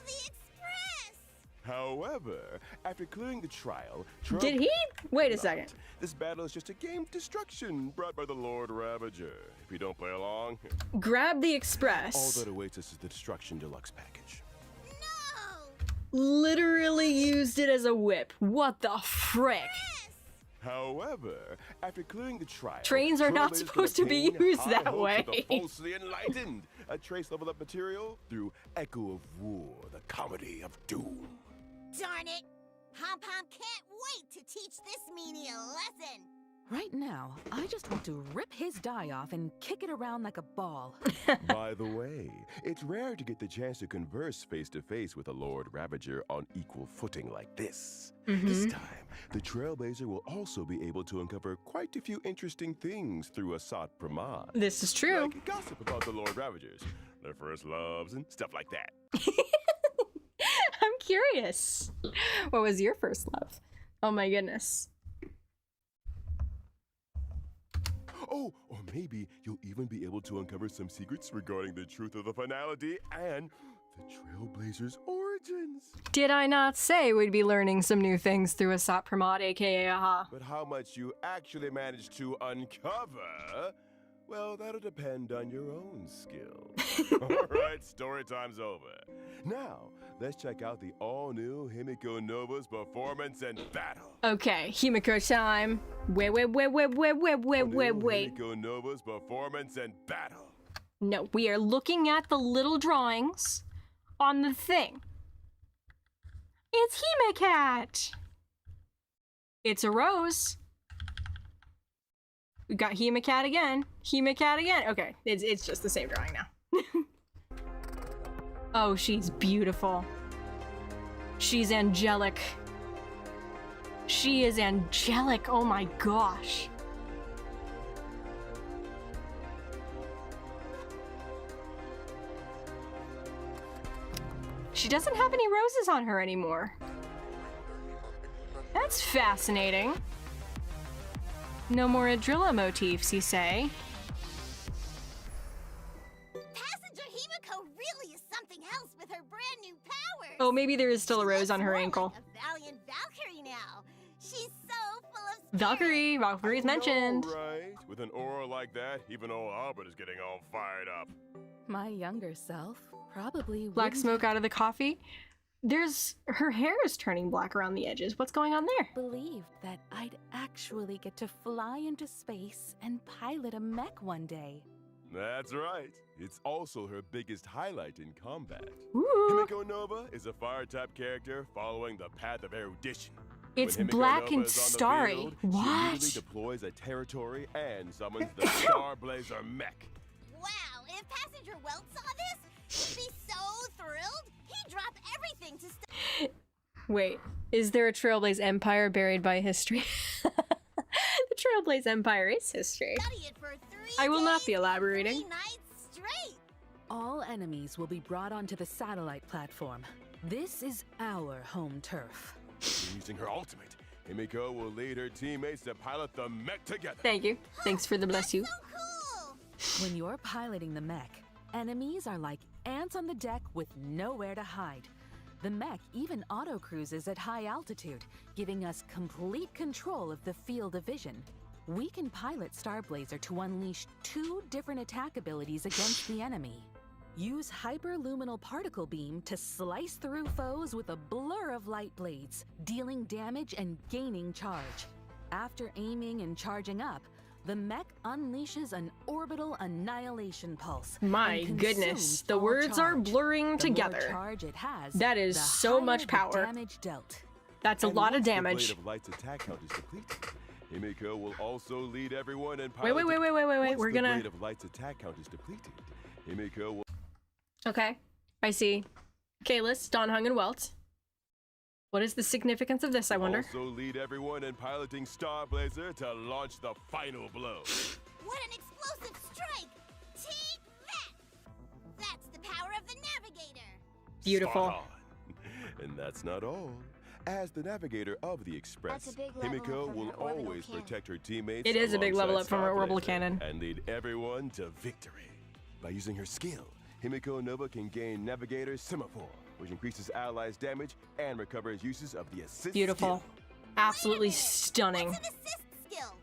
the express! However, after clearing the trial, Did he? Wait a second. This battle is just a game of destruction brought by the Lord Ravager. If you don't play along, Grab the all express. that awaits us is the Destruction Deluxe package. No! Literally used it as a whip. What the frick? However, after clearing the trial, Trains are not trailblazers can supposed to be obtain used high that hopes way. of the falsely enlightened. A trace level up material through Echo of War, the comedy of doom. Darn it! Pom Pom can't wait to teach this meanie a lesson! Right now, I just want to rip his die off and kick it around like a ball. By the way, it's rare to get the chance to converse face to face with a Lord Ravager on equal footing like this. This time, the Trailblazer will also be able to uncover quite a few interesting things through Assad Pramad. This is true. Like gossip about the Lord Ravagers, their first loves, and stuff like that. I'm curious. What was your first love? Oh my goodness. Oh, or maybe you'll even be able to uncover some secrets regarding the truth of the finality and the Trailblazers' origins. Did I not say we'd be learning some new things through Assad Pramad, aka Aha? But how much you actually managed to uncover, well, that'll depend on your own skill. All right, story time's over. Now, let's check out the all-new Himeko Nova's performance and battle. Okay, Himeko time. Wait. Himeko Nova's performance and battle. No, we are looking at the little drawings on the thing. It's Himekat. It's a rose. We got Himekat again. Himekat again. Okay, it's just the same drawing now. Oh, she's beautiful. She's angelic. She is angelic. Oh my gosh. She doesn't have any roses on her anymore. That's fascinating. No more Adrilla motifs, you say? Passenger Himeko really is something else with her brand new powers! Oh, maybe there is still a She rose looks on her more ankle. Like a valiant Valkyrie now. She's so full of spirit. Valkyrie's mentioned. Right? With an aura like that, even old Albert is getting all fired up. My younger self probably Black wouldn't smoke out of the coffee. Her hair is turning black around the edges. What's going on there? believed that I'd actually get to fly into space and pilot a mech one day. That's right. It's also her biggest highlight in combat. Ooh. Himeko Nova is a fire-type character following the path of erudition. It's When Himeko black Nova and is on the starry. field, She What? immediately deploys a territory and summons the Starblazer mech. Wow, if Passenger Welt saw this, he'd be so thrilled, he'd drop everything to Wait, is there a Trailblaze Empire buried by history? The Trailblaze Empire is history. study it for 3 I will not be days, elaborating. 3 nights straight. All enemies will be brought onto the satellite platform. This is our home turf. Using her ultimate, Himeko will lead her teammates to pilot the mech together. Thank you. Thanks for the bless you. So cool! When you're piloting the mech, enemies are like ants on the deck with nowhere to hide. The mech even auto-cruises at high altitude, giving us complete control of the field of vision. We can pilot Starblazer to unleash 2 different attack abilities against the enemy. Use Hyperluminal Particle Beam to slice through foes with a blur of light blades, dealing damage and gaining charge. After aiming and charging up, the mech unleashes an orbital annihilation pulse. My and goodness, consumes the all words are charge. blurring The more together. charge it has, That is the so higher much the power. damage dealt. That's a And lot of once the damage. Blade of Light's attack count is depleted, Himeko will also lead everyone in Wait. piloting. We're Once gonna. the Blade of Light's attack count is depleted, Himeko will Okay, I see. Kalis, Don Hung, and Welt. What is the significance of this, I wonder? also lead everyone in piloting Starblazer to launch the final blow. What an explosive strike! Take that! That's the power of the Navigator! Beautiful. Spot on. And that's not all. As the navigator of the Express, That's a big level up Himeko from will her orbital always cannon. protect her teammates. It is a big level up from her alongside orbital Starblazer cannon. and lead everyone to victory. By using her skill, Himeko Nova can gain Navigator Semaphore, which increases allies' damage and recovers uses of the assist Beautiful. skill. Absolutely Wait a minute, stunning. What's an assist skill?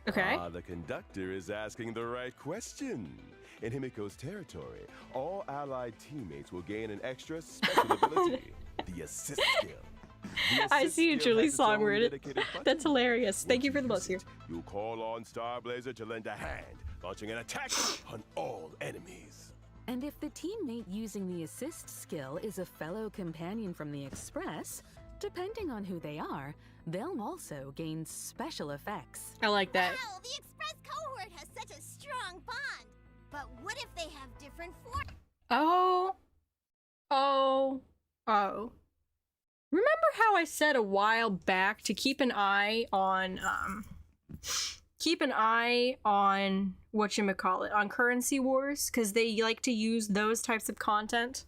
Okay. The conductor is asking the right question. In Himeko's territory, all allied teammates will gain an extra special ability, the assist skill. The I assist see a skill Julie has its song own word. dedicated button. That's hilarious. Thank Once you for the use bless you. it, you'll call on Starblazer to lend a hand, launching an attack on all enemies. And if the teammate using the assist skill is a fellow companion from the Express, depending on who they are, they'll also gain special effects. I like that. Wow, the Express cohort has such a strong bond! But what if they have different forms? Oh. Remember how I said a while back to keep an eye on whatchamacallit, on currency wars, because they like to use those types of content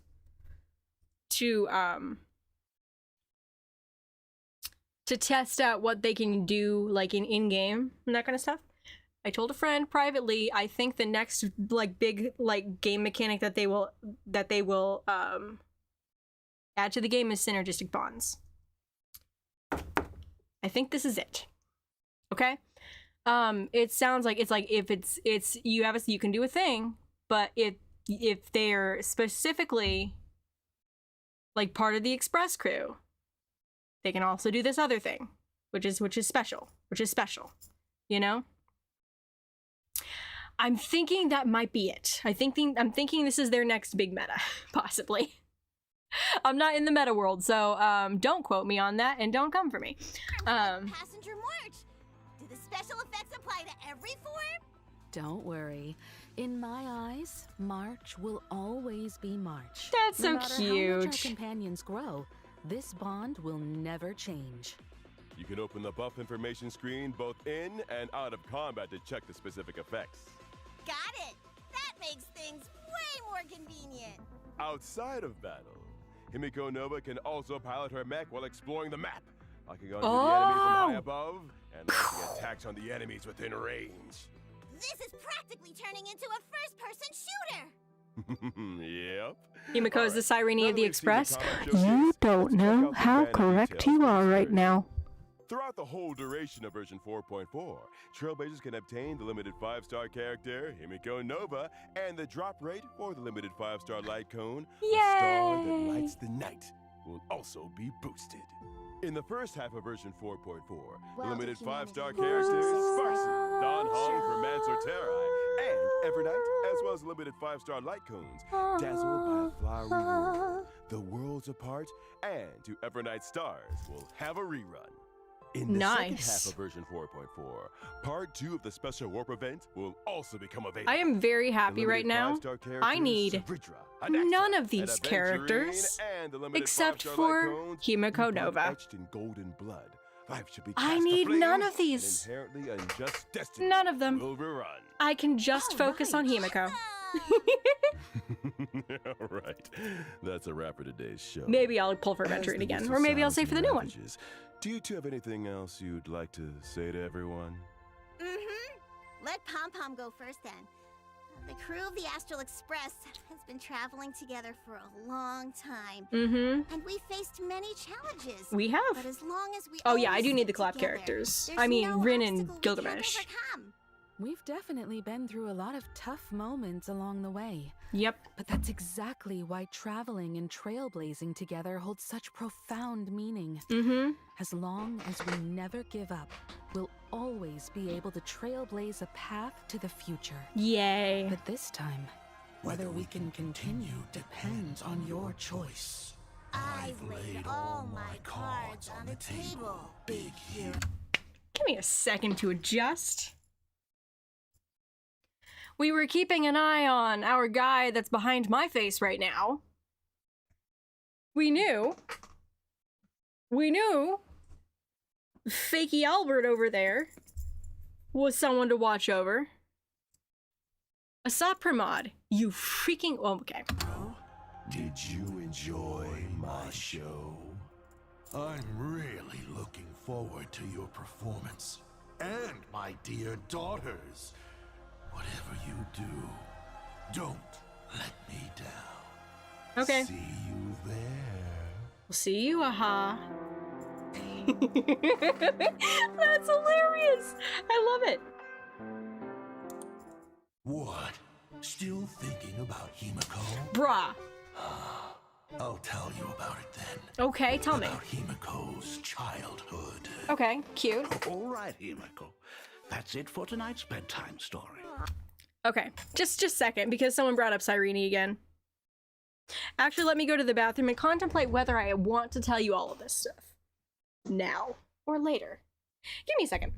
to test out what they can do, like in-game and that kind of stuff. I told a friend privately, I think the next like big like game mechanic that they will add to the game is synergistic bonds. I think this is it. Okay? It sounds like it's if you can do a thing, but if they're specifically like part of the Express crew, they can also do this other thing, which is special, you know? I'm thinking that might be it. I'm thinking this is their next big meta, possibly. I'm not in the meta world, so don't quote me on that and don't come for me. Passenger March! Do the special effects apply to every form? Don't worry. In my eyes, March will always be March. That's so no matter how much cute. our companions grow, this bond will never change. You can open the buff information screen both in and out of combat to check the specific effects. Got it! That makes things way more convenient! Outside of battle, Himeko Nova can also pilot her mech while exploring the map, locking onto the enemy from high above and launching attacks on the enemies within range. This is practically turning into a first-person shooter! Yep. Himeko is the Sirene Now of that the we've seen Express. combat You showcase, don't let's check know out the how canon correct details you for are this right version. now. Throughout the whole duration of version 4.4, Trailblazers can obtain the limited 5-star character, Himeko Nova, and the drop rate for the limited 5-star light cone, a star that Yay! lights the night, will also be boosted. In the first half of version 4.4, the Well, limited the 5-star humanity- characters, Sparcy, Don Hong from Mansorterai, and Evernight, as well as limited 5-star light cones, dazzled by a flowery world, the worlds apart, and to Evernight stars will have a rerun. In the second Nice. half of version 4.4, part 2 of the special warp event will also become available. I am very happy The right limited now. 5-star characters, I need Savridra, Anaxa, none of these and Aventurine, characters and the limited except 5-star for light cones, Himeko blood Nova. etched in golden blood. Life should be I cast need aflame, none of and these. Inherently unjust destiny None of them. will rerun. I can just focus on Himeko. All right, that's a wrap for today's show. Maybe I'll pull for As Aventurine the again, list or of maybe I'll sounds save for the and new one. ravages Do you two have anything else you'd like to say to everyone? Mm-hmm. Let Pom Pom go first then. The crew of the Astral Express has been traveling together for a long time. Mm-hmm. And we faced many challenges. We have. But as long as we Oh yeah, I always do need the stick collab together, characters. there's I mean, no Rin obstacle and we can't Gilgamesh. overcome. We've definitely been through a lot of tough moments along the way. Yep. But that's exactly why traveling and trailblazing together holds such profound meaning. Mm-hmm. As long as we never give up, we'll always be able to trailblaze a path to the future. Yay. But this time, whether we can continue depends on your choice. I've laid all my cards on the table, big hero. Give me a second to adjust. We were keeping an eye on our guy that's behind my face right now. We knew Fakey Albert over there was someone to watch over. Asap Pramod, you freaking... Oh, okay. Did you enjoy my show? I'm really looking forward to your performance. And my dear daughters, whatever you do, don't let me down. Okay. See you there. We'll see you, aha. That's hilarious. I love it. What? Still thinking about HIMEKO? Bruh. I'll tell you about it then. Okay, tell me. About HIMEKO's childhood. Okay, cute. All right, Himeko. That's it for tonight's bedtime story. Okay, just a second, because someone brought up Cyrene again. Actually, let me go to the bathroom and contemplate whether I want to tell you all of this stuff. Now or later. Give me a second.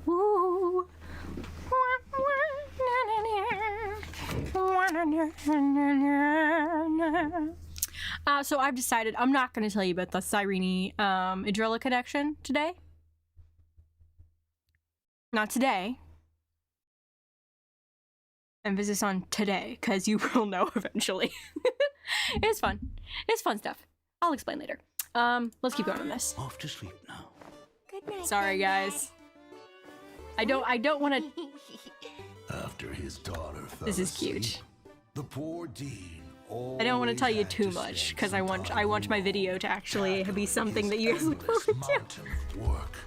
Woo. So I've decided I'm not going to tell you about the Cyrene Idrilla connection today. Not today. Emphasis on today, because you will know eventually. It's fun. It's fun stuff. I'll explain later. Let's keep going on this. Off to sleep now. Good night. Sorry, guys. I don't want to. After his daughter fell This is asleep, cute. the poor dean I don't want to tell you always had too to much spend because some I want time my video to actually be tackling something his that you guys look endless forward to. mountain of work.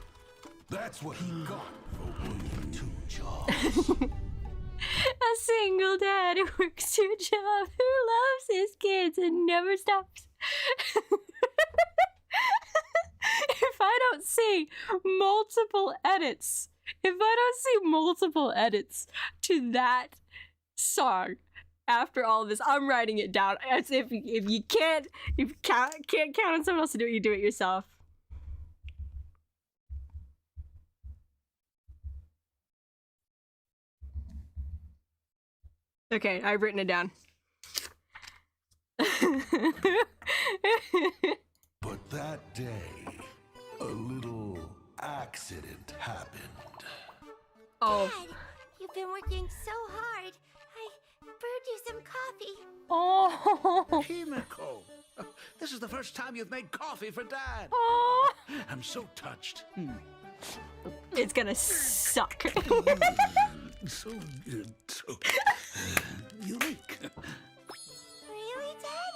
That's what he got for working 2 jobs. A single dad who works 2 jobs, who loves his kids and never stops. If I don't see multiple edits to that song after all of this, I'm writing it down. As if you can't count on someone else to do it, you do it yourself. Okay, I've written it down. But that day, a little accident happened. Oh. Dad, you've been working so hard. I brewed you some coffee. Oh. Himeko! This is the first time you've made coffee for Dad. Oh. I'm so touched. It's gonna suck. So good. So unique. Really, Dad?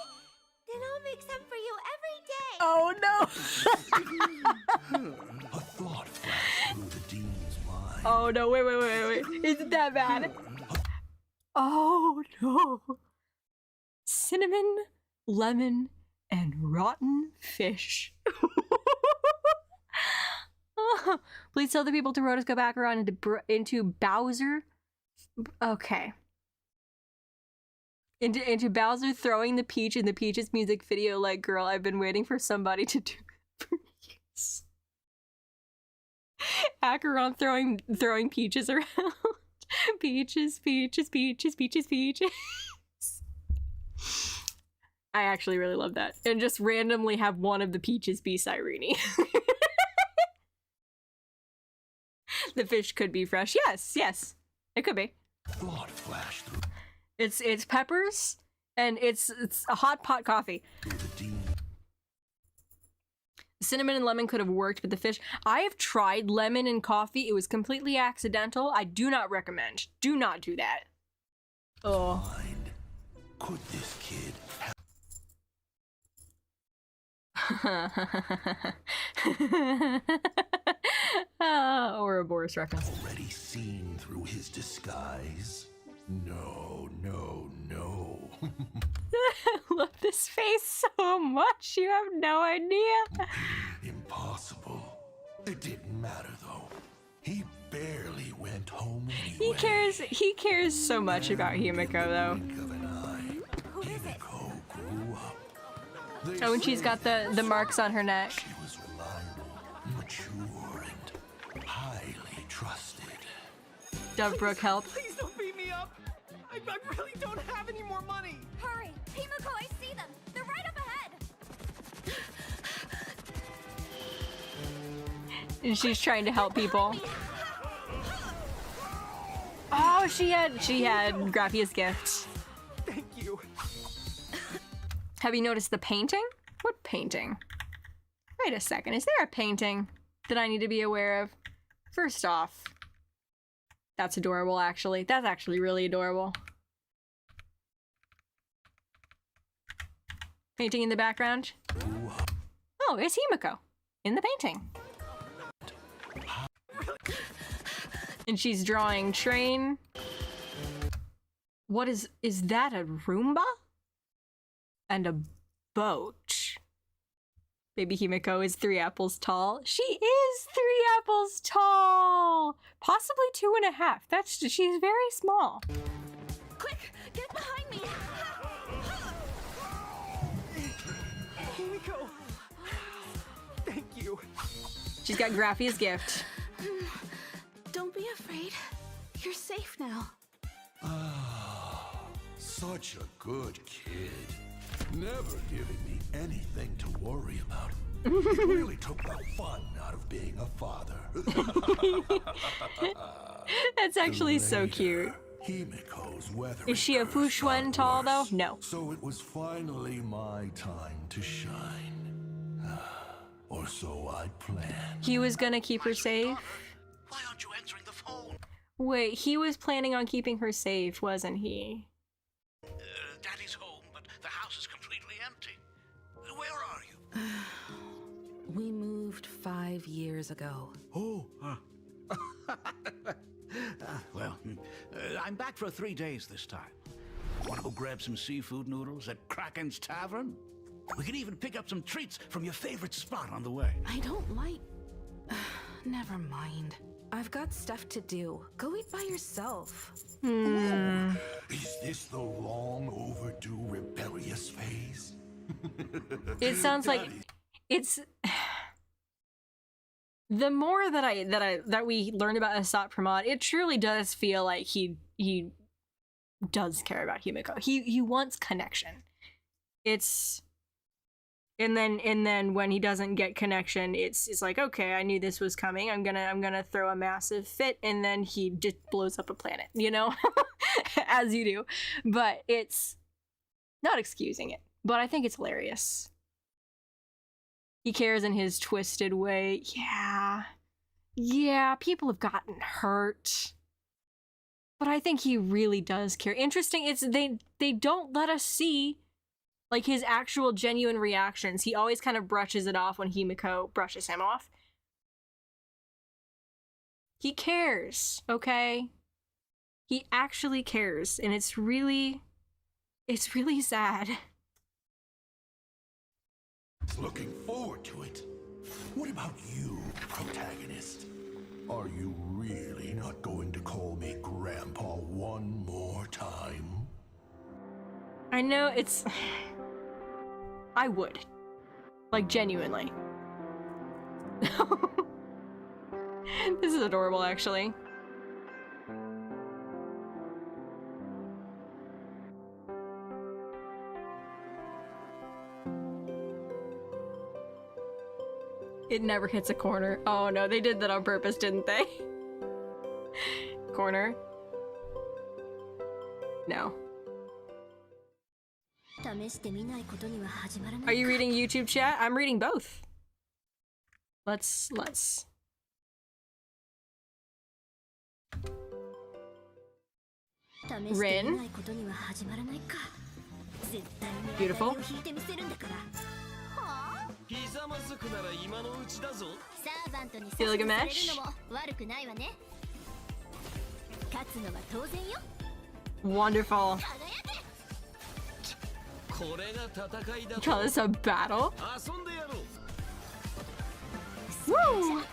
Then I'll make some for you every day. Oh no. A thought flashed through the Oh no, wait. Is it that bad? Oh no. Cinnamon, lemon, and rotten fish. Please tell the people to Rhodas go back around into Bowser. Okay. Into Bowser throwing the peach in the Peaches music video like, girl, I've been waiting for somebody to do it for years. Acheron throwing peaches around. Peaches. I actually really love that. And just randomly have one of the peaches be Cyrene. The fish could be fresh. Yes. It could be. Thought flashed through It's peppers and it's a hot pot coffee. the demon. Cinnamon and lemon could have worked, but the fish... I have tried lemon and coffee. It was completely accidental. I do not recommend. Do not do that. Oh. Mind. Could this kid have Ouroboros reference. already seen through his disguise? No. I love this face so much. You have no idea. Impossible. It didn't matter though. He barely went home anyway. He cares so much about Himeko though. Blink of an eye, Himeko grew up. They Oh, and she's say got the marks on her neck. she was reliable, mature, and highly trusted. Dovebrook help. Please don't beat me up. I really don't have any more money. Hurry! Himeko, I see them! They're right up ahead! And she's trying to help people. Oh, she had Graphia's gift. Thank you. Have you noticed the painting? What painting? Wait a second, is there a painting that I need to be aware of? First off, that's adorable actually. That's actually really adorable. Painting in the background. Oh, it's Himeko in the painting. And she's drawing train. What is that a Roomba? And a boat. Baby Himeko is 3 apples tall. She is 3 apples tall! Possibly 2.5. She's very small. Quick! Get behind me! Himeko. Thank you. She's got Graphia's gift. Don't be afraid. You're safe now. Such a good kid. Never giving me anything to worry about. It really took the fun out of being a father. That's actually so cute. Himiko's weather. Is she a Fushuen tall though? No. So it was finally my time to shine. Or so I planned. He was gonna keep her safe? Why aren't you answering the phone? Wait, he was planning on keeping her safe, wasn't he? Daddy's home, but the house is completely empty. Where are you? We moved 5 years ago. Oh. Well, I'm back for 3 days this time. Want to go grab some seafood noodles at Kraken's Tavern? We can even pick up some treats from your favorite spot on the way. I don't like... Never mind. I've got stuff to do. Go eat by yourself. Is this the long overdue rebellious phase? It sounds like it's the more that we learn about Asat Pramod, it truly does feel like he does care about Himeko. He wants connection. It's and then when he doesn't get connection, it's like, okay, I knew this was coming. I'm gonna throw a massive fit, and then he just blows up a planet, you know, as you do. But it's not excusing it. But I think it's hilarious. He cares in his twisted way. Yeah, people have gotten hurt. But I think he really does care. Interesting, it's they don't let us see like his actual genuine reactions. He always kind of brushes it off when Himeko brushes him off. He cares, okay? He actually cares, and it's really sad. Looking forward to it. What about you, protagonist? Are you really not going to call me Grandpa one more time? I know it's... I would. Like, genuinely. This is adorable, actually. It never hits a corner. Oh no, they did that on purpose, didn't they? Corner. No. Are you reading YouTube chat? I'm reading both. Let's. Rin. Beautiful. Gilgamesh. Wonderful. You call this a battle? Woo!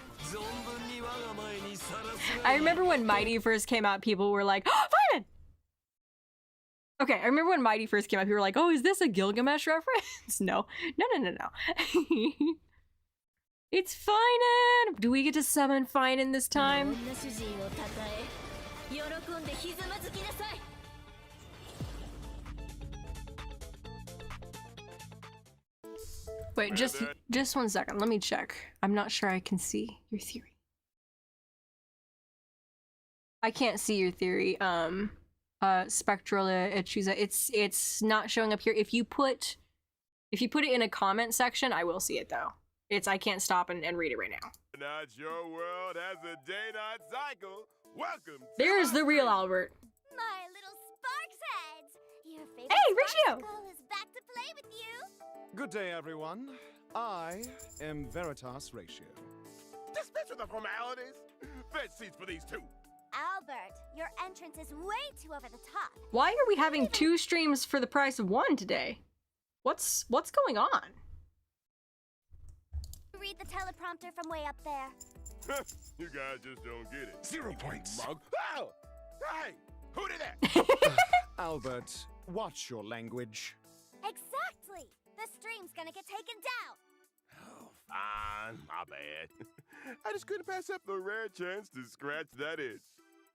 I remember when Mighty first came out, people were like, oh, Fireman! Okay, I remember when Mighty first came out, people were like, oh, is this a Gilgamesh reference? No. It's Finan! Do we get to summon Finan this time? Wait, just 1 second. Let me check. I'm not sure I can see your theory. I can't see your theory. Spectral Chusa. It's not showing up here. If you put it in a comment section, I will see it though. I can't stop and read it right now. Not your world has a day-night cycle. Welcome. There's the real Albert. My little sparks heads. Your favorite Hey, Ratio! Sparksicle is back to play with you. Good day, everyone. I am Veritas Ratio. Dispense with the formalities. Fetch seats for these two. Albert, your entrance is way too over the top. Why are we having 2 streams for the price of 1 today? What's going on? Read the teleprompter from way up there. You guys just don't get it. 0 points. Mug. Oh! Hey! Who did that? Albert, watch your language. Exactly. The stream's gonna get taken down. Oh, fine. My bad. I just couldn't pass up the rare chance to scratch that itch.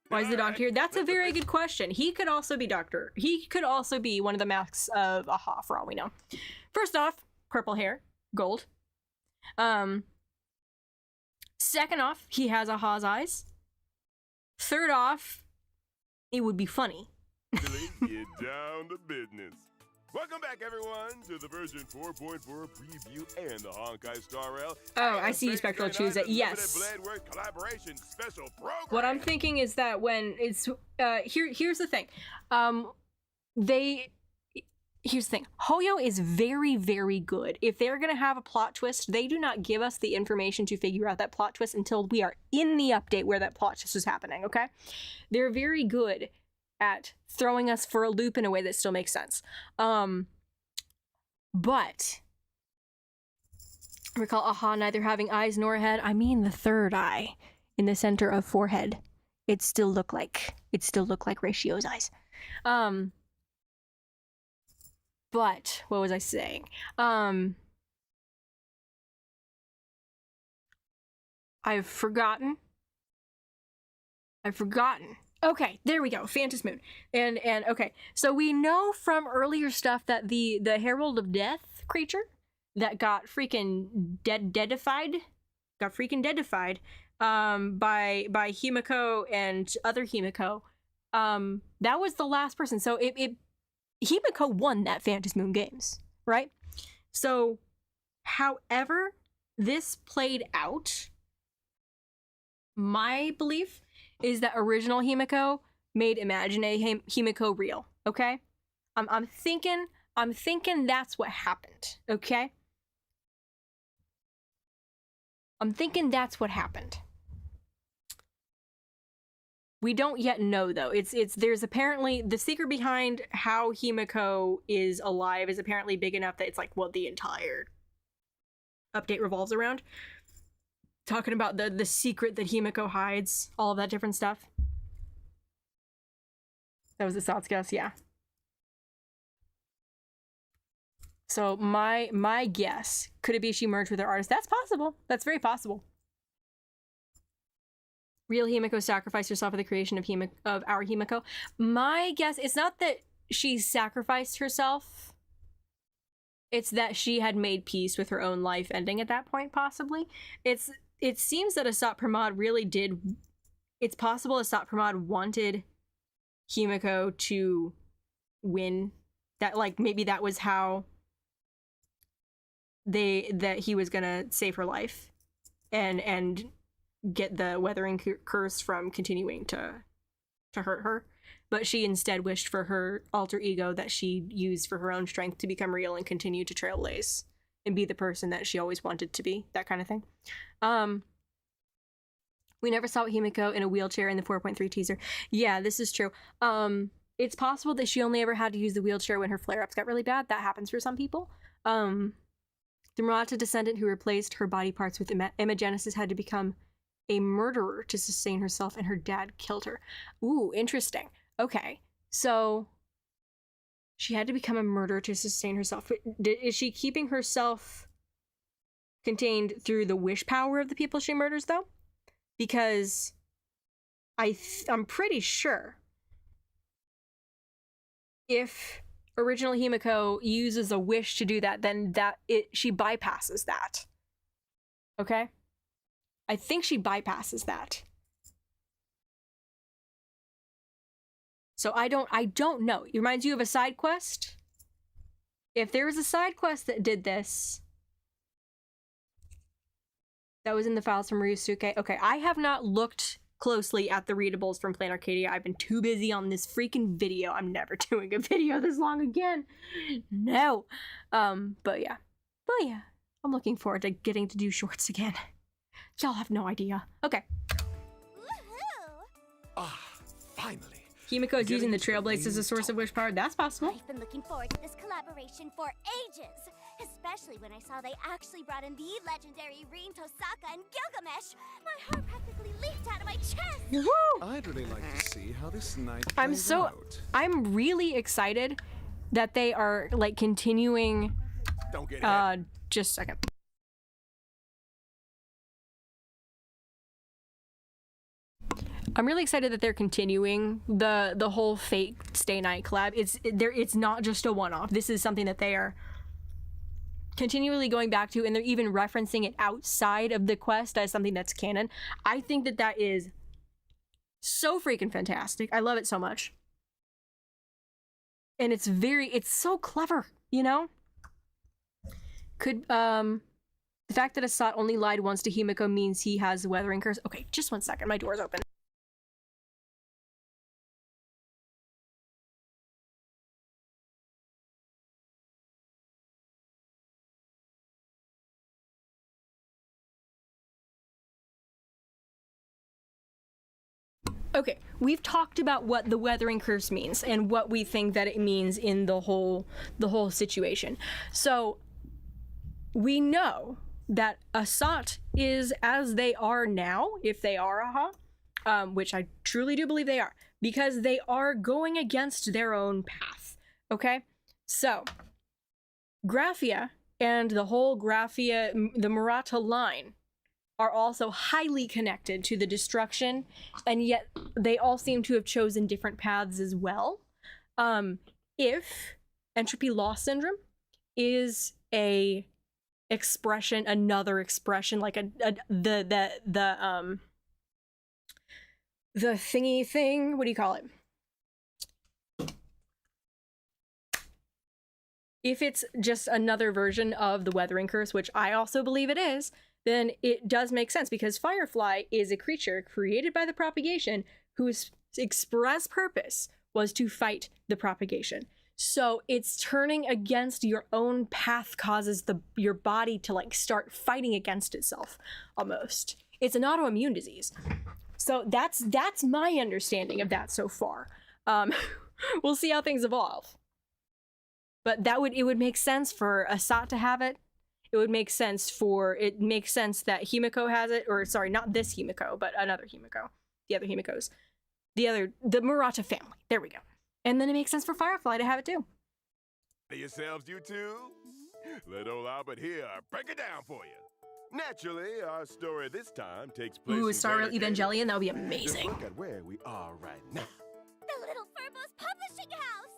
Why is the doctor here? That's a very good question. He could also be doctor. He could also be one of the masks of Aha, for all we know. First off, purple hair, gold. Second off, he has Aha's eyes. Third off, it would be funny. Really get down to business. Welcome back, everyone, to the version 4.4 preview and the Honkai Star Rail. Oh, I see you, Spectral Choose it. Yes. Collaboration special program. What I'm thinking is that when it's here's the thing. Here's the thing. Hoyo is very, very good. If they're gonna have a plot twist, they do not give us the information to figure out that plot twist until we are in the update where that plot twist is happening, okay? They're very good at throwing us for a loop in a way that still makes sense. But recall Aha neither having eyes nor head. I mean the third eye in the center of forehead. It still looked like Ratio's eyes. But what was I saying? I've forgotten. Okay, there we go. Phantom Moon. And okay. So we know from earlier stuff that the Herald of Death creature that got freaking deadified by Himeko and other Himeko. That was the last person. So Himeko won that Phantom Moon games, right? So however this played out, my belief is that original Himeko made Imaginary Himeko real, okay? I'm thinking that's what happened, okay? I'm thinking that's what happened. We don't yet know, though. There's apparently the secret behind how Himeko is alive is apparently big enough that it's like what the entire update revolves around. Talking about the secret that Himeko hides, all of that different stuff. That was the Satsugas, yeah. So my guess, could it be she merged with her artist? That's possible. That's very possible. Real Himeko sacrificed herself for the creation of our Himeko. My guess, it's not that she sacrificed herself. It's that she had made peace with her own life ending at that point, possibly. It seems that Asat Pramod really did... It's possible Asat Pramod wanted Himeko to win. That, like, maybe that was how that he was gonna save her life. And get the weathering curse from continuing to hurt her, but she instead wished for her alter ego that she used for her own strength to become real and continue to trailblaze and be the person that she always wanted to be, that kind of thing. We never saw Himeko in a wheelchair in the 4.3 teaser. Yeah, this is true. It's possible that she only ever had to use the wheelchair when her flare-ups got really bad. That happens for some people. The Murata descendant who replaced her body parts with Imagenesis had to become a murderer to sustain herself, and her dad killed her. Ooh, interesting. Okay, so she had to become a murderer to sustain herself. Is she keeping herself contained through the wish power of the people she murders, though? Because I'm pretty sure if original Himeko uses a wish to do that, then she bypasses that. Okay? I think she bypasses that. So I don't know. It reminds you of a side quest? If there was a side quest that did this, that was in the files from Ryusuke. Okay, I have not looked closely at the readables from Plain Arcadia. I've been too busy on this freaking video. I'm never doing a video this long again. No. But yeah. I'm looking forward to getting to do shorts again. Y'all have no idea. Okay. Ah, finally. Himeko is using the Trailblaze as a source of wish power. That's possible. I've been looking forward to this collaboration for ages. Especially when I saw they actually brought in the legendary Rin Tosaka and Gilgamesh. My heart practically leaped out of my chest. Woo! I'd really like to see how this night plays out. I'm really excited that they are like continuing. Don't get it. Just a second. I'm really excited that they're continuing the whole Fate Stay Night collab. It's not just a one-off. This is something that they are continually going back to, and they're even referencing it outside of the quest as something that's canon. I think that is so freaking fantastic. I love it so much. And it's so clever, you know? Could, the fact that Asat only lied once to Himeko means he has the weathering curse. Okay, just one second. My door's open. Okay, we've talked about what the weathering curse means and what we think that it means in the whole situation. So we know that Asat is as they are now, if they are which I truly do believe they are, because they are going against their own path. Okay, so Graphia and the whole Graphia, the Murata line, are also highly connected to the destruction, and yet they all seem to have chosen different paths as well. If entropy loss syndrome is a expression, another expression, like the thingy thing, what do you call it? If it's just another version of the weathering curse, which I also believe it is, then it does make sense, because Firefly is a creature created by the propagation whose express purpose was to fight the propagation. So it's turning against your own path causes your body to like start fighting against itself, almost. It's an autoimmune disease. So that's my understanding of that so far. We'll see how things evolve. But it would make sense for Asat to have it. It makes sense that Himeko has it, or sorry, not this Himeko, but another Himeko. The other Himekos. The Murata family. There we go. And then it makes sense for Firefly to have it too. Yourselves, you two? Let old Albert here break it down for you. Naturally, our story this time takes place. Ooh, in Star Rail Greater Evangelion, that would be Canada. Just amazing. look at where we are right now. The Little Furbo's publishing house!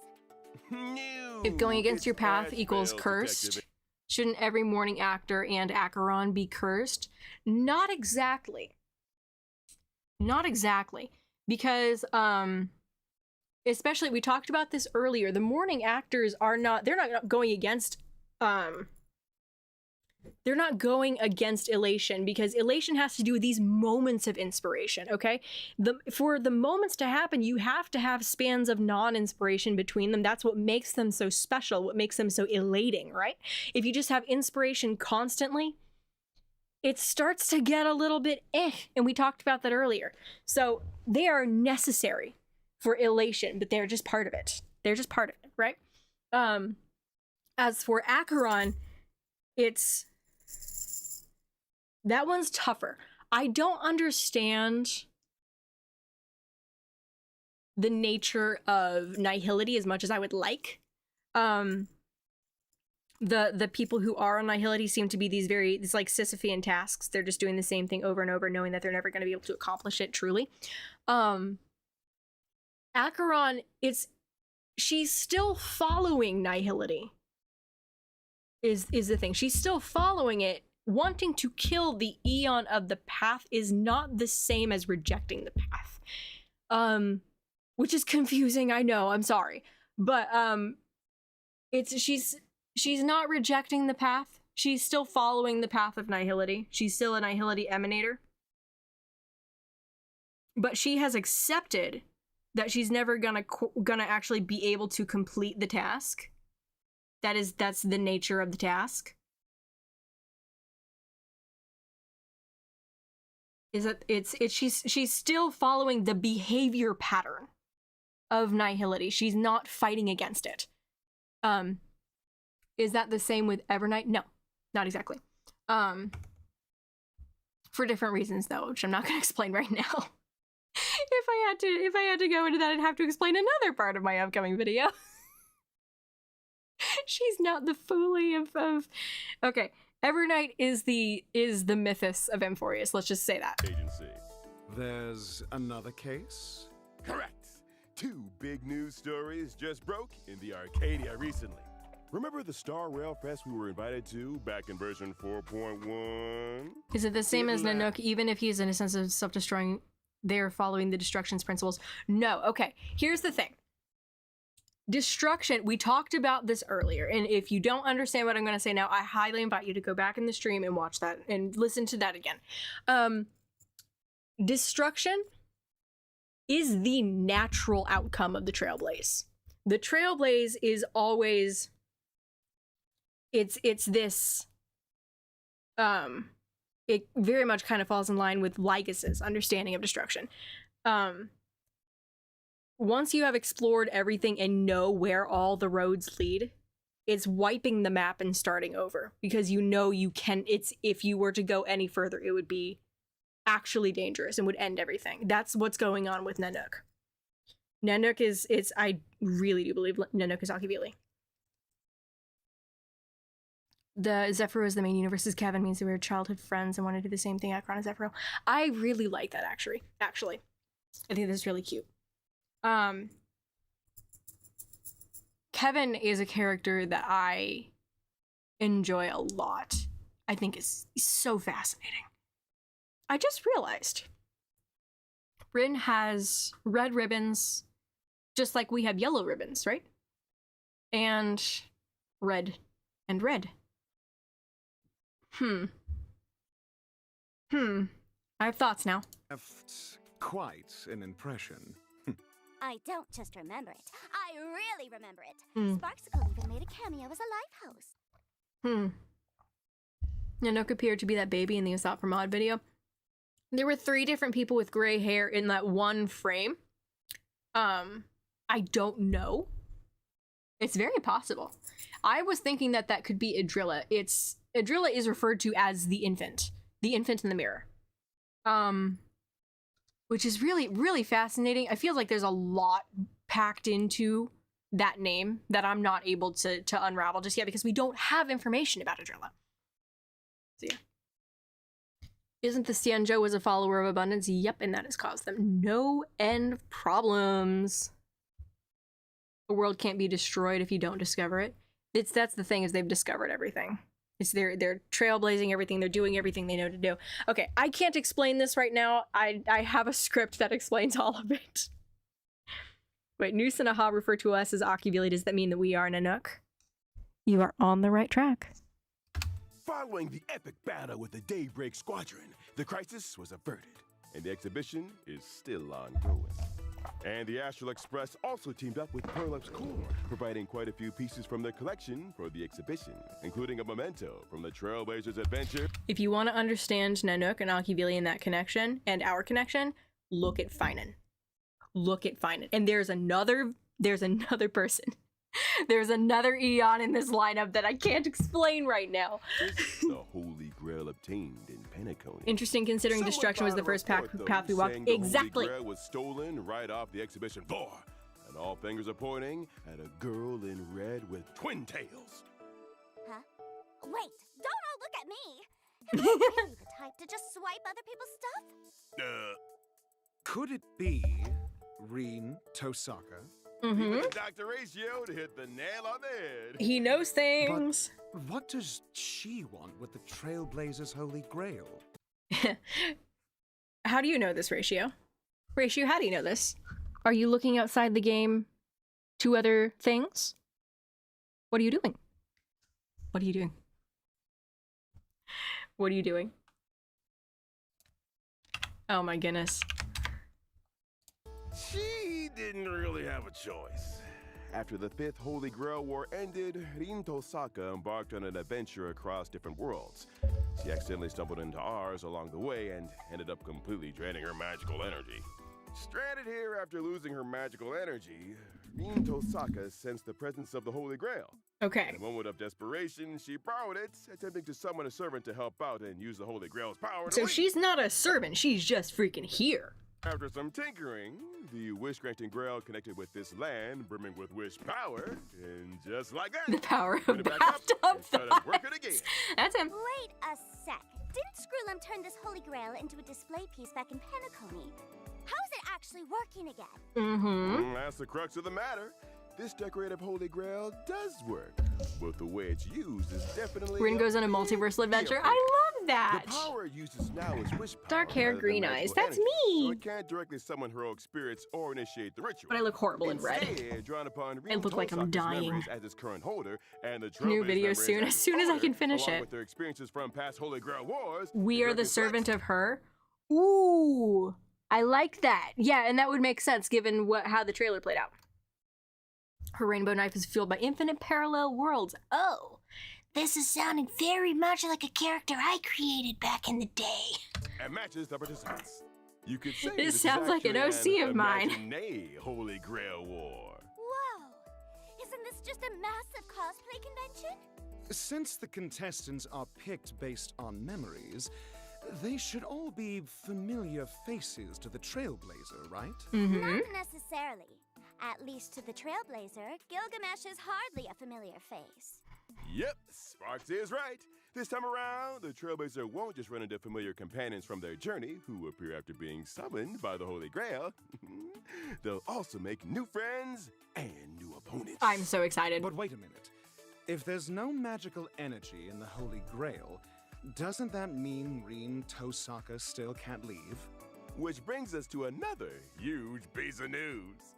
No, If going against it's your path Asheville's equals detective. cursed, shouldn't every morning actor and Acheron be cursed? Not exactly. Not exactly. Because, especially, we talked about this earlier, the morning actors they're not going against, they're not going against elation, because elation has to do with these moments of inspiration, okay? For the moments to happen, you have to have spans of non-inspiration between them. That's what makes them so special, what makes them so elating, right? If you just have inspiration constantly, it starts to get a little bit and we talked about that earlier. So they are necessary for elation, but they're just part of it. They're just part of it, right? As for Acheron, that one's tougher. I don't understand the nature of nihility as much as I would like. The people who are on nihility seem to be these like Sisyphean tasks. They're just doing the same thing over and over, knowing that they're never going to be able to accomplish it truly. Acheron, she's still following nihility. Is the thing. She's still following it. Wanting to kill the Eon of the path is not the same as rejecting the path. Which is confusing, I know, I'm sorry. But she's not rejecting the path. She's still following the path of nihility. She's still a nihility emanator. But she has accepted that she's never gonna actually be able to complete the task. That's the nature of the task. She's still following the behavior pattern of nihility. She's not fighting against it. Is that the same with Evernight? No, not exactly. For different reasons though, which I'm not going to explain right now. If I had to go into that, I'd have to explain another part of my upcoming video. She's not the Foolie of okay. Evernight is the Mythos of Amphorius. Let's just say that. Agency. There's another case? Correct. 2 big news stories just broke in the Arcadia recently. Remember the Star Rail Fest we were invited to back in version 4.1? Is it the same as Nanook, even if he's in a sense of self-destroying, they're following the destruction's principles? No. Okay, here's the thing. Destruction, we talked about this earlier, and if you don't understand what I'm going to say now, I highly invite you to go back in the stream and watch that and listen to that again. Destruction is the natural outcome of the Trailblaze. The Trailblaze is always it's this it very much kind of falls in line with Lycus's understanding of destruction. Once you have explored everything and know where all the roads lead, it's wiping the map and starting over, because you know you can. If you were to go any further, it would be actually dangerous and would end everything. That's what's going on with Nanook. Nanook I really do believe Nanook is Akivili. The Zephyro is the main universe's Kevin means they were childhood friends and want to do the same thing Akron and Zephyro. I really like that actually. I think that's really cute. Kevin is a character that I enjoy a lot. I think is so fascinating. I just realized Rin has red ribbons, just like we have yellow ribbons, right? And red and red. I have thoughts now. Left quite an impression. I don't just remember it. I really remember it. Sparksicle even made a cameo as a lighthouse. Nanook appeared to be that baby in the Assault from Odd video. There were 3 different people with gray hair in that one frame. I don't know. It's very possible. I was thinking that that could be Adrilla. Adrilla is referred to as the infant in the mirror. Which is really, really fascinating. I feel like there's a lot packed into that name that I'm not able to unravel just yet because we don't have information about Adrilla. So yeah. Isn't the Xianzhou was a follower of abundance? Yep, and that has caused them no end of problems. The world can't be destroyed if you don't discover it. That's the thing, is they've discovered everything. They're trailblazing everything, they're doing everything they know to do. Okay, I can't explain this right now. I have a script that explains all of it. Wait, Noose and Aha refer to us as Akivili. Does that mean that we are Nanook? You are on the right track. Following the epic battle with the Daybreak Squadron, the crisis was averted, and the exhibition is still ongoing. And the Astral Express also teamed up with Pearl Up's Core, providing quite a few pieces from their collection for the exhibition, including a memento from the Trailblazers adventure. If you want to understand Nanook and Akivili and that connection, and our connection, look at Finan. Look at Finan. And there's another person. There's another Eon in this lineup that I can't explain right now. The Holy Grail obtained in Penacony. Interesting, considering destruction was the first path we walked. Exactly. The Holy Grail was stolen right off the exhibition floor, and all fingers are pointing at a girl in red with twin tails. Huh? Wait, don't all look at me. Am I really the type to just swipe other people's stuff? Could it be Rin Tosaka? With Dr. Ratio to hit the nail on the head. He knows things. But what does she want with the Trailblazers' Holy Grail? How do you know this, Ratio? Ratio, how do you know this? Are you looking outside the game to other things? What are you doing? What are you doing? What are you doing? Oh my goodness. She didn't really have a choice. After the 5th Holy Grail War ended, Rin Tosaka embarked on an adventure across different worlds. She accidentally stumbled into ours along the way and ended up completely draining her magical energy. Stranded here after losing her magical energy, Rin Tosaka sensed the presence of the Holy Grail. Okay. In a moment of desperation, she borrowed it, attempting to summon a servant to help out and use the Holy Grail's power to So leave. she's not a servant, she's just freaking here. After some tinkering, the wish-granting grail connected with this land, brimming with wish power, and just like that, The power put of it back up bathtub and started working again. thoughts. That's him. Wait a sec. Didn't Screwlum turn this Holy Grail into a display piece back in Penacony? How is it actually working again? That's the crux of the matter. This decorative Holy Grail does work, but the way it's used is definitely... Rin goes on a multiversal adventure. I love that. The power it uses now is wish power. Dark hair, rather than green eyes. magical That's energy, me. So it can't directly summon heroic spirits or initiate the ritual. But I look horrible in red. Instead, drawn upon I look like I'm Tosaka's dying. memories as its current holder, and the New Trailblazer video memories soon, as as its soon as I owner, can finish along it. with their experiences from past Holy Grail wars, We are the directly servant flex- of her. Ooh, I like that. Yeah, and that would make sense given how the trailer played out. Her rainbow knife is fueled by infinite parallel worlds. Oh, This is sounding very much like a character I created back in the day. and matches the participants. You could say This is sounds like an actually OC of mine. imaginary Holy Grail War. Whoa! Isn't this just a massive cosplay convention? Since the contestants are picked based on memories, they should all be familiar faces to the Trailblazer, right? Not necessarily. At least to the Trailblazer, Gilgamesh is hardly a familiar face. Yep, Sparks is right. This time around, the Trailblazer won't just run into familiar companions from their journey who appear after being summoned by the Holy Grail. They'll also make new friends and new opponents. I'm so excited. But wait a minute. If there's no magical energy in the Holy Grail, doesn't that mean Rin Tosaka still can't leave? Which brings us to another huge piece of news.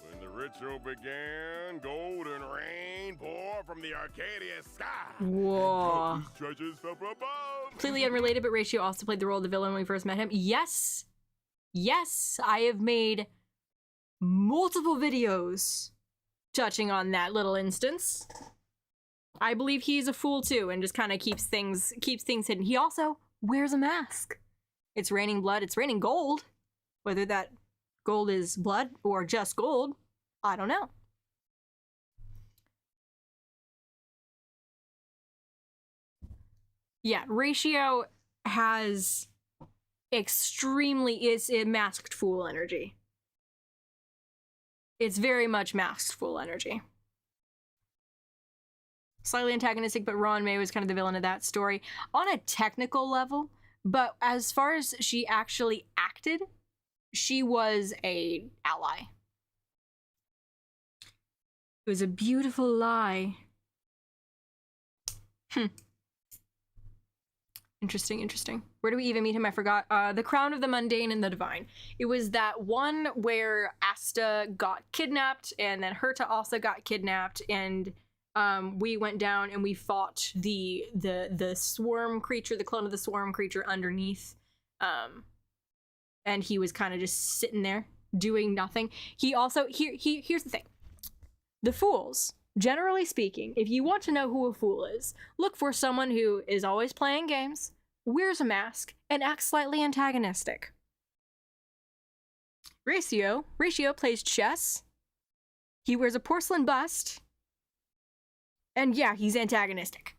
When the ritual began, golden rain poured from the Arcadia sky. Whoa. And countless treasures fell from above. Completely unrelated, but Ratio also played the role of the villain when we first met him. Yes. Yes, I have made multiple videos touching on that little instance. I believe he's a fool too and just kind of keeps things hidden. He also wears a mask. It's raining blood. It's raining gold. Whether that gold is blood or just gold, I don't know. Yeah, Ratio has it's a masked fool energy. It's very much masked fool energy. Slightly antagonistic, but Ron May was kind of the villain of that story on a technical level. But as far as she actually acted, she was an ally. It was a beautiful lie. Interesting. Where do we even meet him? I forgot. The Crown of the Mundane and the Divine. It was that one where Asta got kidnapped, and then Herta also got kidnapped, and we went down and we fought the swarm creature, the clone of the swarm creature underneath. And he was kind of just sitting there doing nothing. He also here's the thing. The fools, generally speaking, if you want to know who a fool is, look for someone who is always playing games, wears a mask, and acts slightly antagonistic. Ratio plays chess. He wears a porcelain bust. And yeah, he's antagonistic.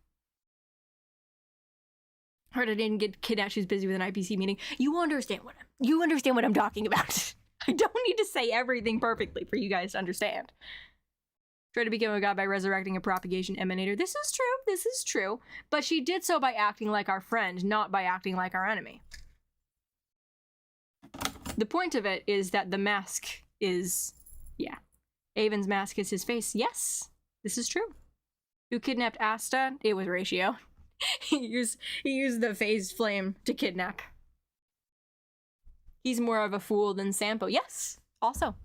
Heard I didn't get kidnapped. She's busy with an IPC meeting. You understand what I'm talking about. I don't need to say everything perfectly for you guys to understand. Try to become a god by resurrecting a propagation emanator. This is true. But she did so by acting like our friend, not by acting like our enemy. The point of it is that the mask is, yeah. Avon's mask is his face. Yes, this is true. Who kidnapped Asta? It was Ratio. he used the phase flame to kidnap. He's more of a fool than Sampo. Yes, also.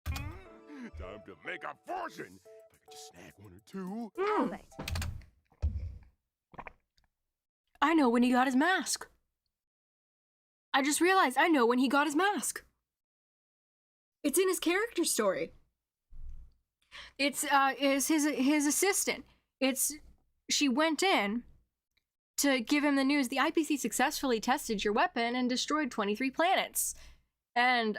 Time to make a fortune. If I could just snag one or two. I know when he got his mask. I just realized I know when he got his mask. It's in his character story. It's his assistant. She went in to give him the news. The IPC successfully tested your weapon and destroyed 23 planets. And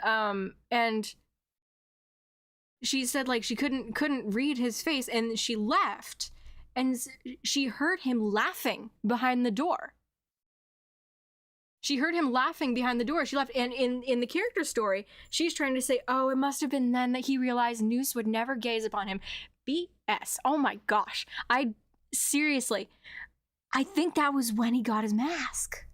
she said like she couldn't read his face, and she left, and she heard him laughing behind the door. She heard him laughing behind the door. She left, and in the character story, she's trying to say, oh, it must have been then that he realized Noose would never gaze upon him. BS. Oh my gosh. Seriously, I think that was when he got his mask.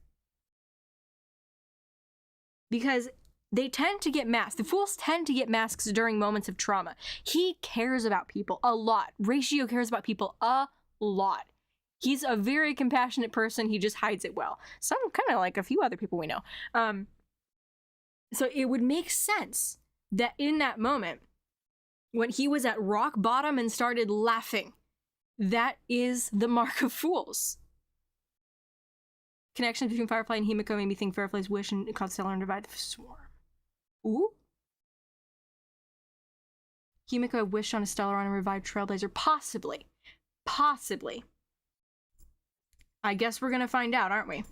Because they tend to get masks. The fools tend to get masks during moments of trauma. He cares about people a lot. Ratio cares about people a lot. He's a very compassionate person. He just hides it well. Some kind of like a few other people we know. So it would make sense that in that moment, when he was at rock bottom and started laughing, that is the mark of fools. Connections between Firefly and Himeko made me think Firefly's wish and Constellar and divide the swarm. Ooh. Himeko wished on a Stellaron and revived Trailblazer. Possibly. Possibly. I guess we're gonna find out, aren't we?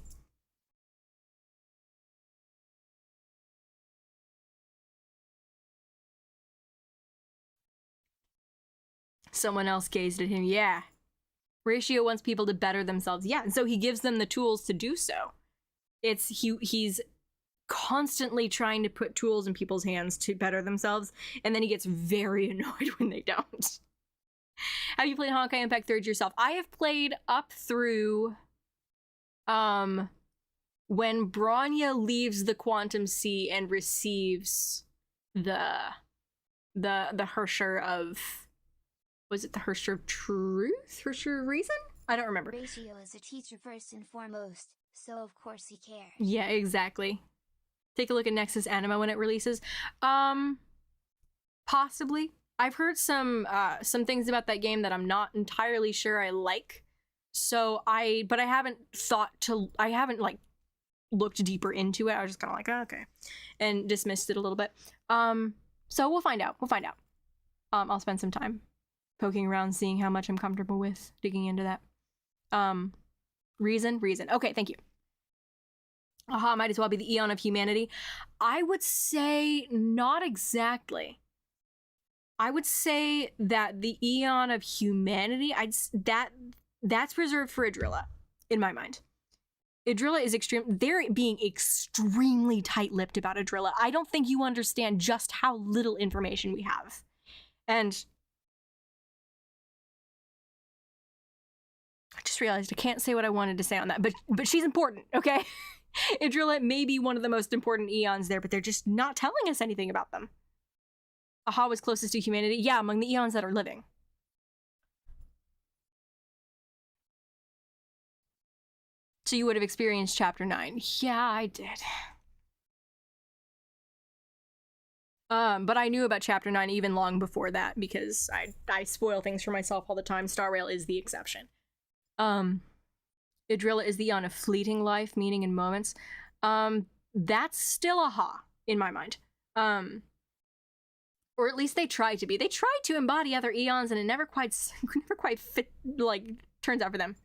Someone else gazed at him. Yeah. Ratio wants people to better themselves. Yeah, and so he gives them the tools to do so. He's constantly trying to put tools in people's hands to better themselves, and then he gets very annoyed when they don't. Have you played Honkai Impact 3 yourself? I have played up through when Bronya leaves the Quantum Sea and receives the Hersher of, was it the Hersher of Truth? Hersher of Reason? I don't remember. Ratio is a teacher first and foremost, so of course he cares. Yeah, exactly. Take a look at Nexus Anima when it releases. Possibly. I've heard some things about that game that I'm not entirely sure I like. So I haven't like looked deeper into it. I was just kind of like, oh, okay, and dismissed it a little bit. So we'll find out. I'll spend some time poking around, seeing how much I'm comfortable with digging into that. Reason. Okay, thank you. Aha might as well be the eon of humanity. I would say not exactly. I would say that the eon of humanity, that's reserved for Idrilla, in my mind. Idrilla is they're being extremely tight-lipped about Idrilla. I don't think you understand just how little information we have. And I just realized I can't say what I wanted to say on that, but she's important, okay? Idrilla may be one of the most important eons there, but they're just not telling us anything about them. Aha was closest to humanity. Yeah, among the eons that are living. So you would have experienced Chapter 9. Yeah, I did. But I knew about Chapter 9 even long before that because I spoil things for myself all the time. Star Rail is the exception. Idrilla is the eon of fleeting life, meaning and moments. That's still Aha, in my mind. Or at least they try to be. They try to embody other eons and it never quite fit, turns out for them.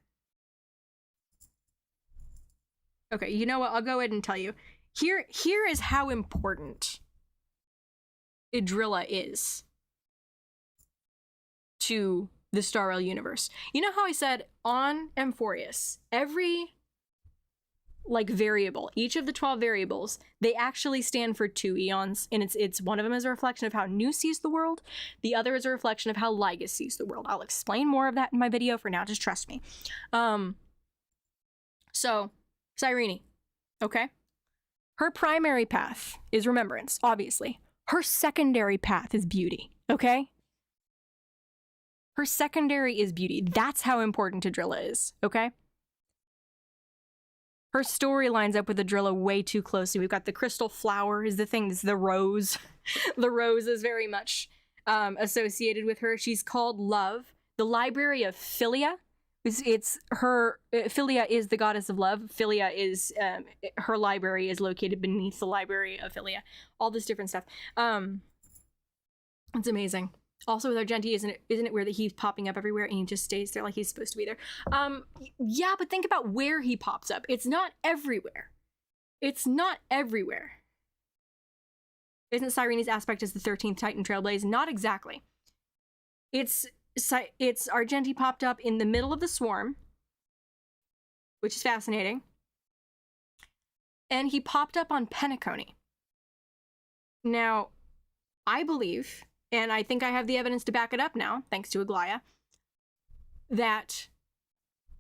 Okay, you know what? I'll go ahead and tell you. Here is how important Idrilla is to the Star Rail universe. You know how I said on Amphorius, every variable, each of the 12 variables, they actually stand for 2 eons, and it's one of them is a reflection of how Nu sees the world, the other is a reflection of how Lygus sees the world. I'll explain more of that in my video. For now, just trust me. So Cyrene, okay? Her primary path is remembrance, obviously. Her secondary path is beauty, okay? Her secondary is beauty. That's how important Idrilla is, okay? Her story lines up with Idrilla way too closely. We've got the crystal flower is the thing, this is the rose. The rose is very much associated with her. She's called Love. The library of Philia, it's her, Philia is the goddess of love. Philia is, her library is located beneath the library of Philia. All this different stuff. It's amazing. Also with Argenti, isn't it weird that he's popping up everywhere and he just stays there like he's supposed to be there? Yeah, but think about where he pops up. It's not everywhere. It's not everywhere. Isn't Cyrene's aspect as the 13th Titan Trailblaze? Not exactly. It's Argenti popped up in the middle of the swarm, which is fascinating. And he popped up on Penacony. Now, I believe, and I think I have the evidence to back it up now, thanks to Aglaya, that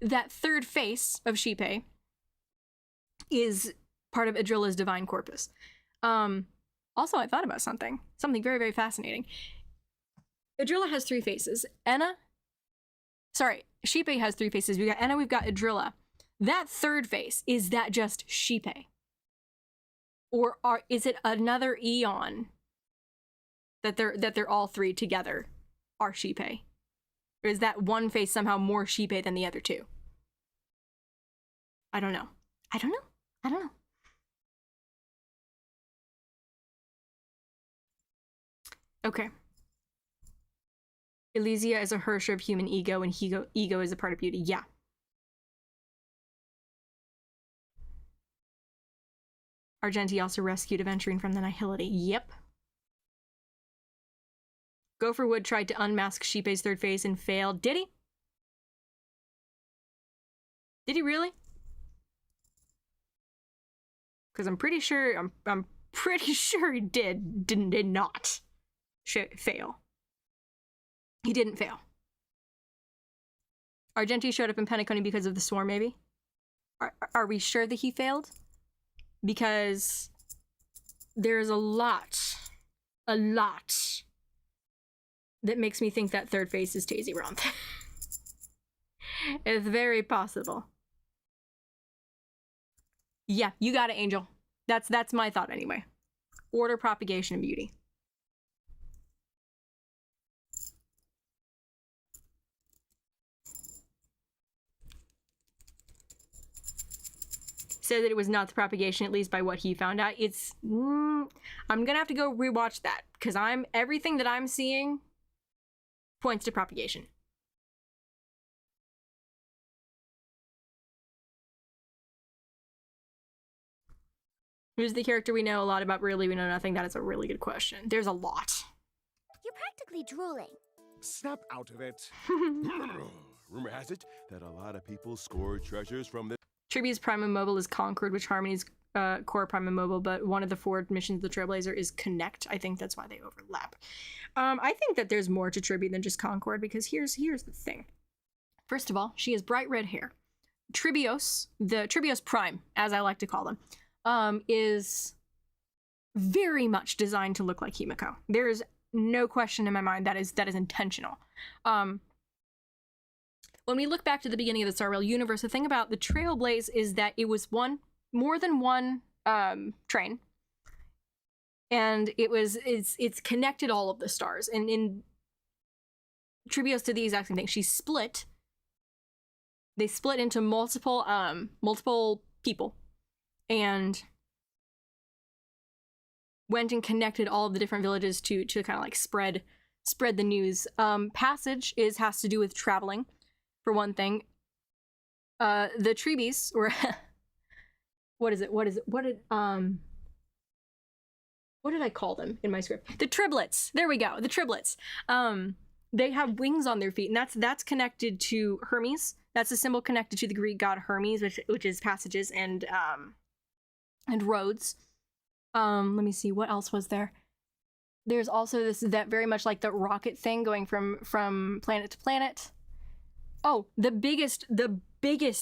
third face of Xipe is part of Idrilla's divine corpus. Also, I thought about something very, very fascinating. Idrilla has 3 faces. Xipe has 3 faces. We've got Enna, we've got Idrilla. That third face, is that just Xipe? Or is it another eon that they're all 3 together are Xipe? Or is that one face somehow more Xipe than the other 2? I don't know. Okay. Elysia is a Hersher of human ego, and ego is a part of beauty. Yeah. Argenti also rescued Aventurine from the Nihility. Yep. Gopherwood tried to unmask Xipe's third face and failed. Did he? Did he really? Because I'm pretty sure he did not fail. He didn't fail. Argenti showed up in Penacony because of the swarm, maybe? Are we sure that he failed? Because there's a lot that makes me think that third face is Tazy Ronth. It's very possible. Yeah, you got it, Angel. That's my thought anyway. Order, propagation, and beauty. Said that it was not the propagation, at least by what he found out. It's I'm gonna have to go rewatch that because everything that I'm seeing points to propagation. Who's the character we know a lot about? Really, we know nothing. That is a really good question. There's a lot. You're practically drooling. Snap out of it. Rumor has it that a lot of people scored treasures from the Trivia's Prime and Mobile is Concord, which Harmony's core Prime and Mobile, but one of the 4 missions of the Trailblazer is Connect. I think that's why they overlap. I think that there's more to Trivia than just Concord, because here's the thing. First of all, she has bright red hair. Tribios, the Tribios Prime, as I like to call them, is very much designed to look like Himeko. There is no question in my mind that is intentional. When we look back to the beginning of the Star Rail universe, the thing about the Trailblaze is that it was more than one train, and it's connected all of the stars. And in Tribios did the exact same thing. They split into multiple people, and went and connected all of the different villages to kind of like spread the news. Passage has to do with traveling, for one thing. The Treebies, or what did I call them in my script? The Triblets. There we go. The Triblets. They have wings on their feet, and that's connected to Hermes. That's a symbol connected to the Greek god Hermes, which is passages and roads. Let me see, what else was there? There's also that very much like the rocket thing going from planet to planet. Oh, the biggest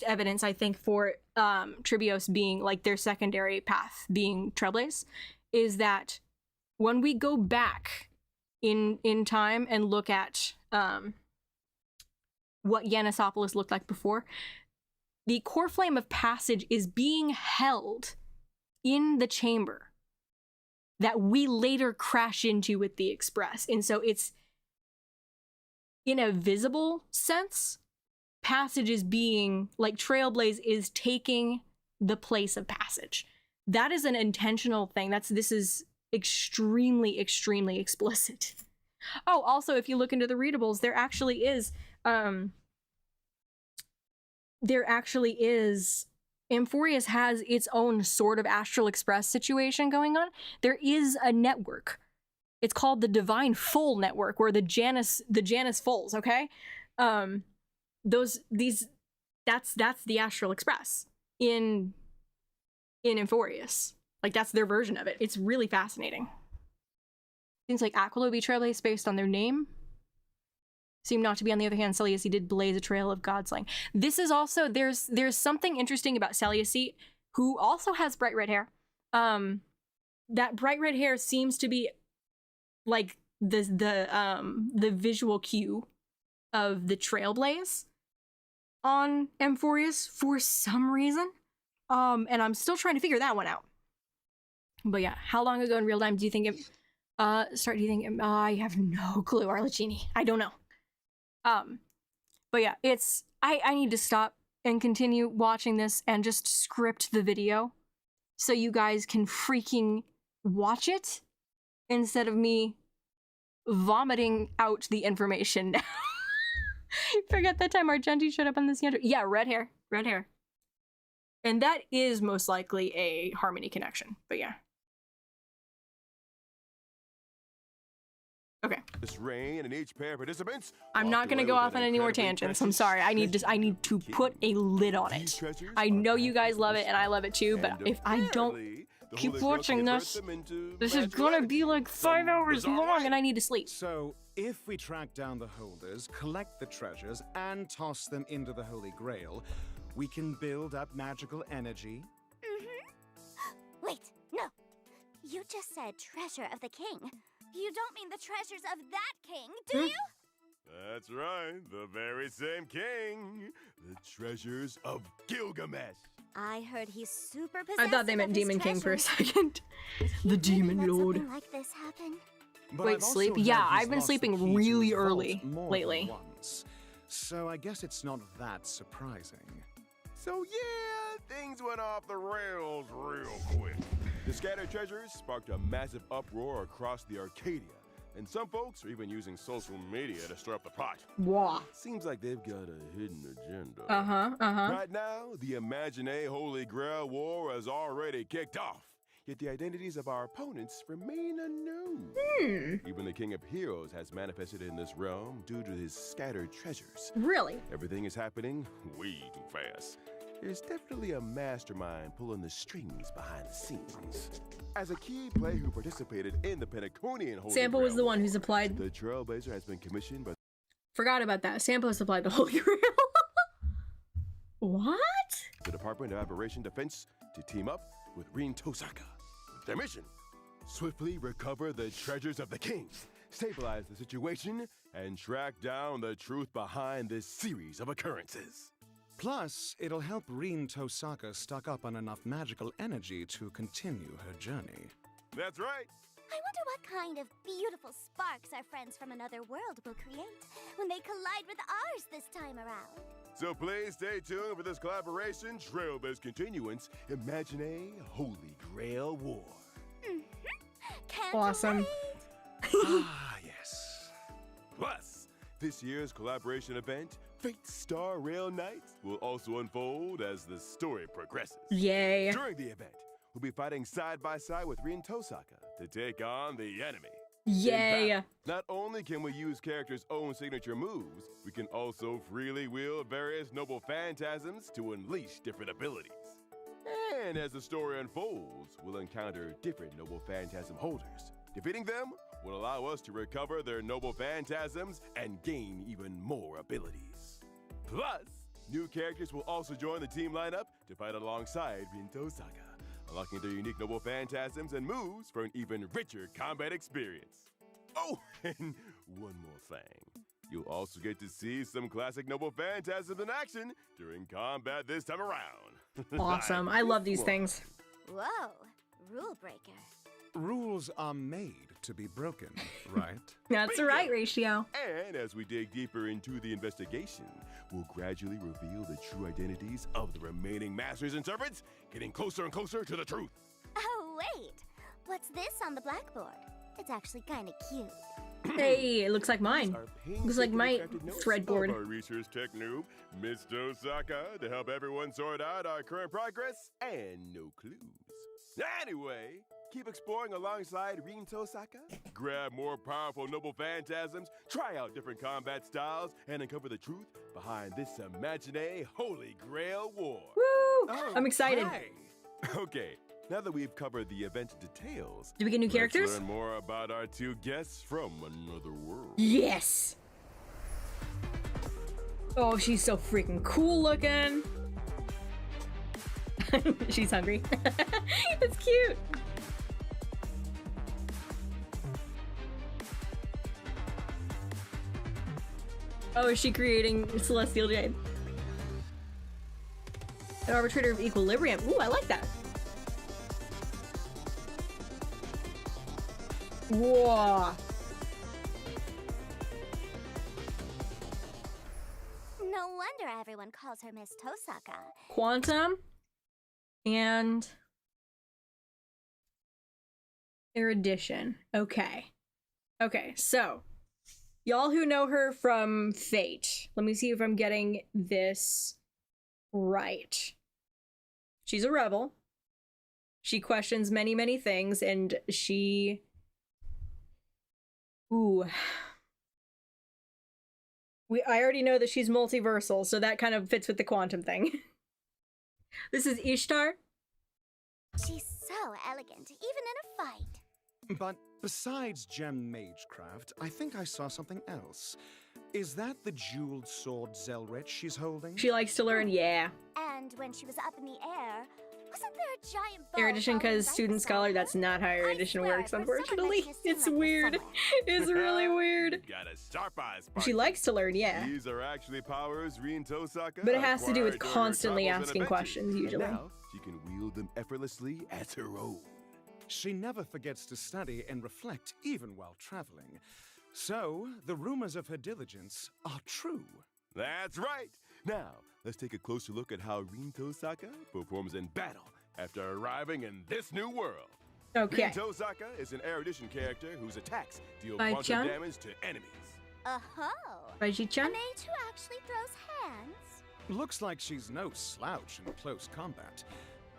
evidence, I think, for Tribios being like their secondary path being Trailblaze is that when we go back in time and look at what Yanissopolis looked like before, the core flame of Passage is being held in the chamber that we later crash into with the Express. And so it's, in a visible sense, Passage is being, like, Trailblaze is taking the place of Passage. That is an intentional thing. This is extremely, extremely explicit. Oh, also, if you look into the readables, there actually is Amphorius has its own sort of Astral Express situation going on. There is a network. It's called the Divine Foal Network, or the Janus Foals, okay? That's the Astral Express in Amphorius. Like, that's their version of it. It's really fascinating. Seems like Aquilo be Trailblaze based on their name. Seem not to be. On the other hand, Seleucid did blaze a trail of godslaying. This is also, there's something interesting about Seleucid, who also has bright red hair. That bright red hair seems to be like the visual cue of the Trailblaze on Amphorius for some reason. And I'm still trying to figure that one out. But yeah, how long ago in real time do you think it I have no clue, Arlecchini. I don't know. But yeah, I need to stop and continue watching this and just script the video so you guys can freaking watch it instead of me vomiting out the information now. Forget that time Argenti showed up on this yonder. Yeah, red hair. And that is most likely a Harmony connection, but yeah. Okay. This rain and each pair of participants. I'm not gonna go off on any more tangents. I'm sorry. I need to put a lid on it. I know you guys love it and I love it too, but if I don't keep watching this is gonna be like 5 hours long and I need to sleep. So, if we track down the holders, collect the treasures, and toss them into the Holy Grail, we can build up magical energy. Wait, no. You just said treasure of the king. You don't mean the treasures of that king, do you? That's right, the very same king. The treasures of Gilgamesh. I heard he's super possessive. I thought they meant of his Demon King for a treasures. second. The Demon Let Lord. something like this happen? But Wait, I've also sleep? heard Yeah, he's I've been lost the sleeping key to really his vault early more than lately. once. So I guess it's not that surprising. So yeah, things went off the rails real quick. The scattered treasures sparked a massive uproar across the Arcadia, and some folks are even using social media to stir up the pot. Wah. Seems like they've got a hidden agenda. Uh-huh. Right now, the Imagine Holy Grail War has already kicked off. yet the identities of our opponents remain unknown. Even the King of Heroes has manifested in this realm due to his scattered treasures. Really? Everything is happening way too fast. There's definitely a mastermind pulling the strings behind the scenes. As a key player who participated in the Penaconian Holy Sample was Grail the one who War, supplied. the Trailblazer has been commissioned by Forgot about that. Sample supplied the Holy Grail. What? the Department of Aberration Defense to team up with Rin Tosaka. Their mission: swiftly recover the treasures of the king, stabilize the situation, and track down the truth behind this series of occurrences. Plus, it'll help Rin Tosaka stock up on enough magical energy to continue her journey. That's right. I wonder what kind of beautiful sparks our friends from another world will create when they collide with ours this time around. So please stay tuned for this collaboration, Trailblaze Continuance, Imagine a Holy Grail War. Can't Awesome. wait. Ah, yes. Plus, this year's collaboration event, Fate Star Rail Nights, will also unfold as the story progresses. Yay. During the event, we'll be fighting side by side with Rin Tosaka to take on the enemy. Yay. In battle, not only can we use characters' own signature moves, we can also freely wield various noble phantasms to unleash different abilities. And as the story unfolds, we'll encounter different noble phantasm holders. Defeating them will allow us to recover their noble phantasms and gain even more abilities. Plus, new characters will also join the team lineup to fight alongside Rin Tosaka, unlocking their unique noble phantasms and moves for an even richer combat experience. Oh, and one more thing. You'll also get to see some classic noble phantasms in action during combat this time around. Awesome. I love these things. Whoa, rule breaker. Rules are made to be broken, right? That's right, Ratio. And as we dig deeper into the investigation, we'll gradually reveal the true identities of the remaining Masters and Servants, getting closer and closer to the truth. Oh, wait. What's this on the blackboard? It's actually kind of cute. Hey, it looks like mine. Our Looks like my painstakingly crafted notes threadboard. of Our research tech noob, Miss Tosaka, to help everyone sort out our current progress and no clues. Anyway, keep exploring alongside Rin Tosaka, grab more powerful noble phantasms, try out different combat styles, and uncover the truth behind this Imagine Holy Grail War. Woo! I'm excited. Okay, now that we've covered the event details, Do we get new characters? let's learn more about our two guests from another world. Yes. Oh, she's so freaking cool looking. She's hungry. It's cute. Oh, is she creating Celestial Jade? An arbitrator of equilibrium. Ooh, I like that. Whoa. No wonder everyone calls her Miss Tosaka. Quantum and erudition. Okay. Okay, so y'all who know her from Fate, let me see if I'm getting this right. She's a rebel. She questions many, many things, and she... Ooh. I already know that she's multiversal, so that kind of fits with the quantum thing. This is Ishtar. She's so elegant, even in a fight. But besides gem magecraft, I think I saw something else. Is that the jeweled sword Zelrich she's holding? She likes to learn, yeah. And when she was up in the air, wasn't there a giant bow Erudition falling because right student beside scholar, her? that's not how erudition swear, works, for someone unfortunately. mentioned this It's scene like this weird. somewhere. It's really weird. Got a sharp eyes, She likes to learn, yeah. These are actually powers Rin Tosaka But it has to do with acquired during her constantly travels and asking adventures, questions, and usually. now she can wield them effortlessly as her own. She never forgets to study and reflect even while traveling. So, the rumors of her diligence are true. That's right. Now, let's take a closer look at how Rin Tosaka performs in battle after arriving in this new world. Okay. Rin Tosaka is an erudition character whose attacks deal By quantum Chan? damage to enemies. A Raiji-chan? mage who actually throws hands? Looks like she's no slouch in close combat.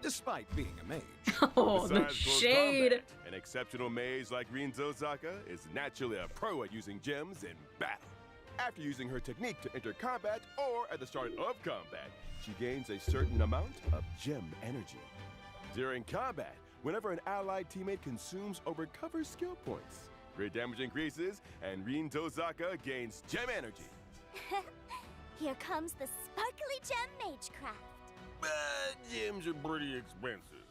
despite being a mage. Oh, the Besides close shade. combat, an exceptional mage like Rin Tozaka is naturally a pro at using gems in battle. After using her technique to enter combat or at the start of combat, she gains a certain amount of gem energy. During combat, whenever an allied teammate consumes or recovers skill points, crit damage increases and Rin Tozaka gains gem energy. Here comes the sparkly gem magecraft. But gems are pretty expensive.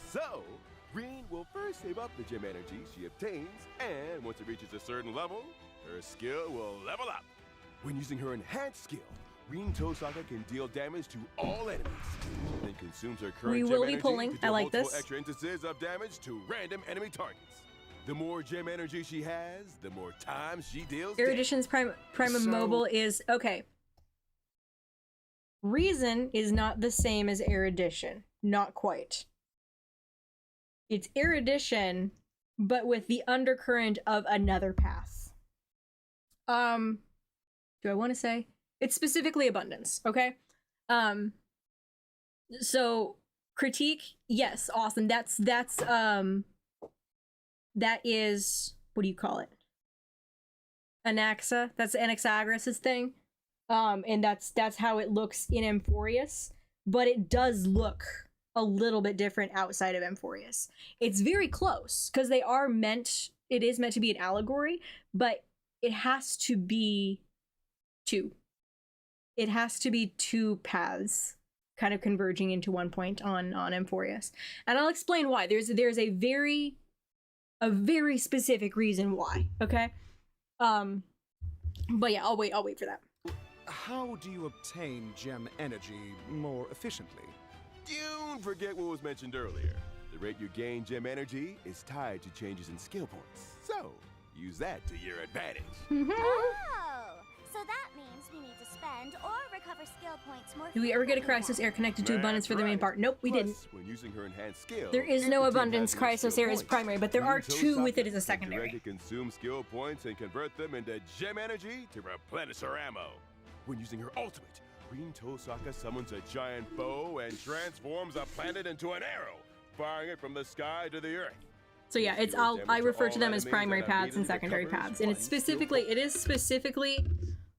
So, Rin will first save up the gem energy she obtains, and once it reaches a certain level, her skill will level up. When using her enhanced skill, Rin Tozaka can deal damage to all enemies. She then consumes her current We gem will be energy pulling. to deal I like multiple this. extra instances of damage to random enemy targets. The more gem energy she has, the more times she deals damage. Erudition's Prime So- Mobile is okay. Reason is not the same as erudition. Not quite. It's erudition, but with the undercurrent of another path. Do I want to say? It's specifically abundance, okay? So critique, yes, awesome. That is, what do you call it? Anaxa. That's Anaxagoras' thing. And that's how it looks in Amphorius, but it does look a little bit different outside of Amphorius. It's very close because it is meant to be an allegory, but it has to be two. It has to be two paths kind of converging into one point on Amphorius. And I'll explain why. There's a very specific reason why, okay? But yeah, I'll wait for that. How do you obtain gem energy more efficiently? Don't forget what was mentioned earlier. The rate you gain gem energy is tied to changes in skill points. So, use that to your advantage. Oh, so that means we need to spend or recover skill points more. Do we ever get a frequently Chrysos now. air connected to abundance for the main Right. part? Nope, we Plus, didn't. When using her enhanced skill, There is if no the team abundance. has enough Chrysos skill air is points, primary, but there Rin are two with it Tozaka as a can secondary. directly consume skill points and convert them into gem energy to replenish her ammo. When using her ultimate, Rin Tozaka summons a giant bow and transforms a planet into an arrow, firing it from the sky to the earth. So yeah, it's Deals I damage refer all to them as enemies primary and paths and immediately secondary recovers paths, and it's one skill point. it is specifically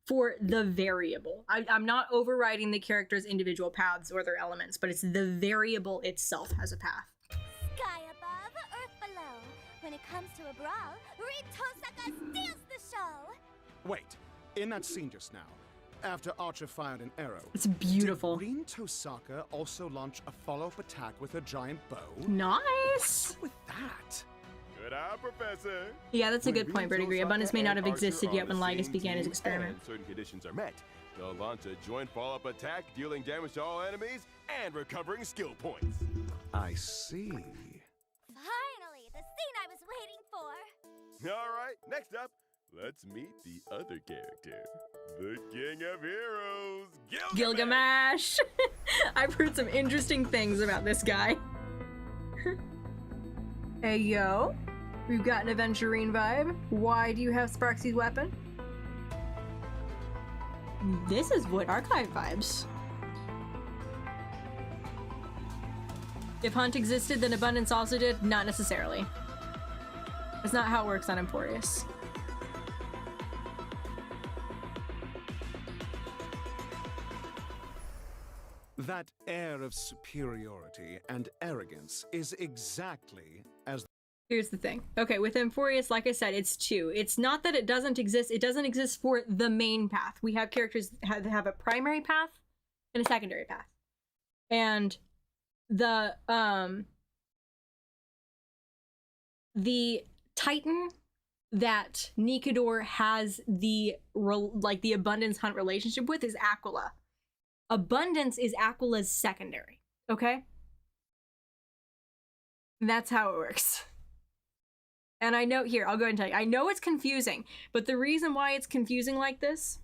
for the variable. I'm not overriding the character's individual paths or their elements, but it's the variable itself has a path. Sky above, earth below. When it comes to a brawl, Rin Tozaka steals the show. Wait, in that scene just now, after Archer fired an arrow, It's beautiful. did Rin Tozaka also launch a follow-up attack with her giant bow? Nice. What's up with that? Good eye, Professor. Yeah, that's a When good point, Rin Verdigris. Tozaka Abundance may not and have Archer existed are yet on when the Lygus same began his team experiment. and certain conditions are met, they'll launch a joint follow-up attack, dealing damage to all enemies and recovering skill points. I see. Finally, the scene I was waiting for. All right, next up, let's meet the other character, the King of Heroes, Gilgamesh. I've heard some interesting things about this guy. Hey yo, we've got an Aventurine vibe. Why do you have Sparksy's weapon? This is what Archive vibes. If Hunt existed, then Abundance also did? Not necessarily. That's not how it works on Emporius. That air of superiority and arrogance is exactly as Here's the thing. Okay, with Amphorius, like I said, it's two. It's not that it doesn't exist. It doesn't exist for the main path. We have characters that have a primary path and a secondary path. And the Titan that Nikador has the Abundance Hunt relationship with is Aquila. Abundance is Aquila's secondary, okay? That's how it works. And I know, here, I'll go ahead and tell you. I know it's confusing, but the reason why it's confusing like this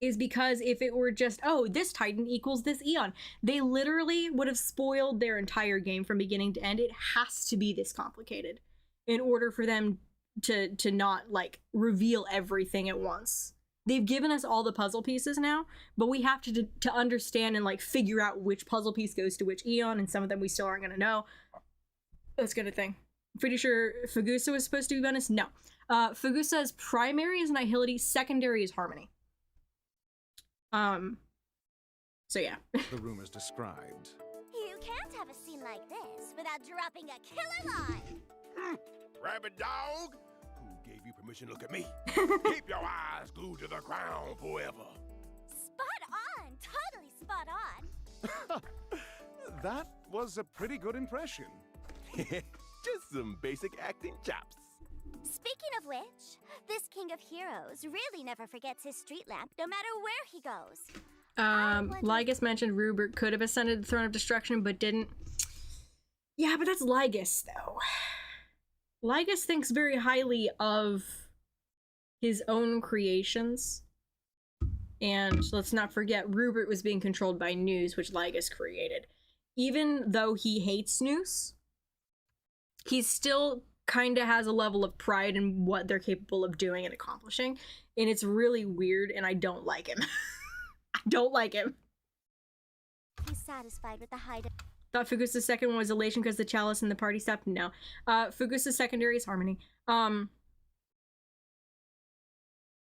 is because if it were just, oh, this Titan equals this Eon, they literally would have spoiled their entire game from beginning to end. It has to be this complicated in order for them to not, like, reveal everything at once. They've given us all the puzzle pieces now, but we have to understand and like figure out which puzzle piece goes to which Eon, and some of them we still aren't gonna know. That's kind of thing. I'm pretty sure Fugusa was supposed to be bonus. No. Fugusa's primary is Nihility, secondary is Harmony. So yeah. The rumors described. You can't have a scene like this without dropping a killer line. Rabbit dog? Who gave you permission to look at me? Keep your eyes glued to the ground forever. Spot on! Totally spot on! That was a pretty good impression. Just some basic acting chops. Speaking of which, this King of Heroes really never forgets his street lamp, no matter where he goes. Lygus mentioned Rupert could have ascended the Throne of Destruction, but didn't. Yeah, but that's Lygus, though. Lygus thinks very highly of his own creations. And let's not forget, Rupert was being controlled by News, which Lygus created. Even though he hates News, he still kind of has a level of pride in what they're capable of doing and accomplishing. And it's really weird, and I don't like him. I don't like him. He's satisfied with the height of... Thought Fugusa's second one was Elation because the chalice and the party stopped? No. Fugusa's secondary is Harmony.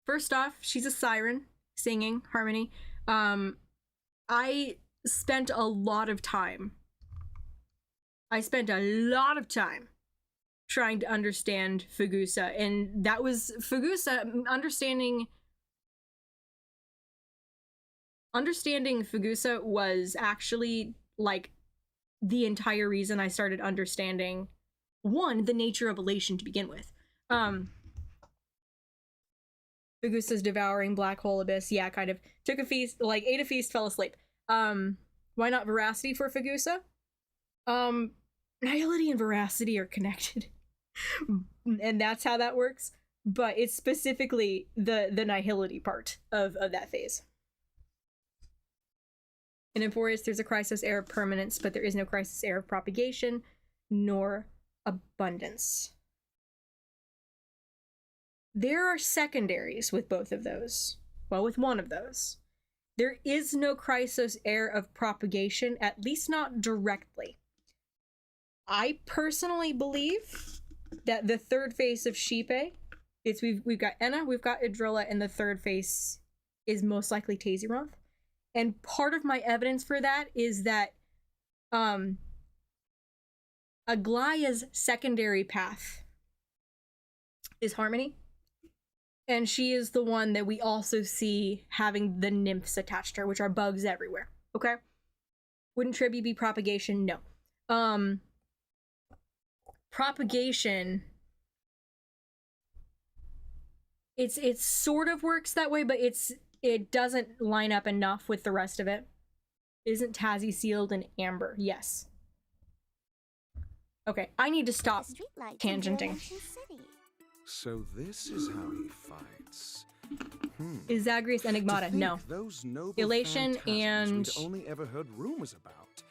First off, she's a siren singing Harmony. I spent a lot of time trying to understand Fugusa, and that was Fugusa. Understanding Fugusa was actually like the entire reason I started understanding, one, the nature of elation to begin with. Fugusa's devouring black hole abyss, yeah, kind of took a feast, like ate a feast, fell asleep. Why not veracity for Fugusa? Nihility and veracity are connected. And that's how that works. But it's specifically the nihility part of that phase. In Emphorius, there's a crisis air of permanence, but there is no crisis air of propagation, nor abundance. There are secondaries with both of those. Well, with one of those. There is no crisis air of propagation, at least not directly. I personally believe that the third face of Shipe, we've got Enna, we've got Idrilla, and the third face is most likely Taziroth. And part of my evidence for that is that Aglaya's secondary path is Harmony. And she is the one that we also see having the nymphs attached to her, which are bugs everywhere. Okay? Wouldn't Tribby be propagation? No. Propagation, it sort of works that way, but it doesn't line up enough with the rest of it. Isn't Tazzy sealed in amber? Yes. Okay, I need to stop tangenting. So this is how he fights. Is Zagreus Enigmata? No. Those noble Elation and we'd only ever heard rumors about.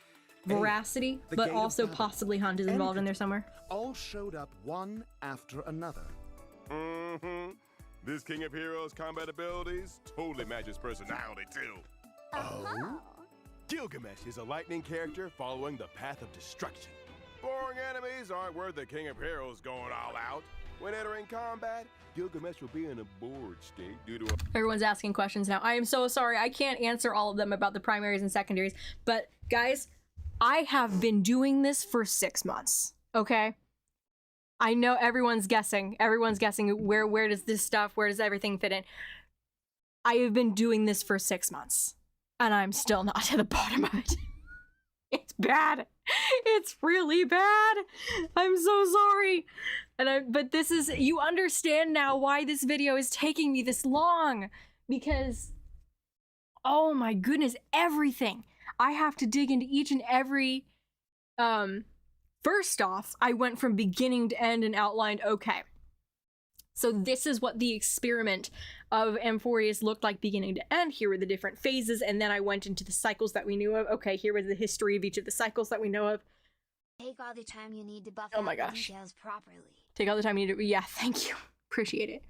Veracity, but also possibly Hunt is involved in there somewhere. All showed up one after another. This King of Heroes combat abilities totally matches personality too. Oh? Gilgamesh is a lightning character following the path of destruction. Boring enemies aren't worth the King of Heroes going all out. When entering combat, Gilgamesh will be in a bored state due to Everyone's asking questions now. I am so sorry. I can't answer all of them about the primaries and secondaries. But guys, I have been doing this for 6 months. Okay? I know everyone's guessing. Everyone's guessing where does this stuff, where does everything fit in? I have been doing this for 6 months. And I'm still not at the bottom of it. It's bad. It's really bad. I'm so sorry. But this is, you understand now why this video is taking me this long. Because, oh my goodness, everything. I have to dig into each and every, first off, I went from beginning to end and outlined, okay, so this is what the experiment of Emphorius looked like beginning to end. Here were the different phases, and then I went into the cycles that we knew of. Okay, here was the history of each of the cycles that we know of. Take all the time you need to buff Oh my out the gosh. details properly. Take all the time you need to, yeah, thank you. Appreciate it.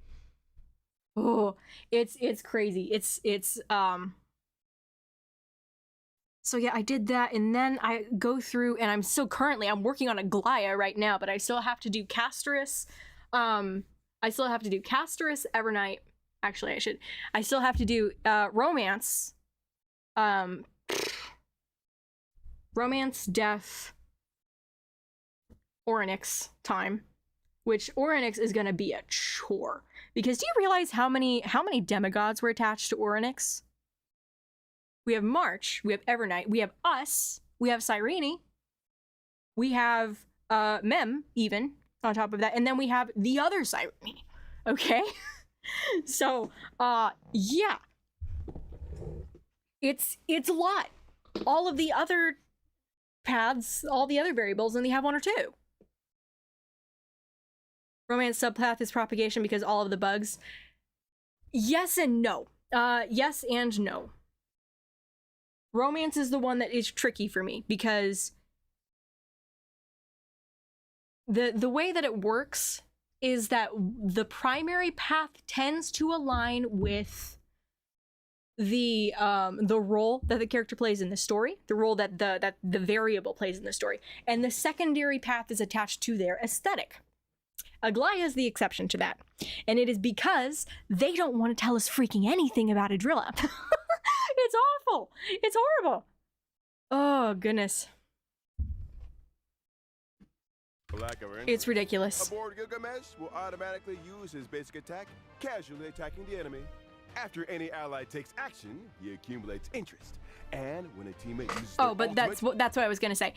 Oh, it's crazy. So yeah, I did that, and then I go through, and I'm working on a Glaya right now, but I still have to do Casterus. I still have to do Casterus, Evernight. Actually, I still have to do Romance. Romance, Death, Orynyx time, which Orynyx is gonna be a chore. Because do you realize how many demigods were attached to Orynyx? We have March, we have Evernight, we have us, we have Cyrene, we have Mem even on top of that, and then we have the other Cyrene. Okay? So yeah. It's a lot. All of the other paths, all the other variables, and they have one or two. Romance subpath is propagation because all of the bugs. Yes and no. Yes and no. Romance is the one that is tricky for me because the way that it works is that the primary path tends to align with the role that the character plays in the story, the role that the variable plays in the story, and the secondary path is attached to their aesthetic. Aglaya is the exception to that, and it is because they don't want to tell us freaking anything about Adrilla. It's awful. It's horrible. Oh goodness. It's ridiculous. Aboard Gilgamesh will automatically use his basic attack, casually attacking the enemy. After any ally takes action, he accumulates interest. And when a teammate uses but that's what I was gonna say.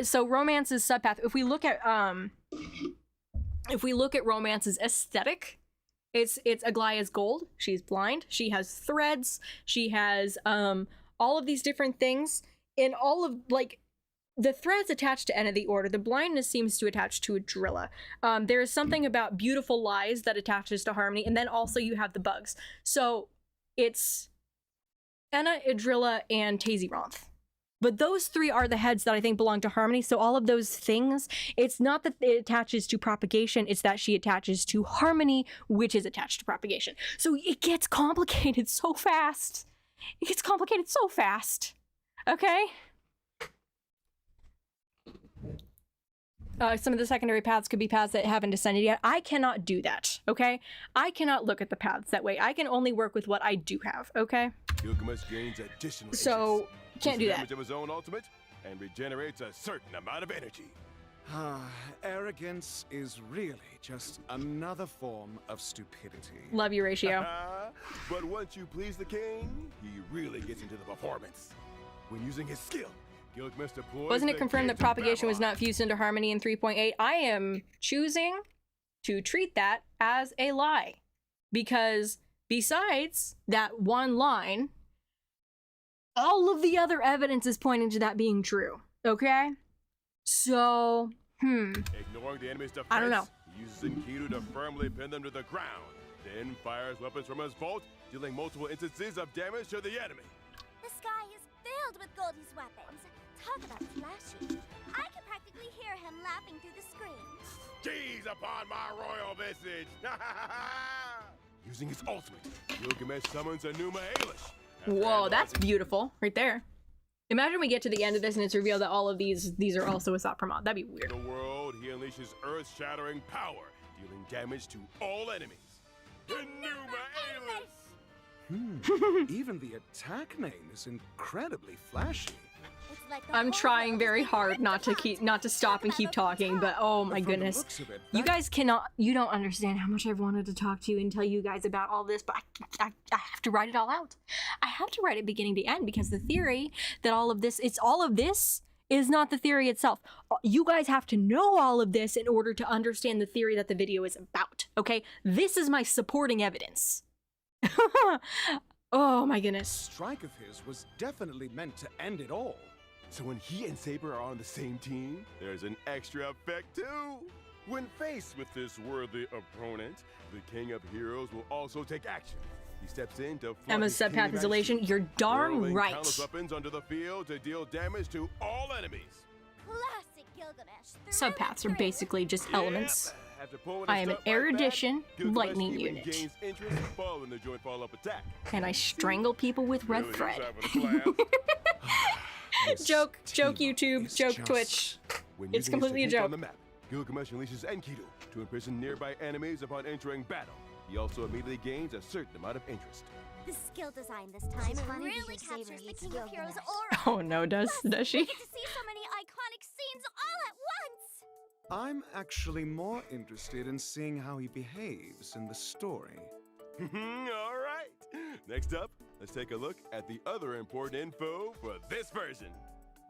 So Romance's subpath, if we look at Romance's aesthetic, it's Aglaya's gold. She's blind. She has threads. She has all of these different things. In all of the threads attached to End of the Order. The blindness seems to attach to Adrilla. There is something about beautiful lies that attaches to Harmony, and then also you have the bugs. So it's Enna, Adrilla, and Tazyronth. But those three are the heads that I think belong to Harmony. So all of those things, it's not that it attaches to propagation, it's that she attaches to Harmony, which is attached to propagation. So it gets complicated so fast. It gets complicated so fast. Okay? Some of the secondary paths could be paths that haven't descended yet. I cannot do that, okay? I cannot look at the paths that way. I can only work with what I do have, okay? Gilgamesh gains additional so, can't do that. Of his own ultimate and regenerates a certain amount of energy. Arrogance is really just another form of stupidity. Love you, Ratio. But once you please the king, he really gets into the performance. When using his skill, Gilgamesh deploys. Wasn't it confirmed that propagation was not fused into Harmony in 3.8? I am choosing to treat that as a lie. Because besides that one line, all of the other evidence is pointing to that being true. Okay? So, Ignoring the enemy's defense, I don't know. He uses Enkidu to firmly pin them to the ground, then fires weapons from his vault, dealing multiple instances of damage to the enemy. The sky is filled with Goldie's weapons. Talk about flashy. I can practically hear him laughing through the screen. Gaze upon my royal visage! Using his ultimate, Gilgamesh summons Enuma Elish. Whoa, that's beautiful. Right there. Imagine we get to the end of this and it's revealed that all of these are also a Sopramod. That'd be weird. In the world, he unleashes earth-shattering power, dealing damage to all enemies. Enuma Elish! Even the attack name is incredibly flashy. I'm trying very hard not to stop and keep talking, but oh my goodness. You guys you don't understand how much I've wanted to talk to you and tell you guys about all this, but I have to write it all out. I have to write it beginning to end because the theory that all of this is not the theory itself. You guys have to know all of this in order to understand the theory that the video is about, okay? This is my supporting evidence. Oh my goodness. Strike of his was definitely meant to end it all. So when he and Saber are on the same team, there's an extra effect too. When faced with this worthy opponent, the King of Heroes will also take action. He steps in to Emma's subpath is elation. You're darn right. Countless weapons onto the field to deal damage to all enemies. Classic Gilgamesh. Subpaths are basically just elements. After pulling I his am an stunt like that, erudition Gilgamesh lightning even unit. gains interest following the joint follow-up attack. And I strangle people with red Really is thread. having a blast. This Joke team-up YouTube, is joke just- Twitch. When It's using his completely a technique on joke. the map, Gilgamesh unleashes Enkidu to imprison nearby enemies upon entering battle. He also immediately gains a certain amount of interest. The skill design this time It's funny really because Saber captures the eats King of Heroes Gilgamesh. aura. Oh no, does she? We get to see so many iconic scenes all at once. I'm actually more interested in seeing how he behaves in the story. All right. Next up, let's take a look at the other important info for this version.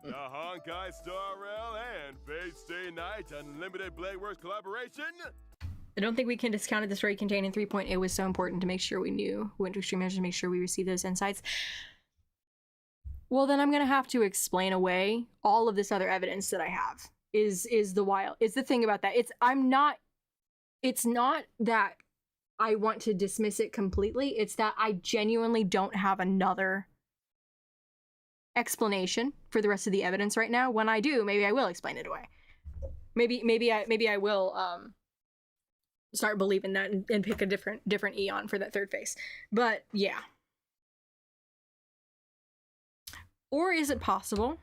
The Honkai Star Rail and Fate Stay Night Unlimited Bladeworks collaboration. I don't think we can discount it. The story contained in 3.0 was so important to make sure we knew who went to extreme measures to make sure we received those insights. Well, then I'm gonna have to explain away all of this other evidence that I have. Is the thing about that. It's not that I want to dismiss it completely. It's that I genuinely don't have another explanation for the rest of the evidence right now. When I do, maybe I will explain it away. Maybe I will start believing that and pick a different Eon for that third face. But yeah. Or is it possible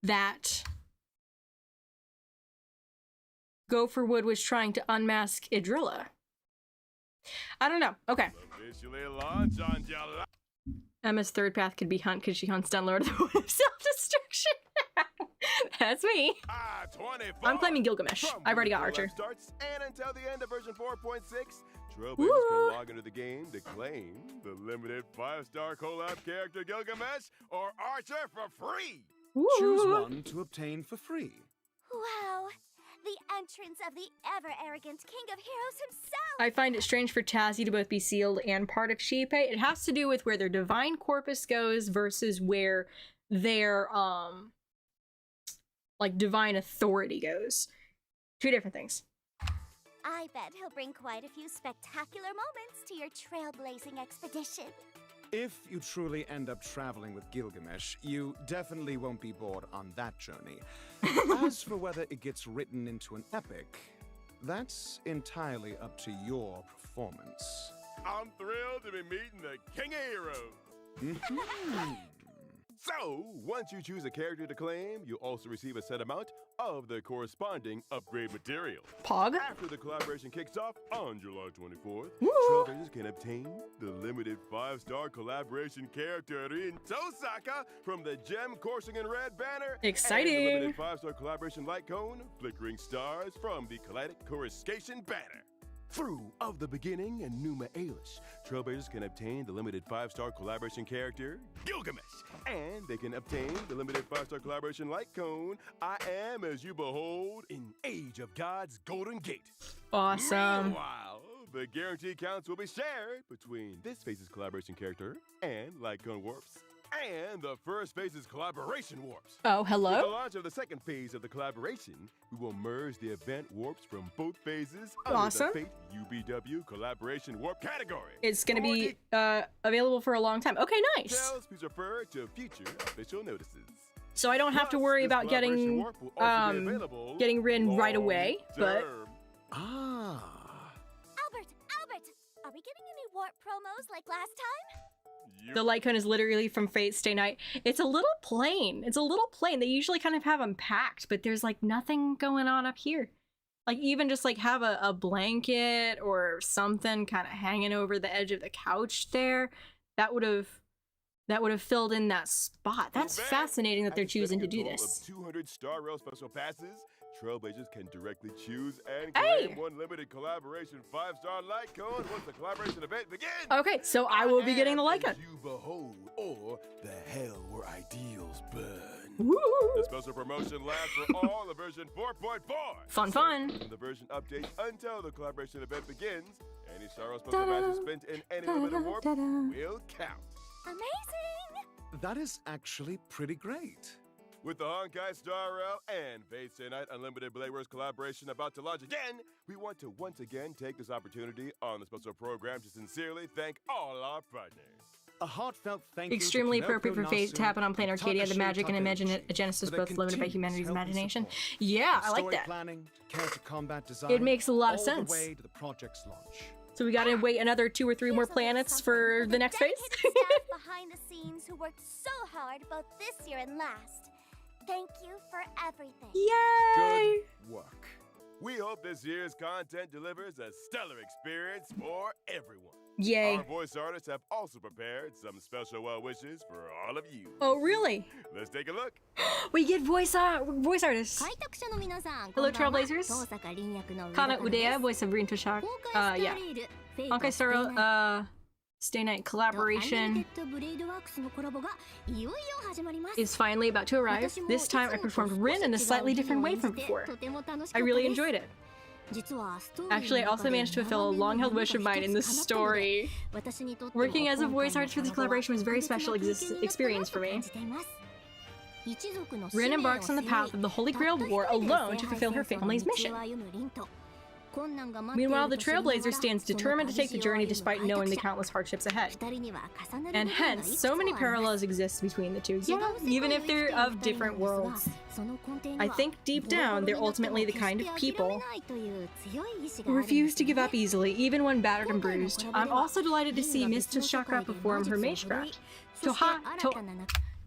that Gopherwood was trying to unmask Idrilla? I don't know. Okay. Officially launch on July. Emma's third path could be Hunt because she hunts down Lord of the Wood of Self-Destruction. That's me. 24. I'm claiming Gilgamesh. From I've already got when the Archer. collab starts and until the end of version 4.6, Trailblazers Woo. can log into the game to claim the limited 5-star collab character Gilgamesh or Archer for free. Choose Woo. one to obtain for free. Wow, the entrance of the ever-arrogant King of Heroes himself. I find it strange for Tazzy to both be sealed and part of Shipe. It has to do with where their divine corpus goes versus where their like divine authority goes. Two different things. I bet he'll bring quite a few spectacular moments to your trailblazing expedition. If you truly end up traveling with Gilgamesh, you definitely won't be bored on that journey. As for whether it gets written into an epic, that's entirely up to your performance. I'm thrilled to be meeting the King of Heroes. Mhm. So, once you choose a character to claim, you also receive a set amount of the corresponding upgrade material. Pog? After the collaboration kicks off on July 24th, Woo! Trailblazers can obtain the limited 5-star collaboration character Rin Tosaka from the Gem Coursing in Red banner. Exciting! And the limited 5-star collaboration light cone, Flickering Stars from the Kaleidec Coruscation banner. Through Of the Beginning and Numa Ailish, Trailblazers can obtain the limited 5-star collaboration character, Gilgamesh. And they can obtain the limited 5-star collaboration light cone, I Am As You Behold in Age of God's Golden Gate. Awesome. Meanwhile, the guarantee counts will be shared between this phase's collaboration character and light cone warps, and the first phase's collaboration warps. Oh, With the hello? launch of the second phase of the collaboration, we will merge the event warps from both phases Awesome. under the Fate UBW collaboration warp category. It's gonna For be available for a long time. Okay, nice. details, please refer to future official notices. So I don't have to Plus, worry this about collaboration getting warp will also be available getting Rin right away, but long-term. Ah. Albert, are we getting any warp promos like last time? the light cone is literally from Fate Stay Night. It's a little plain. It's a little plain. They usually kind of have them packed, but there's like nothing going on up here. Like even just like have a blanket or something kind of hanging over the edge of the couch there. That would have filled in that spot. That's Too bad. fascinating that they're After spending choosing to a do total this. Of 200 Star Rail special passes, Trailblazers can directly choose and Hey! claim one limited collaboration 5-star light cone once the collaboration event begins. Okay, so I will be getting the light cone. As you behold, or the hell where ideals burn. Woo! The special promotion lasts for all of version 4.4. Fun, So, fun. From the version update until the collaboration event begins, any Star Rail special passes spent in any limited warp will count. Amazing! That is actually pretty great. With the Honkai Star Rail and Fate Stay Night Unlimited Bladeworks collaboration about to launch again, we want to once again take this opportunity on the special program to sincerely thank all our partners. A heartfelt thank you Extremely to appropriate for Kinoko Fate to Nasu happen on planet and Arcadia. The Takashi magic and Takeuchi Genesis for their both limited by continued humanity's help and imagination. support. Yeah, From I like story that. planning, character combat design, It makes a lot of all sense. the way to the project's launch. So we gotta wait another 2 or 3 more Here's a little planets something for the next phase. dedicated staff behind the scenes who worked so hard both this year and last. Thank you for everything. Yay! Good work. We hope this year's content delivers a stellar experience for everyone. Yay. Our voice artists have also prepared some special well wishes for all of you. Oh, really? Let's take a look. We get voice artists. 開拓者の皆さん、 Hello, こんばんは。 Trailblazers. 遠坂凛役の Kana 上田です Udea, voice of Rin Toshak. 公開スタ Yeah. ーレール、フェイト Honkai ステイナイ Star, Stay Night とアニメ collaboration テッドブレイドワークスのコラボがいよいよ始まります。 is finally about to arrive. 私も This time I いつもと performed Rin in a 少し slightly 違う different キ way ーを from 演じて before. とても楽しか I った really です。 enjoyed it. 実はストーリー Actually, I の also 中で managed to fulfill a long-held wish of mine in this 長年の夢が一つ叶ったので、 story. 私にとっても Working as a 今 voice 回の artist for the コラボは collaboration was a very 特別な special 経験になったなと experience for me. 感じています。一族の使 Rin 命を embarks on the 背負い path of the Holy Grail War alone to fulfill her family's mission. Meanwhile, the Trailblazer stands determined to take the journey despite knowing the countless hardships ahead. And hence, so many parallels exist between the two, yeah, even if they're of different worlds. I think deep down, they're ultimately the kind of people who refuse to give up easily, even when battered and bruised. I'm also delighted to see Miss Toshaka perform her magecraft,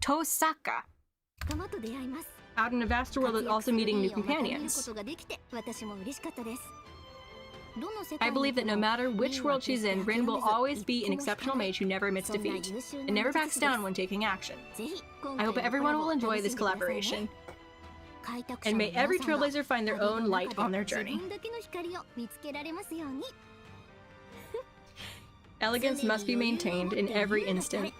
Tosaka, out in a vaster world and also meeting new companions. I believe that no matter which world she's in, Rin will always be an exceptional mage who never admits defeat, and never backs down when taking action. I hope everyone will enjoy this collaboration, and may every Trailblazer find their own light on their journey. Elegance must be maintained in every instant.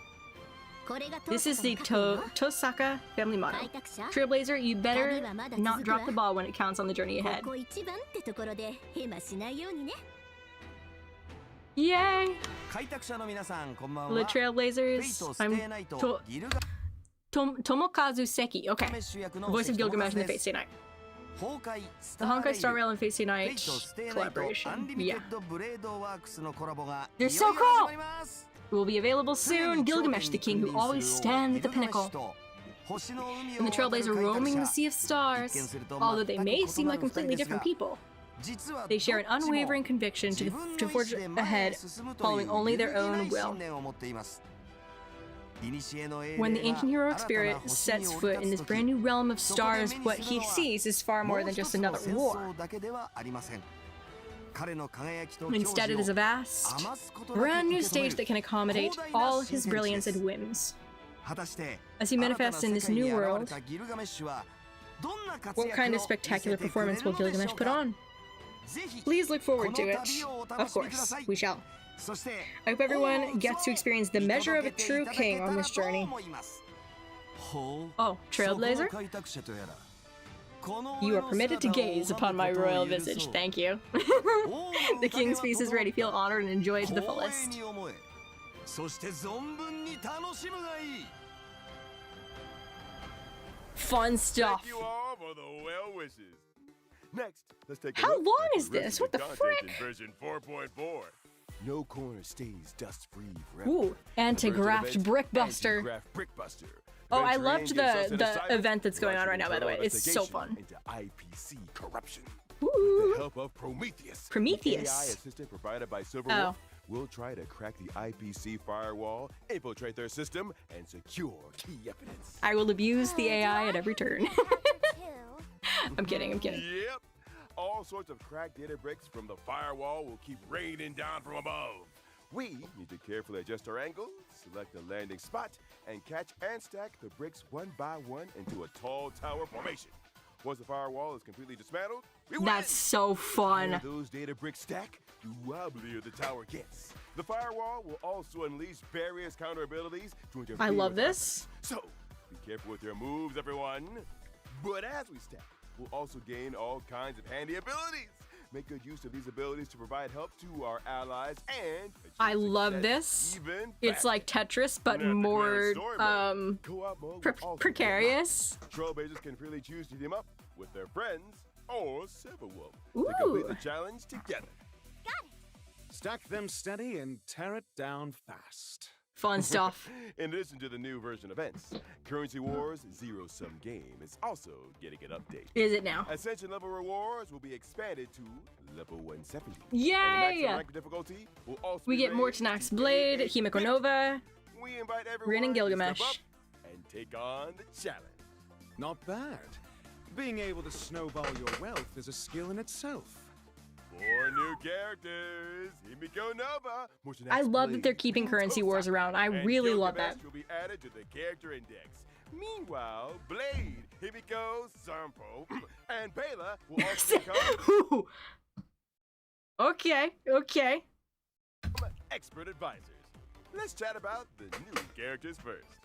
This is the Tosaka family motto. Trailblazer, you better not drop the ball when it counts on the journey ahead. Yay! The Trailblazers, I'm Tomokazu Seki, okay. Voice of Gilgamesh in the Fate Stay Night. The Honkai Star Rail and Fate Stay Night collaboration, yeah. They're so cool! Will be available soon. Gilgamesh, the king who always stands at the pinnacle. And the Trailblazer roaming the sea of stars. Although they may seem like completely different people, they share an unwavering conviction to forge ahead, following only their own will. When the ancient heroic spirit sets foot in this brand new realm of stars, what he sees is far more than just another war. Instead, it is a vast, brand new stage that can accommodate all his brilliance and whims. As he manifests in this new world, what kind of spectacular performance will Gilgamesh put on? Please look forward to it. Of course, we shall. I hope everyone gets to experience the measure of a true king on this journey. Oh, Trailblazer? You are permitted to gaze upon my royal visage, thank you. The king's feast is ready, feel honored and enjoy it to the fullest. Fun stuff. Thank you all for the well wishes. Next, let's take a How look long at is the this? rest What of the content frick? in version 4.4. No corner stays dust-free forever. Ooh, anti-graft brickbuster. Anti-graft brickbuster. Oh, I Venturing loved gives us an the assignment event that's going on right now, by the way. launching It's so fun. into IPC corruption. Ooh. With the help of Prometheus. Prometheus. The AI assistant provided by Silverwolf. Oh. We'll try to crack the IPC firewall, infiltrate their system, and secure key evidence. I will abuse the AI at every turn. I'm kidding. Yep. All sorts of cracked data bricks from the firewall will keep raining down from above. We need to carefully adjust our angles, select a landing spot, and catch and stack the bricks one by one into a tall tower formation. Once the firewall is completely dismantled, we win! That's so fun. The more those data bricks stack, the wobblier the tower gets. The firewall will also unleash various counter abilities to interfere I love with this. weapons. So, be careful with your moves, everyone. But as we stack, we'll also gain all kinds of handy abilities. Make good use of these abilities to provide help to our allies and achieve I love success this. even It's faster. like Tetris, but After more Grand Story Mode, co-op mode will also be precarious. unlocked. Trailblazers can freely choose to team up with their friends or Silverwolf Ooh. to complete the challenge together. Stack them steady and tear it down fast. Fun stuff. In addition to the new version events, Currency Wars Zero Sum Game is also getting an update. Is it now? Ascension level rewards will be expanded to level 170. Yay! And the maximum rank difficulty will also We be get raised Mortonak's to Blade, 88 Himeko bit. Nova, We invite everyone Rin and to Gilgamesh. step up and take on the challenge. Not bad. Being able to snowball your wealth is a skill in itself. 4 new characters, Himeko Nova. Mortonak's I love that Blade, they're keeping Currency Wars around. I and really love Gilgamesh that. will be added to the character index. Meanwhile, Blade, Himeko, Sampo, and Bela will also become Ooh. Okay, okay. expert advisors. Let's chat about the new characters first.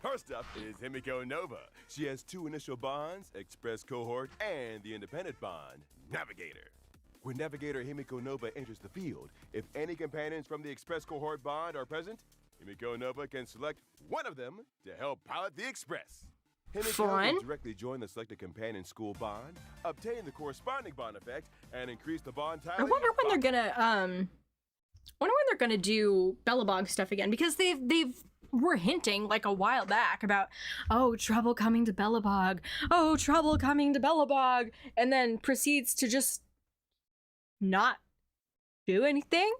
First up is Himeko Nova. She has 2 initial bonds, Express Cohort and the Independent Bond, Navigator. When Navigator Himeko Nova enters the field, if any companions from the Express Cohort bond are present, Himeko Nova can select one of them to help pilot the Express. Himeko Fun. will directly join the selected companion school bond, obtain the corresponding bond effect, and increase the bond tally. I wonder when they're gonna do Bellabog stuff again, because they've were hinting like a while back about, oh, trouble coming to Bellabog, oh, trouble coming to Bellabog, and then proceeds to just not do anything.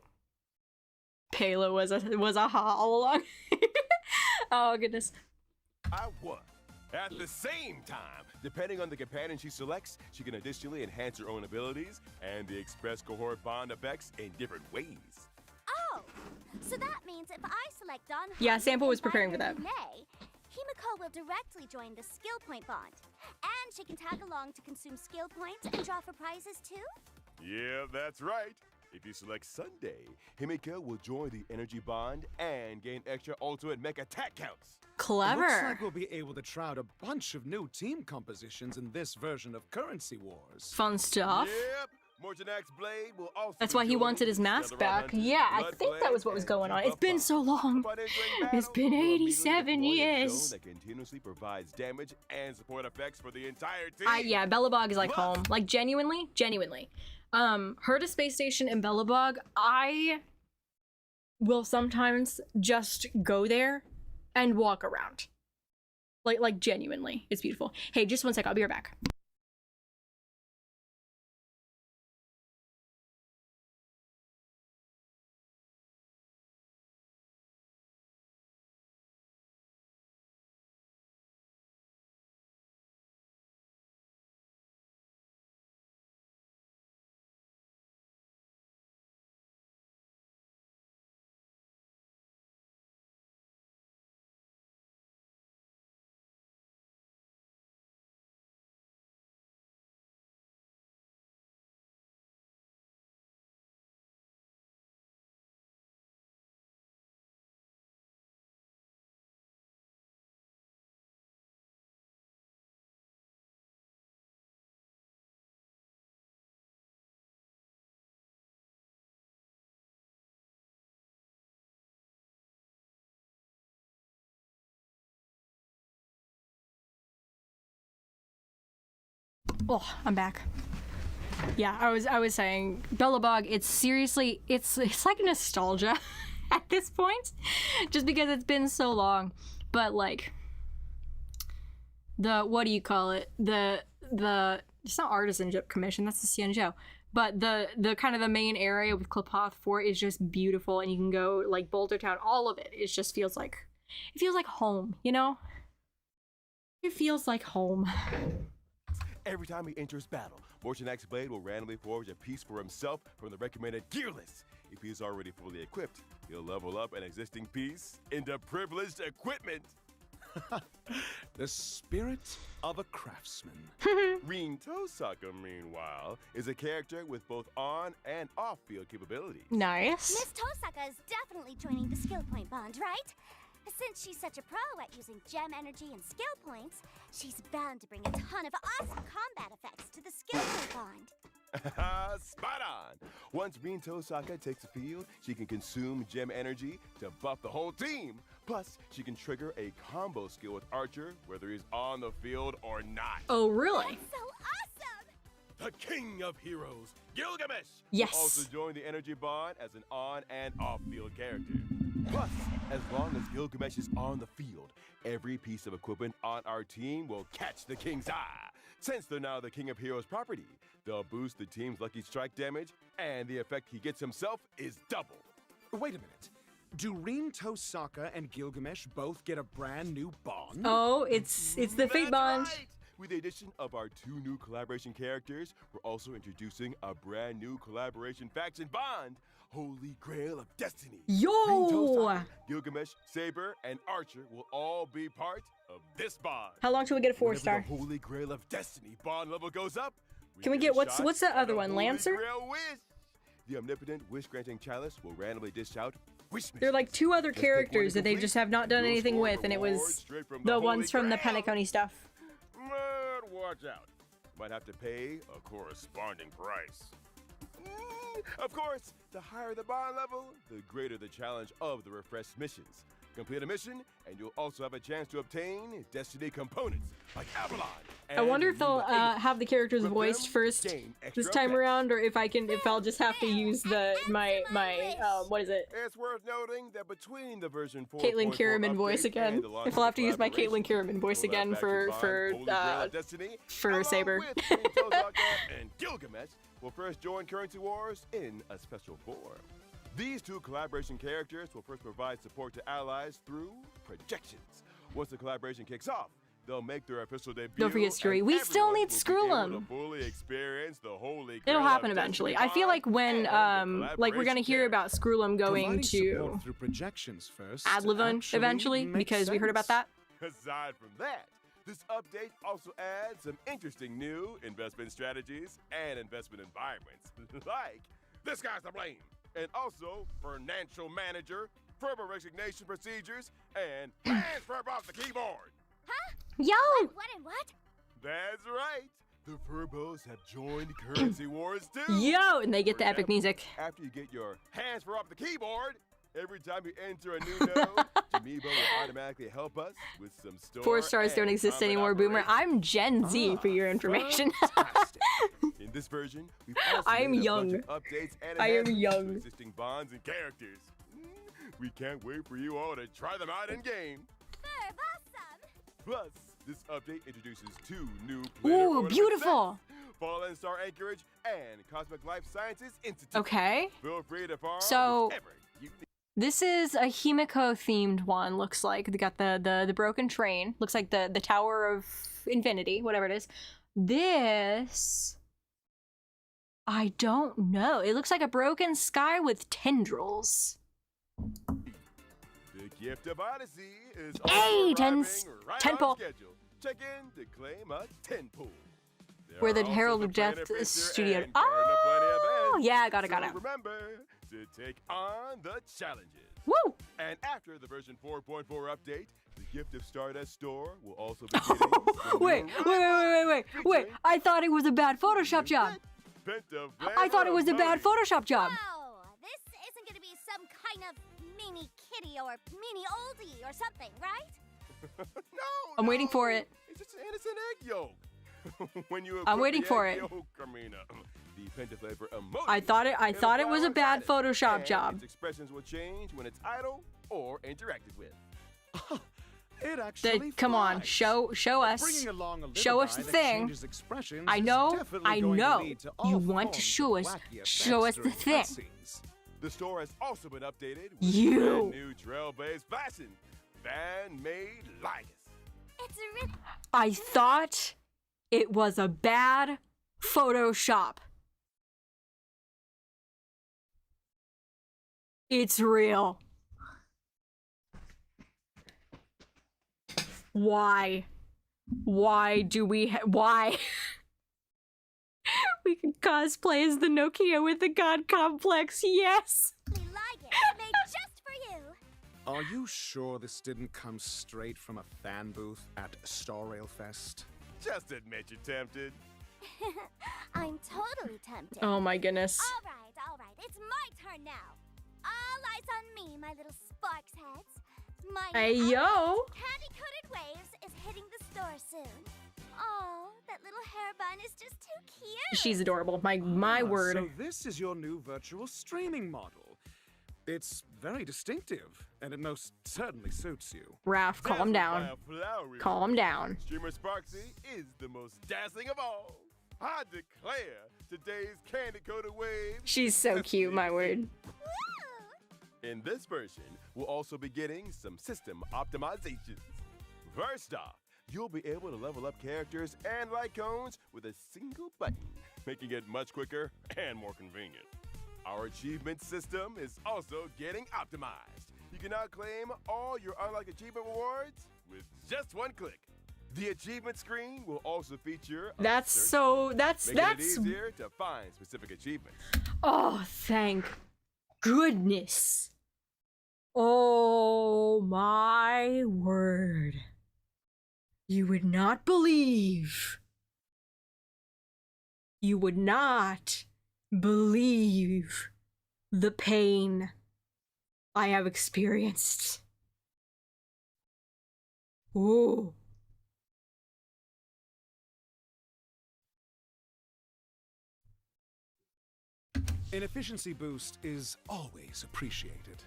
Pela was a ha all along. Oh goodness. I won. At the same time, depending on the companion she selects, she can additionally enhance her own abilities and the Express Cohort bond effects in different ways. Oh, so that means if I select Don Yeah, Juan Sampo was and preparing for Byron that. May, Himeko will directly join the skill point bond. And she can tag along to consume skill points and draw for prizes too? Yeah, that's right. If you select Sunday, Himeko will join the energy bond and gain extra ultimate mech attack counts. Clever. Looks like we'll be able to try out a bunch of new team compositions in this version of Currency Wars. Fun stuff. Yep. Mortonak's Blade will also That's why he join wanted his the mask Stellar back. Hunters, Yeah, I Blood think that Blade, was what was and going on. It's Debuff been Bond. so long. Upon entering It's battle, been you will immediately 87 deploy a years. zone that continuously provides damage and support effects for the entire team. Yeah, Bellabog is like home. Like genuinely. Her to Space Station and Bellabog, I will sometimes just go there and walk around. Like genuinely. It's beautiful. Hey, just one sec, I'll be right back. Oh, I'm back. Yeah, I was saying Bellabog, it's seriously it's like nostalgia at this point, just because it's been so long. But like the what do you call it? The it's not artisanship commission, that's the Xianzhou. But the kind of the main area with Klapoth Fort is just beautiful, and you can go like Boulder Town, all of it. It just feels like home, you know? It feels like home. Every time he enters battle, Mortonak's Blade will randomly forge a piece for himself from the recommended gear list. If he's already fully equipped, he'll level up an existing piece into privileged equipment. The spirit of a craftsman. Rin Tosaka, meanwhile, is a character with both on and off-field capabilities. Nice. Miss Tosaka is definitely joining the skill point bond, right? Since she's such a pro at using gem energy and skill points, she's bound to bring a ton of awesome combat effects to the skill point bond. Spot on! Once Rin Tosaka takes the field, she can consume gem energy to buff the whole team. Plus, she can trigger a combo skill with Archer, whether he's on the field or not. Oh, really? That's so awesome! The King of Heroes, Gilgamesh! Yes. Will also join the energy bond as an on and off-field character. Plus, as long as Gilgamesh is on the field, every piece of equipment on our team will catch the king's eye. Since they're now the king of heroes property, they'll boost the team's lucky strike damage, and the effect he gets himself is double. Wait a minute. Do Rin Tosaka and Gilgamesh both get a brand new bond? Oh, it's the Fate That's Bond. right. With the addition of our 2 new collaboration characters, we're also introducing a brand new collaboration faction bond, Holy Grail of Destiny. Yo! Rin Tosaka, Gilgamesh, Saber, and Archer will all be part of this bond. How long till we get a 4-star? Whenever the Holy Grail of Destiny bond level goes up, Can we get get a what's shot the at other a one? Holy Lancer? Grail wish. The omnipotent wish-granting chalice will randomly dish out wish There are like 2 other Just pick one characters to that they complete. just have not done You'll anything score with, and it rewards was straight from the Holy ones from the Grail. Penacony stuff. But watch out. Might have to pay a corresponding price. Of course, the higher the bond level, the greater the challenge of the refreshed missions. Complete a mission, and you'll also have a chance to obtain Destiny components like Avalon. I wonder if and they'll Luna 8. have the characters With voiced them, first gain extra this time effects. around, or if I'll just have to use my what is it? It's worth noting that between the version 4.4 Caitlin Kierman voice update again. and the launch If of I'll the have to use my collaboration, Caitlin Kierman voice we'll have again faction bond, Holy Grail of Destiny, along Saber. with Rin Tosaka and Gilgamesh will first join Currency Wars in a special form. These 2 collaboration characters will first provide support to allies through projections. Once the collaboration kicks off, they'll make their official debut. Don't forget Screwy. and We still everyone need will be Skrullum. able to fully experience the Holy Grail It'll of happen Destiny eventually. I feel bond like when and the like we're gonna collaboration hear about Skrullum going Providing to support through projections first Adlivon actually eventually, makes because we heard about sense. that. Aside from that, this update also adds some interesting new investment strategies and investment environments, like this guy's to blame, and also financial manager, verbal resignation procedures, and hands verb off the keyboard. Huh? Yo! What and what? That's right. The Furbos have joined Currency Wars too. Yo! And they get For the epic example, music. After you get your hands for off the keyboard, every time you enter a new node, Jamibo will automatically help us with some store 4 stars don't and exist combat anymore, Boomer. operations. I'm Gen Z for your information. Fantastic. In this version, we've also I am made a young. bunch of updates and I am enhancements young. to existing bonds and characters. We can't wait for you all to try them out in game. Verb awesome! Plus, this update introduces 2 new Ooh, beautiful. Fallen Star Anchorage and Cosmic Life Sciences Institute. Okay. Feel free to farm So- whichever you need. This is a Himeko themed one, looks like. They got the broken train. Looks like the Tower of Infinity, whatever it is. This I don't know. It looks like a broken sky with tendrils. The Gift of Odyssey is Hey, also ten arriving s- right 10 on pull. schedule. Check in to claim a 10 pool. There Where the are also Herald of Planet Death Picture studio. and Garden of Plenty Oh, events. yeah, got it. So remember to take on the challenges. Woo! And after the version 4.4 update, the Gift of Stardust store will also be getting some new Wait. arrivals Wait. I thought it was a bad Photoshop job. featuring I thought it was a bad Photoshop. Photoshop job. Oh, this isn't gonna be some kind of mini kitty or mini oldie or something, right? No, I'm waiting for it. It's just an innocent egg yolk. When you I'm equip waiting the for egg it. Yolk, the pentaflavor emoji, I thought it'll it was a fire bad at it, Photoshop and job. Its expressions will change when it's idle or interacted with. It actually Come on, flies. show us. Bringing along a little Show us guy the that thing. changes expressions I is know, definitely I going to know. lead to You all want to forms show of us. wacky Show us effects the during thing. cutscenes. The store has also been updated with You. brand new trail-based fashion, fan-made likes. It's a rip. I thought it was a bad Photoshop. It's real. Why? Why do we why? We can cosplay as the Nokia with the God Complex, yes! Like it. Made just for you. Are you sure this didn't come straight from a fan booth at Star Rail Fest? Just admit you're tempted. I'm totally tempted. Oh my goodness. All right. It's my turn now. All eyes on me, my little sparks heads. My Hey, new yo. outfit, Candy-coated waves is hitting the store soon. Oh, that little hair bun is just too cute. She's adorable. My word. So this is your new virtual streaming model. It's very distinctive, and it most certainly suits you. Raph, calm down. Calm down. Streamer Sparksy is the most dazzling of all. I declare today's candy-coated wave. She's so cute, my word. In this version, we'll also be getting some system optimizations. First off, you'll be able to level up characters and light cones with a single button, making it much quicker and more convenient. Our achievement system is also getting optimized. You can now claim all your unlocked achievement rewards with just one click. The achievement screen will also feature That's making it easier to find specific achievements. Oh, thank goodness. Oh my word. You would not believe. You would not believe the pain I have experienced. Ooh. An efficiency boost is always appreciated.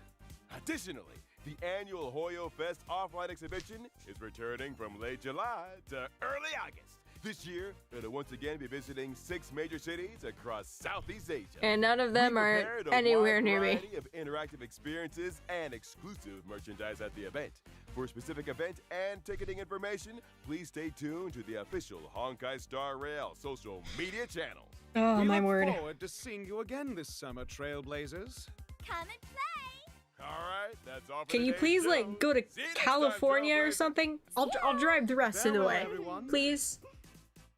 Additionally, the annual Hoyo Fest Offline exhibition is returning from late July to early August. This year, it'll once again be visiting 6 major cities across Southeast Asia. And none of them are anywhere near me. Variety of interactive experiences and exclusive merchandise at the event. For specific event and ticketing information, please stay tuned to the official Honkai Star Rail social media channels. Oh, We my look word. forward to seeing you again this summer, Trailblazers. Come and play! Alright, that's all for Can you today's please, show. like, go to See you next time, California or Trailblazers. something? I'll drive the rest of the Farewell, way. everyone. Please.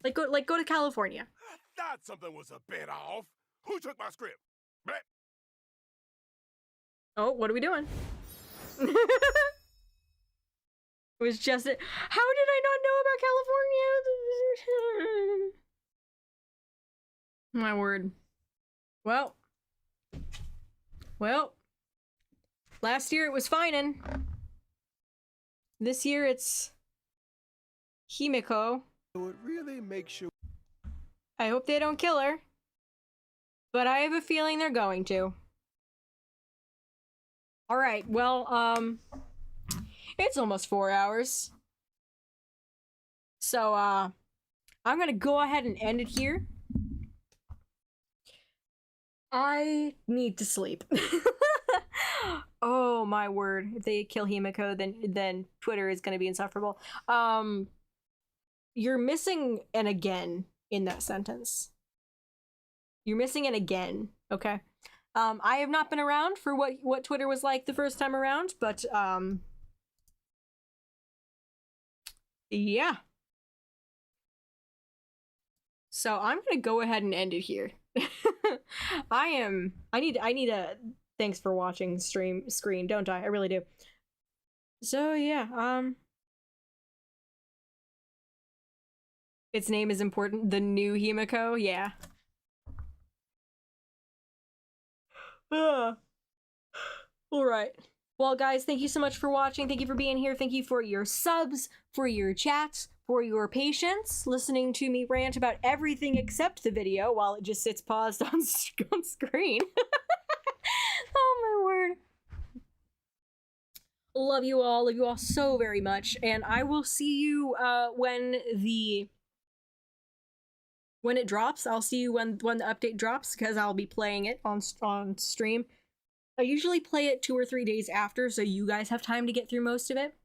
Like go to California. Thought something was a bit off. Who took my script? Bleh. Oh, what are we doing? It was just it. How did I not know about California? My word. Well. Last year it was finin'. This year it's HIMEKO. It would really make sure. I hope they don't kill her. But I have a feeling they're going to. Alright, well, it's almost 4 hours. So, I'm gonna go ahead and end it here. I need to sleep. Oh my word. If they kill HIMEKO, then Twitter is gonna be insufferable. You're missing an again in that sentence. You're missing an again, okay? I have not been around for what Twitter was like the first time around, but yeah. So I'm gonna go ahead and end it here. I need a thanks for watching screen, don't I? I really do. So yeah, its name is important. The new HIMEKO, yeah. Alright. Well, guys, thank you so much for watching. Thank you for being here. Thank you for your subs, for your chats, for your patience, listening to me rant about everything except the video while it just sits paused on screen. Oh, my word. Love you all so very much, and I will see you when it drops. I'll see you when the update drops, because I'll be playing it on stream. I usually play it 2 or 3 days after, so you guys have time to get through most of it.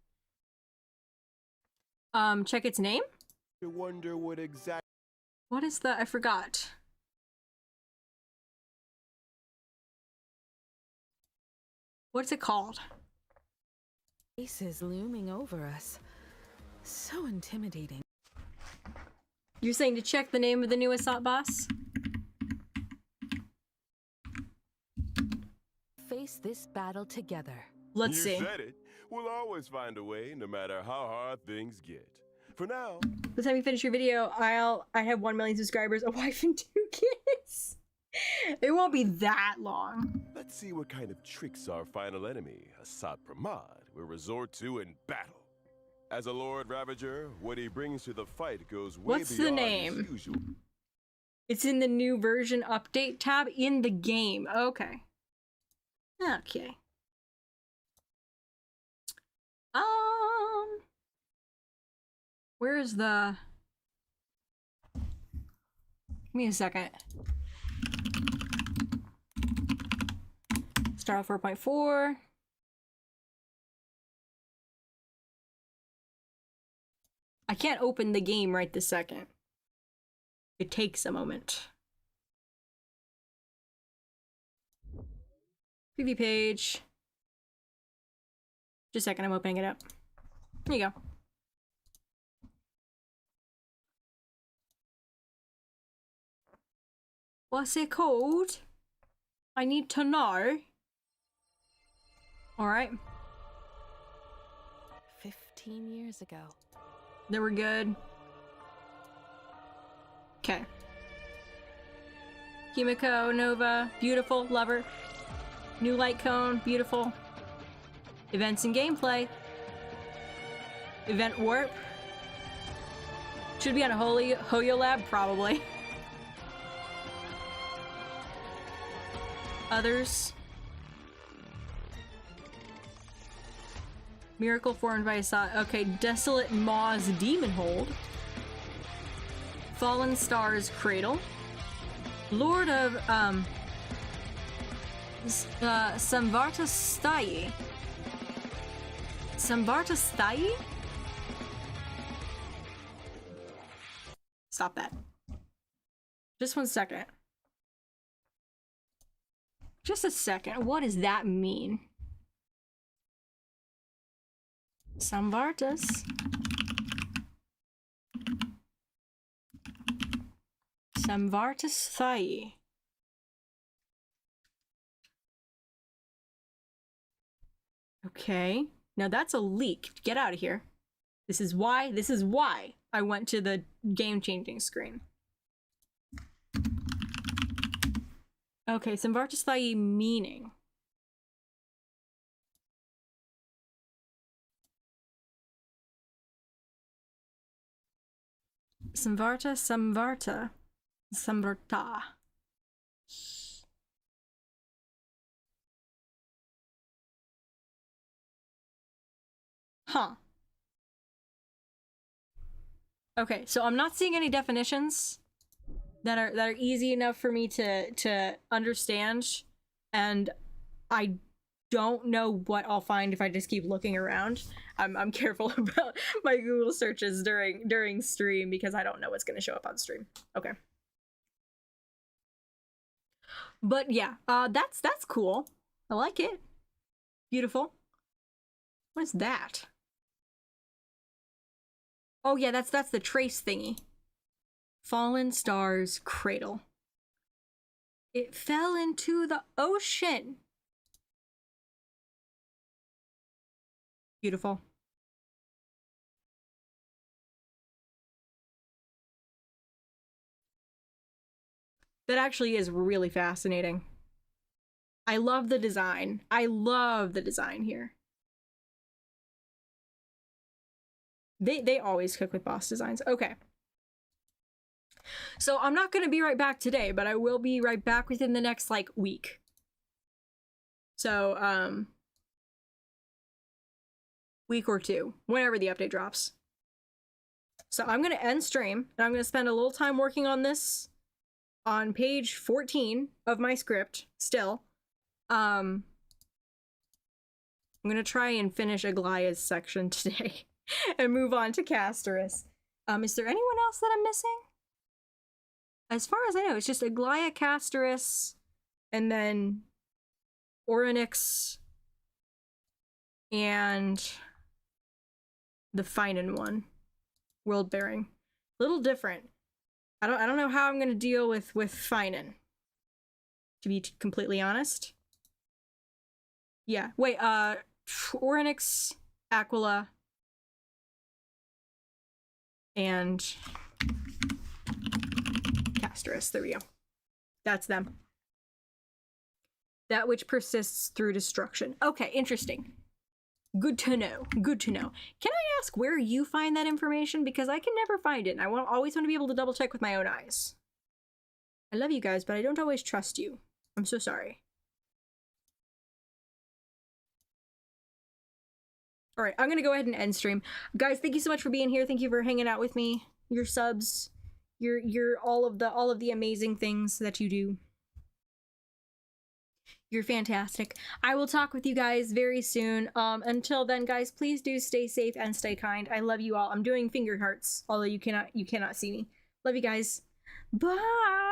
Check its name. I wonder what exactly. What is the? I forgot. What's it called? Faces looming over us. So intimidating. You're saying to check the name of the new assault boss? Face this battle together. Let's You see. said it. We'll always find a way, no matter how hard things get. For now, By the time you finish your video, I have 1 million subscribers, a wife, and 2 kids. It won't be that long. let's see what kind of tricks our final enemy, Assad Pramad, will resort to in battle. As a Lord Ravager, what he brings to the fight goes way What's the beyond name? his usual. It's in the new version update tab in the game. Okay. Okay. Where's the... Give me a second. Start 4.4. I can't open the game right this second. It takes a moment. Preview page. Just a second, I'm opening it up. There you go. What's it called? I need to know. Alright. 15 years ago. Then we're good. Okay. HIMEKO, Nova, beautiful, lover. New light cone, beautiful. Events and gameplay. Event warp. Should be on a Hoyo lab, probably. Others. Miracle formed by a okay, Desolate Maw's Demon Hold. Fallen Star's Cradle. Lord of, Samvarta Sthayi. Samvarta Sthayi? Stop that. Just 1 second. Just a second. What does that mean? Samvartas. Samvartas Sthayi. Okay. Now that's a leak. Get out of here. This is why I went to the game-changing screen. Okay, Samvarta Sthayi meaning. Samvarta. Huh. Okay, so I'm not seeing any definitions that are easy enough for me to understand, and I don't know what I'll find if I just keep looking around. I'm careful about my Google searches during stream because I don't know what's gonna show up on stream. Okay. But yeah, that's cool. I like it. Beautiful. What is that? Oh yeah, that's the trace thingy. Fallen Star's Cradle. It fell into the ocean. Beautiful. That actually is really fascinating. I love the design. I love the design here. They always cook with boss designs. Okay. So I'm not going to be right back today, but I will be right back within the next, like, week. So, week or two, whenever the update drops. So I'm going to end stream, and I'm going to spend a little time working on this on page 14 of my script, still. I'm going to try and finish Aglaya's section today and move on to Castorus. Is there anyone else that I'm missing? As far as I know, it's just Aglaya, Castorus, and then Orynyx, and the Finan one. World bearing. Little different. I don't know how I'm gonna deal with Finan. To be completely honest. Yeah. Wait, Orynyx, Aquila, and Castorus. There we go. That's them. That which persists through destruction. Okay, interesting. Good to know. Good to know. Can I ask where you find that information? Because I can never find it, and I always want to be able to double check with my own eyes. I love you guys, but I don't always trust you. I'm so sorry. All right, I'm gonna go ahead and end stream. Guys, thank you so much for being here. Thank you for hanging out with me. Your subs, your all of the amazing things that you do. You're fantastic. I will talk with you guys very soon. Until then, guys, please do stay safe and stay kind. I love you all. I'm doing finger hearts, although you cannot see me. Love you guys. Bye.